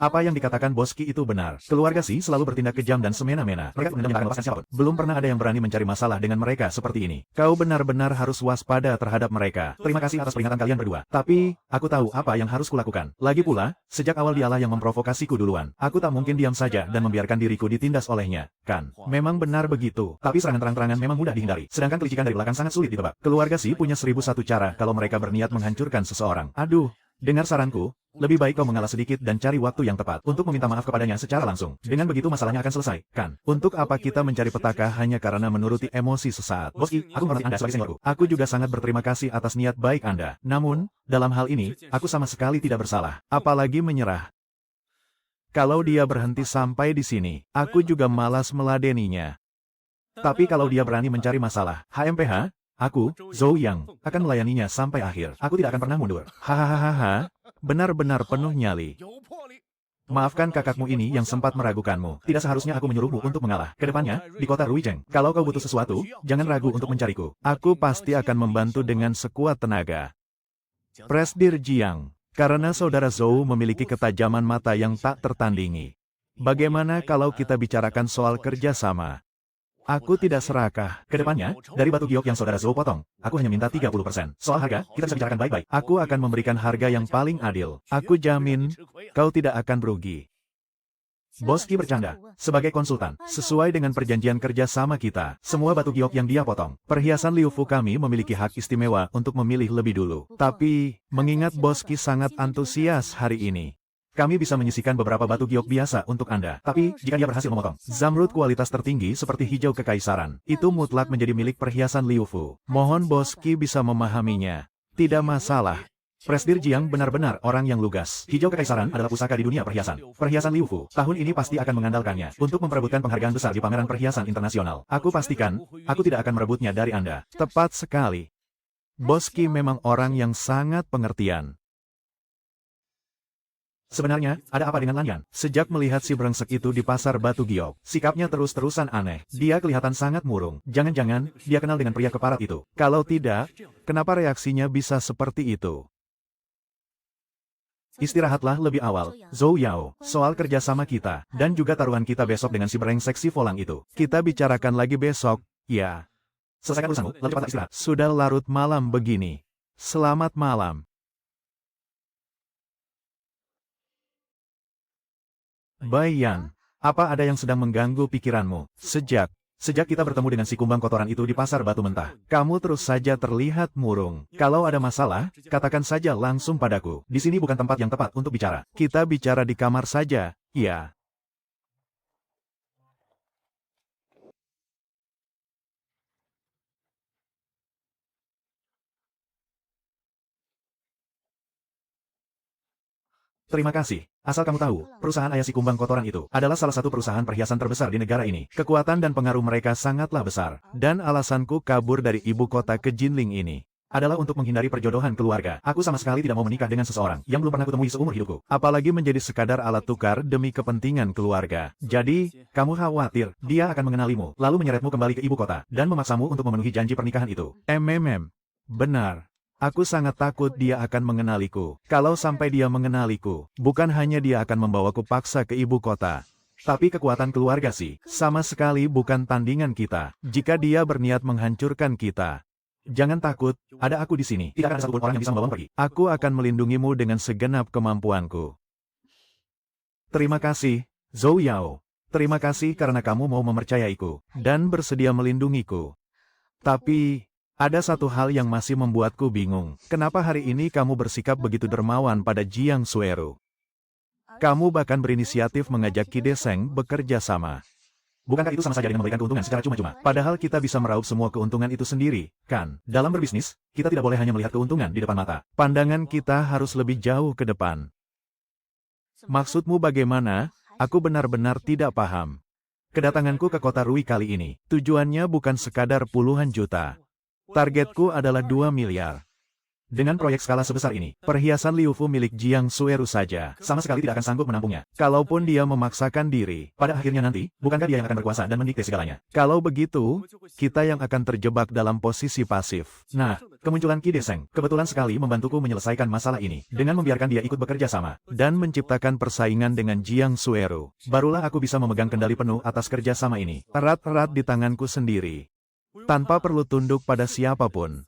Apa yang dikatakan Boski itu benar. Keluarga Si selalu bertindak kejam dan semena-mena. Mereka tidak akan melepaskan siapapun. Belum pernah ada yang berani mencari masalah dengan mereka seperti ini. Kau benar-benar harus waspada terhadap mereka. Terima kasih atas peringatan kalian berdua. Tapi, aku tahu apa yang harus kulakukan. Lagi pula, sejak awal dialah yang memprovokasiku duluan. Aku tak mungkin diam saja dan membiarkan diriku ditindas olehnya. Kan? Memang benar begitu. Tapi serangan terang-terangan memang mudah dihindari. Sedangkan kelicikan dari belakang sangat sulit ditebak. Keluarga Si punya 1001 cara kalau mereka berniat menghancurkan seseorang. Aduh. Dengar saranku, lebih baik kau mengalah sedikit dan cari waktu yang tepat untuk meminta maaf kepadanya secara langsung. Dengan begitu masalahnya akan selesai, kan? Untuk apa kita mencari petaka hanya karena menuruti emosi sesaat? Boski, aku mengerti Anda sebagai seniorku. Aku juga sangat berterima kasih atas niat baik Anda. Namun, dalam hal ini, aku sama sekali tidak bersalah. Apalagi menyerah. Kalau dia berhenti sampai di sini, aku juga malas meladeninya. Tapi kalau dia berani mencari masalah, HMPH, aku, Zhou Yang, akan melayaninya sampai akhir. Aku tidak akan pernah mundur. Hahaha, benar-benar penuh nyali. Maafkan kakakmu ini yang sempat meragukanmu. Tidak seharusnya aku menyuruhmu untuk mengalah. Kedepannya, di kota Ruijeng, kalau kau butuh sesuatu, jangan ragu untuk mencariku. Aku pasti akan membantu dengan sekuat tenaga. Presdir Jiang, karena saudara Zhou memiliki ketajaman mata yang tak tertandingi. Bagaimana kalau kita bicarakan soal kerjasama? Aku tidak serakah. Kedepannya, dari batu giok yang saudara Zhou potong, aku hanya minta 30%. Soal harga, kita bisa bicarakan baik-baik. Aku akan memberikan harga yang paling adil. Aku jamin, kau tidak akan berugi. Boski bercanda. Sebagai konsultan, sesuai dengan perjanjian kerja sama kita, semua batu giok yang dia potong, perhiasan Liu Fu kami memiliki hak istimewa untuk memilih lebih dulu. Tapi, mengingat Boski sangat antusias hari ini, kami bisa menyisihkan beberapa batu giok biasa untuk Anda. Tapi, jika dia berhasil memotong zamrud kualitas tertinggi seperti hijau kekaisaran, itu mutlak menjadi milik perhiasan Liu Fu. Mohon Boski bisa memahaminya. Tidak masalah. Presdir Jiang benar-benar orang yang lugas. Hijau kekaisaran adalah pusaka di dunia perhiasan. Perhiasan Liu Fu, tahun ini pasti akan mengandalkannya untuk memperebutkan penghargaan besar di pameran perhiasan internasional. Aku pastikan, aku tidak akan merebutnya dari Anda. Tepat sekali. Boski memang orang yang sangat pengertian. Sebenarnya, ada apa dengan Lanyan? Sejak melihat si brengsek itu di pasar batu giok, sikapnya terus-terusan aneh. Dia kelihatan sangat murung. Jangan-jangan, dia kenal dengan pria keparat itu. Kalau tidak, kenapa reaksinya bisa seperti itu? Istirahatlah lebih awal, Zhou Yao, soal kerjasama kita, dan juga taruhan kita besok dengan si brengsek si Volang itu. Kita bicarakan lagi besok, ya. Selesaikan urusanmu, lalu cepat istirahat. Sudah larut malam begini. Selamat malam. Bayan, apa ada yang sedang mengganggu pikiranmu? Sejak kita bertemu dengan si kumbang kotoran itu di pasar batu mentah, kamu terus saja terlihat murung. Kalau ada masalah, katakan saja langsung padaku. Di sini bukan tempat yang tepat untuk bicara. Kita bicara di kamar saja, ya. Terima kasih. Asal kamu tahu, perusahaan ayah si kumbang kotoran itu adalah salah satu perusahaan perhiasan terbesar di negara ini. Kekuatan dan pengaruh mereka sangatlah besar. Dan alasanku kabur dari ibu kota ke Jinling ini adalah untuk menghindari perjodohan keluarga. Aku sama sekali tidak mau menikah dengan seseorang yang belum pernah kutemui seumur hidupku. Apalagi menjadi sekadar alat tukar demi kepentingan keluarga. Jadi, kamu khawatir dia akan mengenalimu, lalu menyeretmu kembali ke ibu kota, dan memaksamu untuk memenuhi janji pernikahan itu. Benar. Aku sangat takut dia akan mengenaliku. Kalau sampai dia mengenaliku, bukan hanya dia akan membawaku paksa ke ibu kota, tapi kekuatan keluarga sih, sama sekali bukan tandingan kita. Jika dia berniat menghancurkan kita, jangan takut, ada aku di sini. Tidak akan ada satupun orang yang bisa membawamu pergi. Aku akan melindungimu dengan segenap kemampuanku. Terima kasih, Zhou Yao. Terima kasih karena kamu mau mempercayaiku, dan bersedia melindungiku. Tapi, ada satu hal yang masih membuatku bingung. Kenapa hari ini kamu bersikap begitu dermawan pada Jiang Sueru? Kamu bahkan berinisiatif mengajak Qi Deseng bekerja sama. Bukankah itu sama saja dengan memberikan keuntungan secara cuma-cuma? Padahal kita bisa meraup semua keuntungan itu sendiri, kan? Dalam berbisnis, kita tidak boleh hanya melihat keuntungan di depan mata. Pandangan kita harus lebih jauh ke depan. Maksudmu bagaimana? Aku benar-benar tidak paham. Kedatanganku ke kota Rui kali ini, tujuannya bukan sekadar puluhan juta. Targetku adalah 2 miliar. Dengan proyek skala sebesar ini, perhiasan Liu Fu milik Jiang Sueru saja sama sekali tidak akan sanggup menampungnya. Kalaupun dia memaksakan diri, pada akhirnya nanti, bukankah dia yang akan berkuasa dan mendikte segalanya? Kalau begitu, kita yang akan terjebak dalam posisi pasif. Nah, kemunculan Qi Deseng kebetulan sekali membantuku menyelesaikan masalah ini, dengan membiarkan dia ikut bekerja sama, dan menciptakan persaingan dengan Jiang Sueru. Barulah aku bisa memegang kendali penuh atas kerjasama ini, erat-erat di tanganku sendiri. Tanpa perlu tunduk pada siapapun.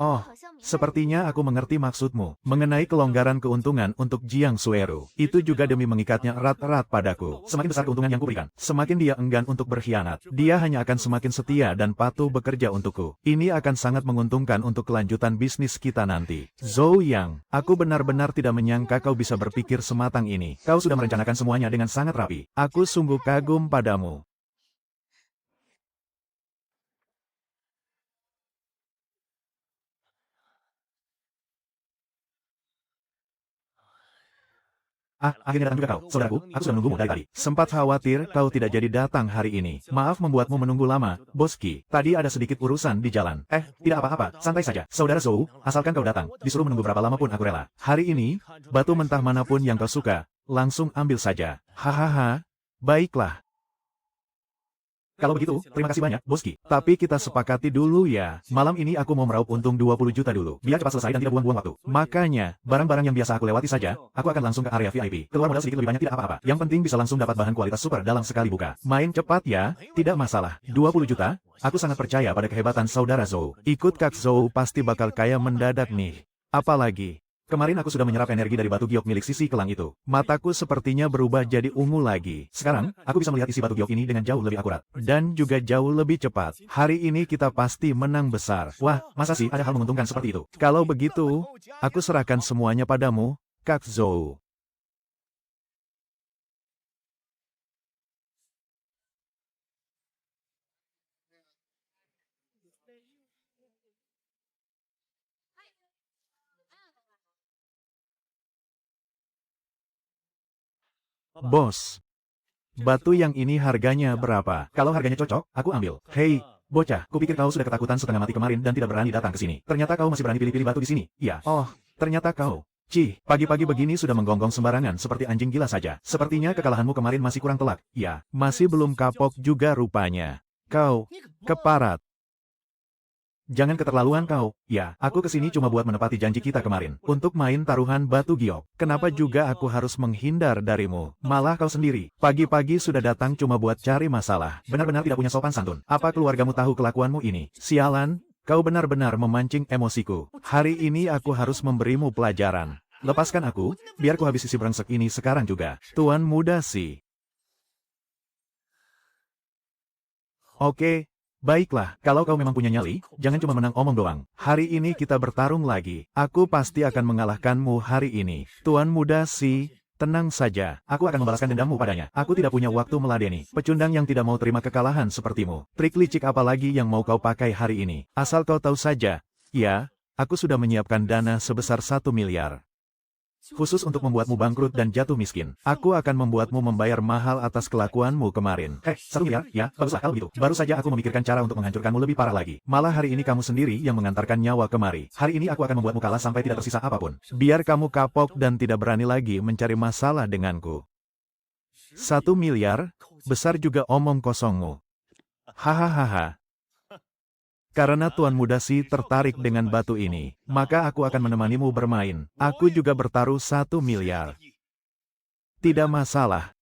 Oh, sepertinya aku mengerti maksudmu. Mengenai kelonggaran keuntungan untuk Jiang Sueru. Itu juga demi mengikatnya erat-erat padaku. Semakin besar keuntungan yang kuberikan, semakin dia enggan untuk berkhianat. Dia hanya akan semakin setia dan patuh bekerja untukku. Ini akan sangat menguntungkan untuk kelanjutan bisnis kita nanti. Zhou Yang, aku benar-benar tidak menyangka kau bisa berpikir sematang ini. Kau sudah merencanakan semuanya dengan sangat rapi. Aku sungguh kagum padamu. Akhirnya datang juga kau. Saudaraku, aku sudah menunggumu dari tadi. Sempat khawatir kau tidak jadi datang hari ini. Maaf membuatmu menunggu lama, Boski. Tadi ada sedikit urusan di jalan. Tidak apa-apa, santai saja. Saudara Zhou, asalkan kau datang, disuruh menunggu berapa lama pun aku rela. Hari ini, batu mentah manapun yang kau suka, langsung ambil saja. Hahaha, baiklah. Kalau begitu, terima kasih banyak, Boski. Tapi kita sepakati dulu ya. Malam ini aku mau meraup untung 20 juta dulu. Biar cepat selesai dan tidak buang-buang waktu. Makanya, barang-barang yang biasa aku lewati saja, aku akan langsung ke area VIP. Keluar modal sedikit lebih banyak tidak apa-apa. Yang penting bisa langsung dapat bahan kualitas super dalam sekali buka. Main cepat ya, tidak masalah. 20 juta? Aku sangat percaya pada kehebatan saudara Zhou. Ikut Kak Zhou pasti bakal kaya mendadak nih. Apalagi, kemarin aku sudah menyerap energi dari batu giok milik sisi kelang itu. Mataku sepertinya berubah jadi ungu lagi. Sekarang, aku bisa melihat isi batu giok ini dengan jauh lebih akurat. Dan juga jauh lebih cepat. Hari ini kita pasti menang besar. Wah, masa sih ada hal menguntungkan seperti itu? Kalau begitu, aku serahkan semuanya padamu, Kak Zhou. Bos, batu yang ini harganya berapa? Kalau harganya cocok, aku ambil. Hei, bocah, kupikir kau sudah ketakutan setengah mati kemarin dan tidak berani datang ke sini. Ternyata kau masih berani pilih-pilih batu di sini. Iya. Oh, ternyata kau. Cih, pagi-pagi begini sudah menggonggong sembarangan seperti anjing gila saja. Sepertinya kekalahanmu kemarin masih kurang telak. Ya, masih belum kapok juga rupanya. Kau, keparat. Jangan keterlaluan kau. Ya, aku kesini cuma buat menepati janji kita kemarin. Untuk main taruhan batu giok. Kenapa juga aku harus menghindar darimu? Malah kau sendiri. Pagi-pagi sudah datang cuma buat cari masalah. Benar-benar tidak punya sopan santun. Apa keluargamu tahu kelakuanmu ini? Sialan, kau benar-benar memancing emosiku. Hari ini aku harus memberimu pelajaran. Lepaskan aku, biar ku habisi si brengsek ini sekarang juga. Tuan muda sih. Oke. Baiklah, kalau kau memang punya nyali, jangan cuma menang omong doang. Hari ini kita bertarung lagi. Aku pasti akan mengalahkanmu hari ini. Tuan muda sih, tenang saja. Aku akan membalaskan dendammu padanya. Aku tidak punya waktu meladeni pecundang yang tidak mau terima kekalahan sepertimu. Trik licik apa lagi yang mau kau pakai hari ini? Asal kau tahu saja. Ya, aku sudah menyiapkan dana sebesar 1 miliar. Khusus untuk membuatmu bangkrut dan jatuh miskin. Aku akan membuatmu membayar mahal atas kelakuanmu kemarin. 1 miliar? Ya, baguslah kalau begitu. Baru saja aku memikirkan cara untuk menghancurkanmu lebih parah lagi. Malah hari ini kamu sendiri yang mengantarkan nyawa kemari. Hari ini aku akan membuatmu kalah sampai tidak tersisa apapun. Biar kamu kapok dan tidak berani lagi mencari masalah denganku. 1 miliar? Besar juga omong kosongmu. Hahaha. Karena Tuan Muda Si tertarik dengan batu ini, maka aku akan menemanimu bermain. Aku juga bertaruh 1 miliar. Tidak masalah.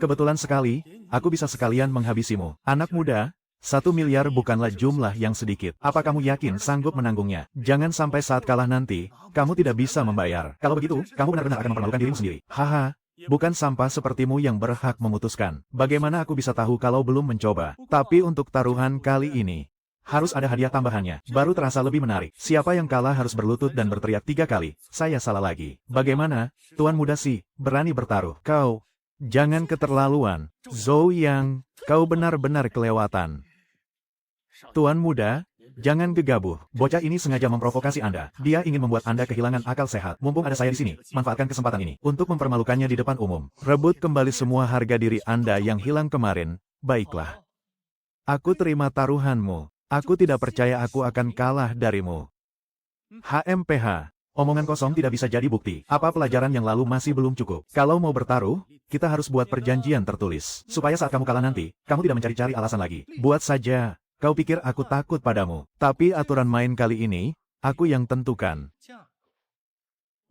Kebetulan sekali, aku bisa sekalian menghabisimu. Anak muda, 1 miliar bukanlah jumlah yang sedikit. Apa kamu yakin sanggup menanggungnya? Jangan sampai saat kalah nanti, kamu tidak bisa membayar. Kalau begitu, kamu benar-benar akan mempermalukan dirimu sendiri. Haha. Bukan sampah sepertimu yang berhak memutuskan. Bagaimana aku bisa tahu kalau belum mencoba? Tapi untuk taruhan kali ini, harus ada hadiah tambahannya. Baru terasa lebih menarik. Siapa yang kalah harus berlutut dan berteriak 3 kali. Saya salah lagi. Bagaimana? Tuan muda sih, berani bertaruh. Kau, jangan keterlaluan. Zhou Yang, kau benar-benar kelewatan. Tuan muda, jangan gegabah. Bocah ini sengaja memprovokasi Anda. Dia ingin membuat Anda kehilangan akal sehat. Mumpung ada saya di sini, manfaatkan kesempatan ini untuk mempermalukannya di depan umum. Rebut kembali semua harga diri Anda yang hilang kemarin. Baiklah. Aku terima taruhanmu. Aku tidak percaya aku akan kalah darimu. HMPH. Omongan kosong tidak bisa jadi bukti. Apa pelajaran yang lalu masih belum cukup? Kalau mau bertaruh, kita harus buat perjanjian tertulis. Supaya saat kamu kalah nanti, kamu tidak mencari-cari alasan lagi. Buat saja. Kau pikir aku takut padamu, tapi aturan main kali ini, aku yang tentukan.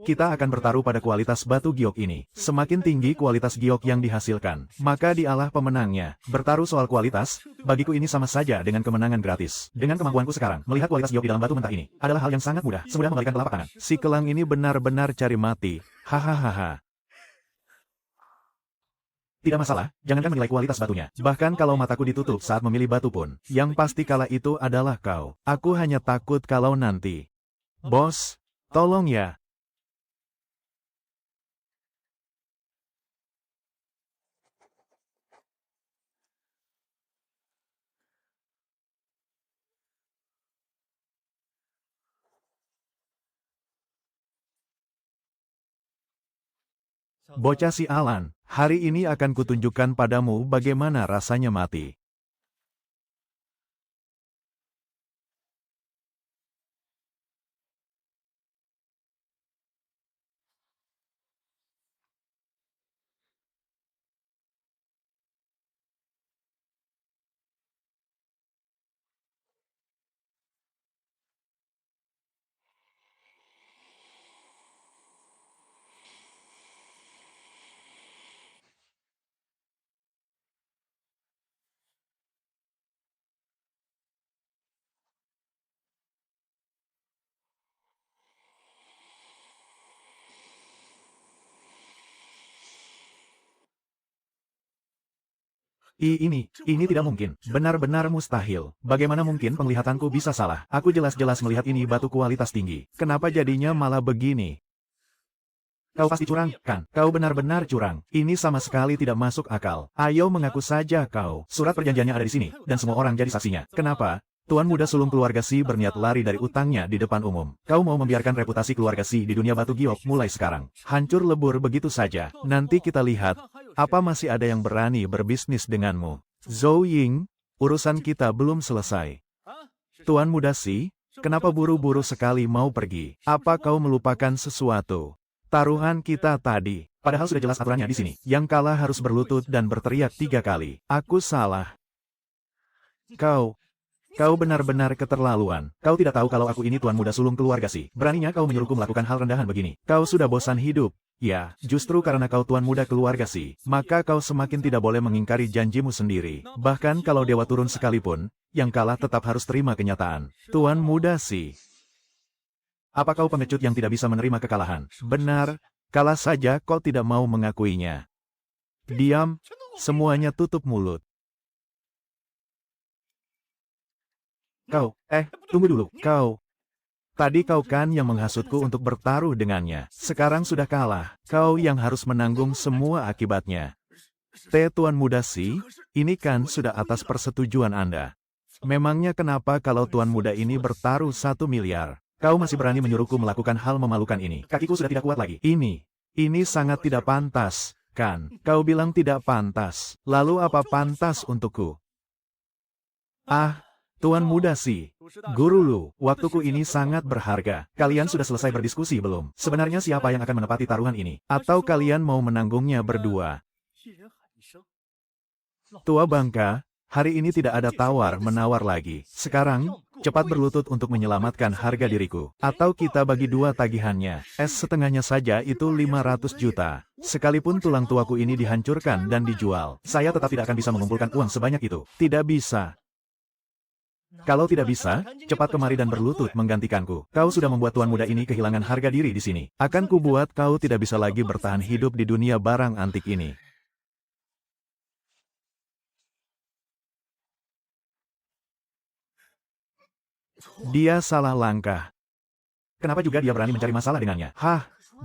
Kita akan bertaruh pada kualitas batu giok ini. Semakin tinggi kualitas giok yang dihasilkan, maka dialah pemenangnya. Bertaruh soal kualitas, bagiku ini sama saja dengan kemenangan gratis. Dengan kemampuanku sekarang, melihat kualitas giok di dalam batu mentah ini, adalah hal yang sangat mudah, semudah membalikan telapak tangan. Si kelang ini benar-benar cari mati. Hahaha. Tidak masalah, jangankan menilai kualitas batunya. Bahkan kalau mataku ditutup saat memilih batu pun, yang pasti kala itu adalah kau. Aku hanya takut kalau nanti. Bos, tolong ya. Bocah si Alan, hari ini akan kutunjukkan padamu bagaimana rasanya mati. Ini tidak mungkin. Benar-benar mustahil. Bagaimana mungkin penglihatanku bisa salah? Aku jelas-jelas melihat ini batu kualitas tinggi. Kenapa jadinya malah begini? Kau pasti curang, kan? Kau benar-benar curang. Ini sama sekali tidak masuk akal. Ayo mengaku saja kau. Surat perjanjiannya ada di sini, dan semua orang jadi saksinya. Kenapa? Tuan muda sulung keluarga Si berniat lari dari utangnya di depan umum. Kau mau membiarkan reputasi keluarga Si di dunia batu giok mulai sekarang. Hancur lebur begitu saja. Nanti kita lihat, apa masih ada yang berani berbisnis denganmu. Zhou Ying, urusan kita belum selesai. Tuan muda Si, kenapa buru-buru sekali mau pergi? Apa kau melupakan sesuatu? Taruhan kita tadi. Padahal sudah jelas aturannya di sini. Yang kalah harus berlutut dan berteriak 3 kali. Aku salah. Kau benar-benar keterlaluan. Kau tidak tahu kalau aku ini tuan muda sulung keluarga Si. Beraninya kau menyuruhku melakukan hal rendahan begini. Kau sudah bosan hidup. Ya, justru karena kau tuan muda keluarga Si, maka kau semakin tidak boleh mengingkari janjimu sendiri. Bahkan kalau dewa turun sekalipun, yang kalah tetap harus terima kenyataan. Tuan muda Si. Apa kau pengecut yang tidak bisa menerima kekalahan? Benar, kalah saja kau tidak mau mengakuinya. Diam, semuanya tutup mulut. Tunggu dulu, Tadi kau kan yang menghasutku untuk bertaruh dengannya. Sekarang sudah kalah, kau yang harus menanggung semua akibatnya. Tuan muda Si, ini kan sudah atas persetujuan Anda. Memangnya kenapa kalau tuan muda ini bertaruh 1 miliar? Kau masih berani menyuruhku melakukan hal memalukan ini. Kakiku sudah tidak kuat lagi. Ini sangat tidak pantas, kan? Kau bilang tidak pantas. Lalu apa pantas untukku? Tuan muda Si, Guru Lu, waktuku ini sangat berharga. Kalian sudah selesai berdiskusi belum? Sebenarnya siapa yang akan menepati taruhan ini? Atau kalian mau menanggungnya berdua? Tua bangka, hari ini tidak ada tawar-menawar lagi. Sekarang, cepat berlutut untuk menyelamatkan harga diriku. Atau kita bagi 2 tagihannya. Setengahnya saja itu 500 juta. Sekalipun tulang tuaku ini dihancurkan dan dijual, saya tetap tidak akan bisa mengumpulkan uang sebanyak itu. Tidak bisa. Kalau tidak bisa, cepat kemari dan berlutut menggantikanku. Kau sudah membuat tuan muda ini kehilangan harga diri di sini. Akan kubuat kau tidak bisa lagi bertahan hidup di dunia barang antik ini. Dia salah langkah. Kenapa juga dia berani mencari masalah dengannya?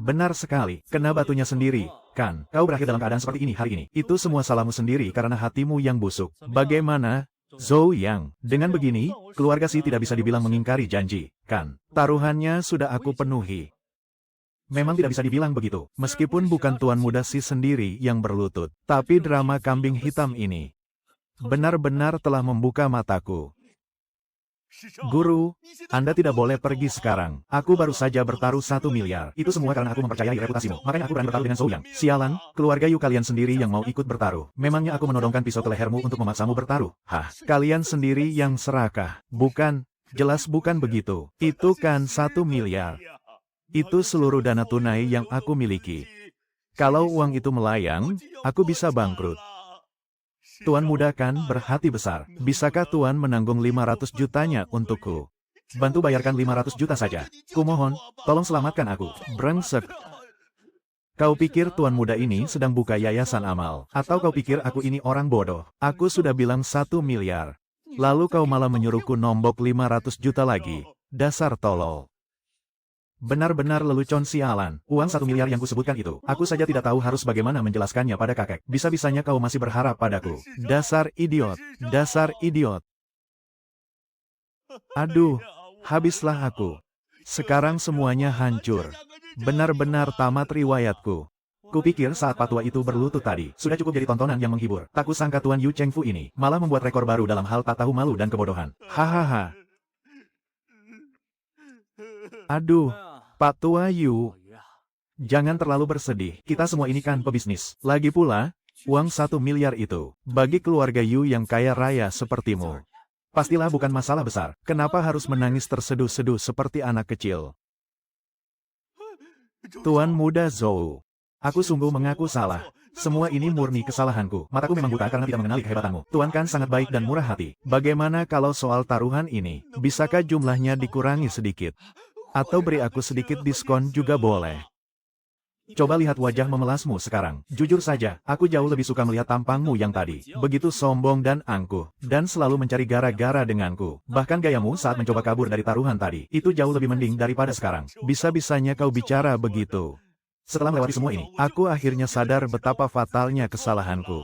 Benar sekali. Kena batunya sendiri, kan? Kau berakhir dalam keadaan seperti ini hari ini. Itu semua salahmu sendiri karena hatimu yang busuk. Bagaimana? Zhou Yang, dengan begini, keluarga Si tidak bisa dibilang mengingkari janji, kan? Taruhannya sudah aku penuhi. Memang tidak bisa dibilang begitu, meskipun bukan tuan muda Si sendiri yang berlutut. Tapi drama kambing hitam ini benar-benar telah membuka mataku. Guru, Anda tidak boleh pergi sekarang. Aku baru saja bertaruh 1 miliar. Itu semua karena aku mempercayai reputasimu. Makanya aku berani bertaruh dengan Zhou Yang. Sialan, keluarga Yu kalian sendiri yang mau ikut bertaruh. Memangnya aku menodongkan pisau ke lehermu untuk memaksamu bertaruh? Kalian sendiri yang serakah. Bukan, jelas bukan begitu. Itu kan 1 miliar. Itu seluruh dana tunai yang aku miliki. Kalau uang itu melayang, aku bisa bangkrut. Tuan muda kan berhati besar. Bisakah Tuan menanggung 500 jutanya untukku? Bantu bayarkan 500 juta saja. Kumohon, tolong selamatkan aku. Brengsek. Kau pikir tuan muda ini sedang buka yayasan amal? Atau kau pikir aku ini orang bodoh? Aku sudah bilang 1 miliar. Lalu kau malah menyuruhku nombok 500 juta lagi. Dasar tolol. Benar-benar lelucon sialan. Uang 1 miliar yang kusebutkan itu. Aku saja tidak tahu harus bagaimana menjelaskannya pada kakek. Bisa-bisanya kau masih berharap padaku. Dasar idiot. Dasar idiot. Aduh, habislah aku. Sekarang semuanya hancur. Benar-benar tamat riwayatku. Kupikir saat patua itu berlutut tadi, sudah cukup jadi tontonan yang menghibur. Tak kusangka Tuan Yu Chengfu ini, malah membuat rekor baru dalam hal tak tahu malu dan kebodohan. Hahaha. Aduh, Pak Tua Yu. Jangan terlalu bersedih, kita semua ini kan pebisnis. Lagi pula, uang 1 miliar itu, bagi keluarga Yu yang kaya raya sepertimu, pastilah bukan masalah besar. Kenapa harus menangis terseduh-seduh seperti anak kecil? Tuan muda Zhou, aku sungguh mengaku salah. Semua ini murni kesalahanku. Mataku memang buta karena tidak mengenali kehebatanmu. Tuan kan sangat baik dan murah hati. Bagaimana kalau soal taruhan ini, bisakah jumlahnya dikurangi sedikit? Atau beri aku sedikit diskon juga boleh. Coba lihat wajah memelasmu sekarang. Jujur saja, aku jauh lebih suka melihat tampangmu yang tadi. Begitu sombong dan angkuh. Dan selalu mencari gara-gara denganku. Bahkan gayamu saat mencoba kabur dari taruhan tadi. Itu jauh lebih mending daripada sekarang. Bisa-bisanya kau bicara begitu. Setelah melewati semua ini, aku akhirnya sadar betapa fatalnya kesalahanku.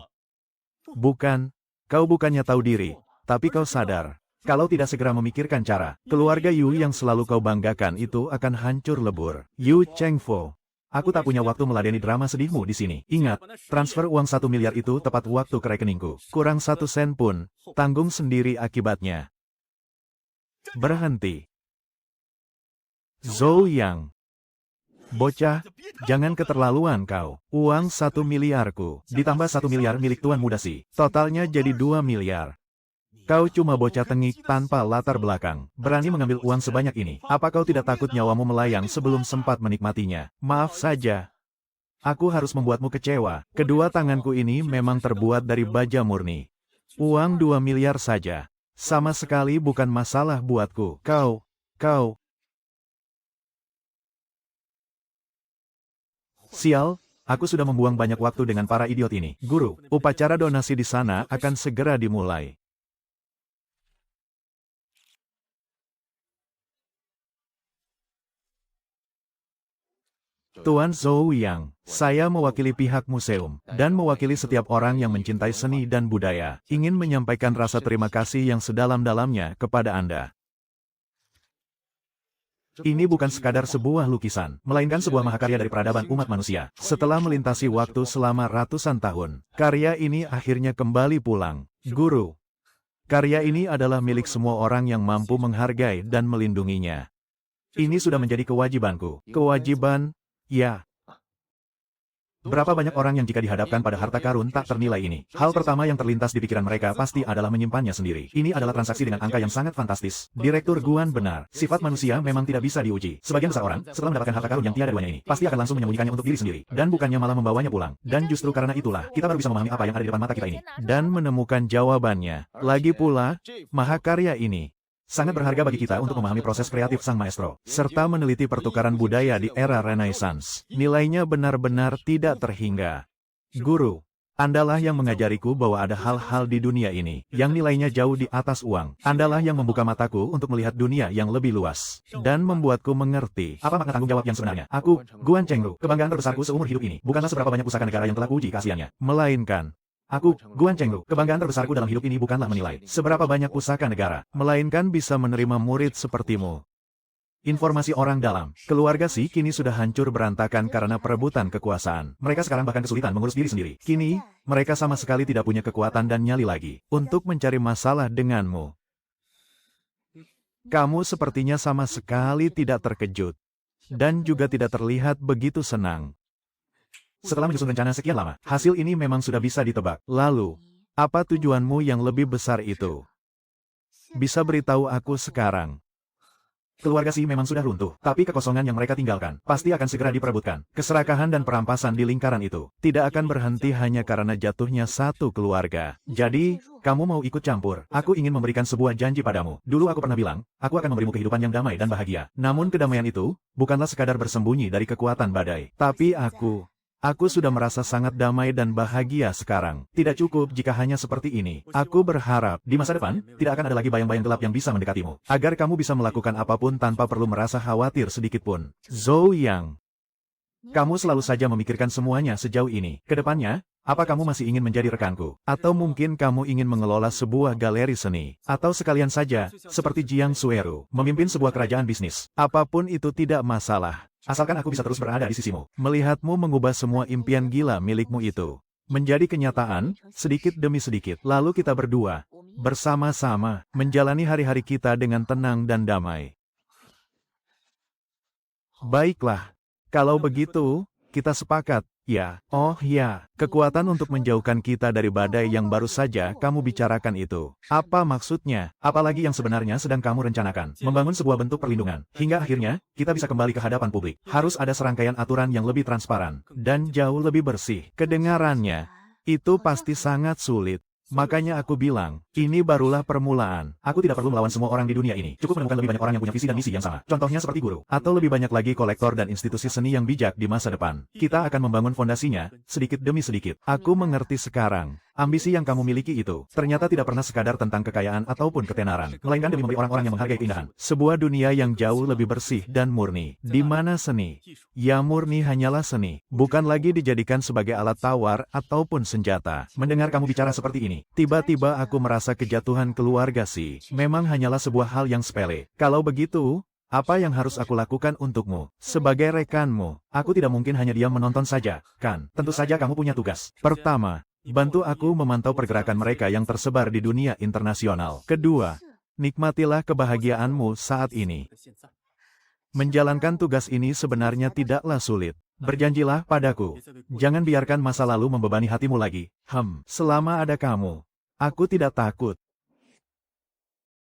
Bukan, kau bukannya tahu diri. Tapi kau sadar. Kalau tidak segera memikirkan cara, keluarga Yu yang selalu kau banggakan itu akan hancur lebur. Yu Chengfu. Aku tak punya waktu meladeni drama sedihmu di sini. Ingat, transfer uang 1 miliar itu tepat waktu ke rekeningku. Kurang 1 sen pun, tanggung sendiri akibatnya. Berhenti. Zhou Yang. Bocah, jangan keterlaluan kau. Uang 1 miliarku, ditambah 1 miliar milik tuan muda sih. Totalnya jadi 2 miliar. Kau cuma bocah tengik tanpa latar belakang. Berani mengambil uang sebanyak ini. Apa kau tidak takut nyawamu melayang sebelum sempat menikmatinya? Maaf saja. Aku harus membuatmu kecewa. Kedua tanganku ini memang terbuat dari baja murni. Uang 2 miliar saja. Sama sekali bukan masalah buatku. Kau. Sial, aku sudah membuang banyak waktu dengan para idiot ini. Guru, upacara donasi di sana akan segera dimulai. Tuan Zhou Yang, saya mewakili pihak museum, dan mewakili setiap orang yang mencintai seni dan budaya, ingin menyampaikan rasa terima kasih yang sedalam-dalamnya kepada Anda. Ini bukan sekadar sebuah lukisan, melainkan sebuah mahakarya dari peradaban umat manusia. Setelah melintasi waktu selama ratusan tahun, karya ini akhirnya kembali pulang. Guru, karya ini adalah milik semua orang yang mampu menghargai dan melindunginya. Ini sudah menjadi kewajibanku. Kewajiban? Ya. Berapa banyak orang yang jika dihadapkan pada harta karun tak ternilai ini? Hal pertama yang terlintas di pikiran mereka pasti adalah menyimpannya sendiri. Ini adalah transaksi dengan angka yang sangat fantastis. Direktur Guan benar. Sifat manusia memang tidak bisa diuji. Sebagian besar orang, setelah mendapatkan harta karun yang tiada duanya ini, pasti akan langsung menyembunyikannya untuk diri sendiri. Dan bukannya malah membawanya pulang. Dan justru karena itulah, kita baru bisa memahami apa yang ada di depan mata kita ini. Dan menemukan jawabannya. Lagi pula, mahakarya ini sangat berharga bagi kita untuk memahami proses kreatif sang maestro, serta meneliti pertukaran budaya di era Renaissance. Nilainya benar-benar tidak terhingga. Guru, Andalah yang mengajariku bahwa ada hal-hal di dunia ini yang nilainya jauh di atas uang. Andalah yang membuka mataku untuk melihat dunia yang lebih luas dan membuatku mengerti apa makna tanggung jawab yang sebenarnya. Aku, Guan Chengru, kebanggaan terbesarku seumur hidup ini bukanlah seberapa banyak pusaka negara yang telah kuuji keasliannya, melainkan aku, Guan Chengru, kebanggaan terbesarku dalam hidup ini bukanlah menilai seberapa banyak pusaka negara, melainkan bisa menerima murid sepertimu. Informasi orang dalam, keluarga Si kini sudah hancur berantakan karena perebutan kekuasaan. Mereka sekarang bahkan kesulitan mengurus diri sendiri. Kini, mereka sama sekali tidak punya kekuatan dan nyali lagi untuk mencari masalah denganmu. Kamu sepertinya sama sekali tidak terkejut dan juga tidak terlihat begitu senang. Setelah menyusun rencana sekian lama, hasil ini memang sudah bisa ditebak. Lalu, apa tujuanmu yang lebih besar itu? Bisa beritahu aku sekarang? Keluarga Si memang sudah runtuh, tapi kekosongan yang mereka tinggalkan pasti akan segera diperebutkan. Keserakahan dan perampasan di lingkaran itu tidak akan berhenti hanya karena jatuhnya satu keluarga. Jadi, kamu mau ikut campur? Aku ingin memberikan sebuah janji padamu. Dulu aku pernah bilang, aku akan memberimu kehidupan yang damai dan bahagia. Namun kedamaian itu bukanlah sekadar bersembunyi dari kekuatan badai. Tapi Aku sudah merasa sangat damai dan bahagia sekarang. Tidak cukup jika hanya seperti ini. Aku berharap, di masa depan, tidak akan ada lagi bayang-bayang gelap yang bisa mendekatimu. Agar kamu bisa melakukan apapun tanpa perlu merasa khawatir sedikitpun. Zhou Yang, kamu selalu saja memikirkan semuanya sejauh ini. Kedepannya, apa kamu masih ingin menjadi rekanku? Atau mungkin kamu ingin mengelola sebuah galeri seni? Atau sekalian saja, seperti Jiang Sueru, memimpin sebuah kerajaan bisnis? Apapun itu tidak masalah. Asalkan aku bisa terus berada di sisimu. Melihatmu mengubah semua impian gila milikmu itu menjadi kenyataan, sedikit demi sedikit. Lalu kita berdua, bersama-sama, menjalani hari-hari kita dengan tenang dan damai. Baiklah. Kalau begitu, kita sepakat, ya. Oh ya, kekuatan untuk menjauhkan kita dari badai yang baru saja kamu bicarakan itu. Apa maksudnya? Apalagi yang sebenarnya sedang kamu rencanakan. Membangun sebuah bentuk perlindungan. Hingga akhirnya, kita bisa kembali ke hadapan publik. Harus ada serangkaian aturan yang lebih transparan. Dan jauh lebih bersih. Kedengarannya, itu pasti sangat sulit. Makanya aku bilang, ini barulah permulaan. Aku tidak perlu melawan semua orang di dunia ini. Cukup menemukan lebih banyak orang yang punya visi dan misi yang sama. Contohnya seperti guru. Atau lebih banyak lagi kolektor dan institusi seni yang bijak di masa depan. Kita akan membangun fondasinya, sedikit demi sedikit. Aku mengerti sekarang. Ambisi yang kamu miliki itu, ternyata tidak pernah sekadar tentang kekayaan ataupun ketenaran. Melainkan demi memberi orang-orang yang menghargai keindahan. Sebuah dunia yang jauh lebih bersih dan murni. Di mana seni, ya murni hanyalah seni. Bukan lagi dijadikan sebagai alat tawar ataupun senjata. Mendengar kamu bicara seperti ini, tiba-tiba aku merasa kejatuhan keluarga Si memang hanyalah sebuah hal yang sepele. Kalau begitu, apa yang harus aku lakukan untukmu? Sebagai rekanmu, aku tidak mungkin hanya diam menonton saja, kan? Tentu saja kamu punya tugas. Pertama, bantu aku memantau pergerakan mereka yang tersebar di dunia internasional. Kedua, nikmatilah kebahagiaanmu saat ini. Menjalankan tugas ini sebenarnya tidaklah sulit. Berjanjilah padaku. Jangan biarkan masa lalu membebani hatimu lagi. Selama ada kamu, aku tidak takut.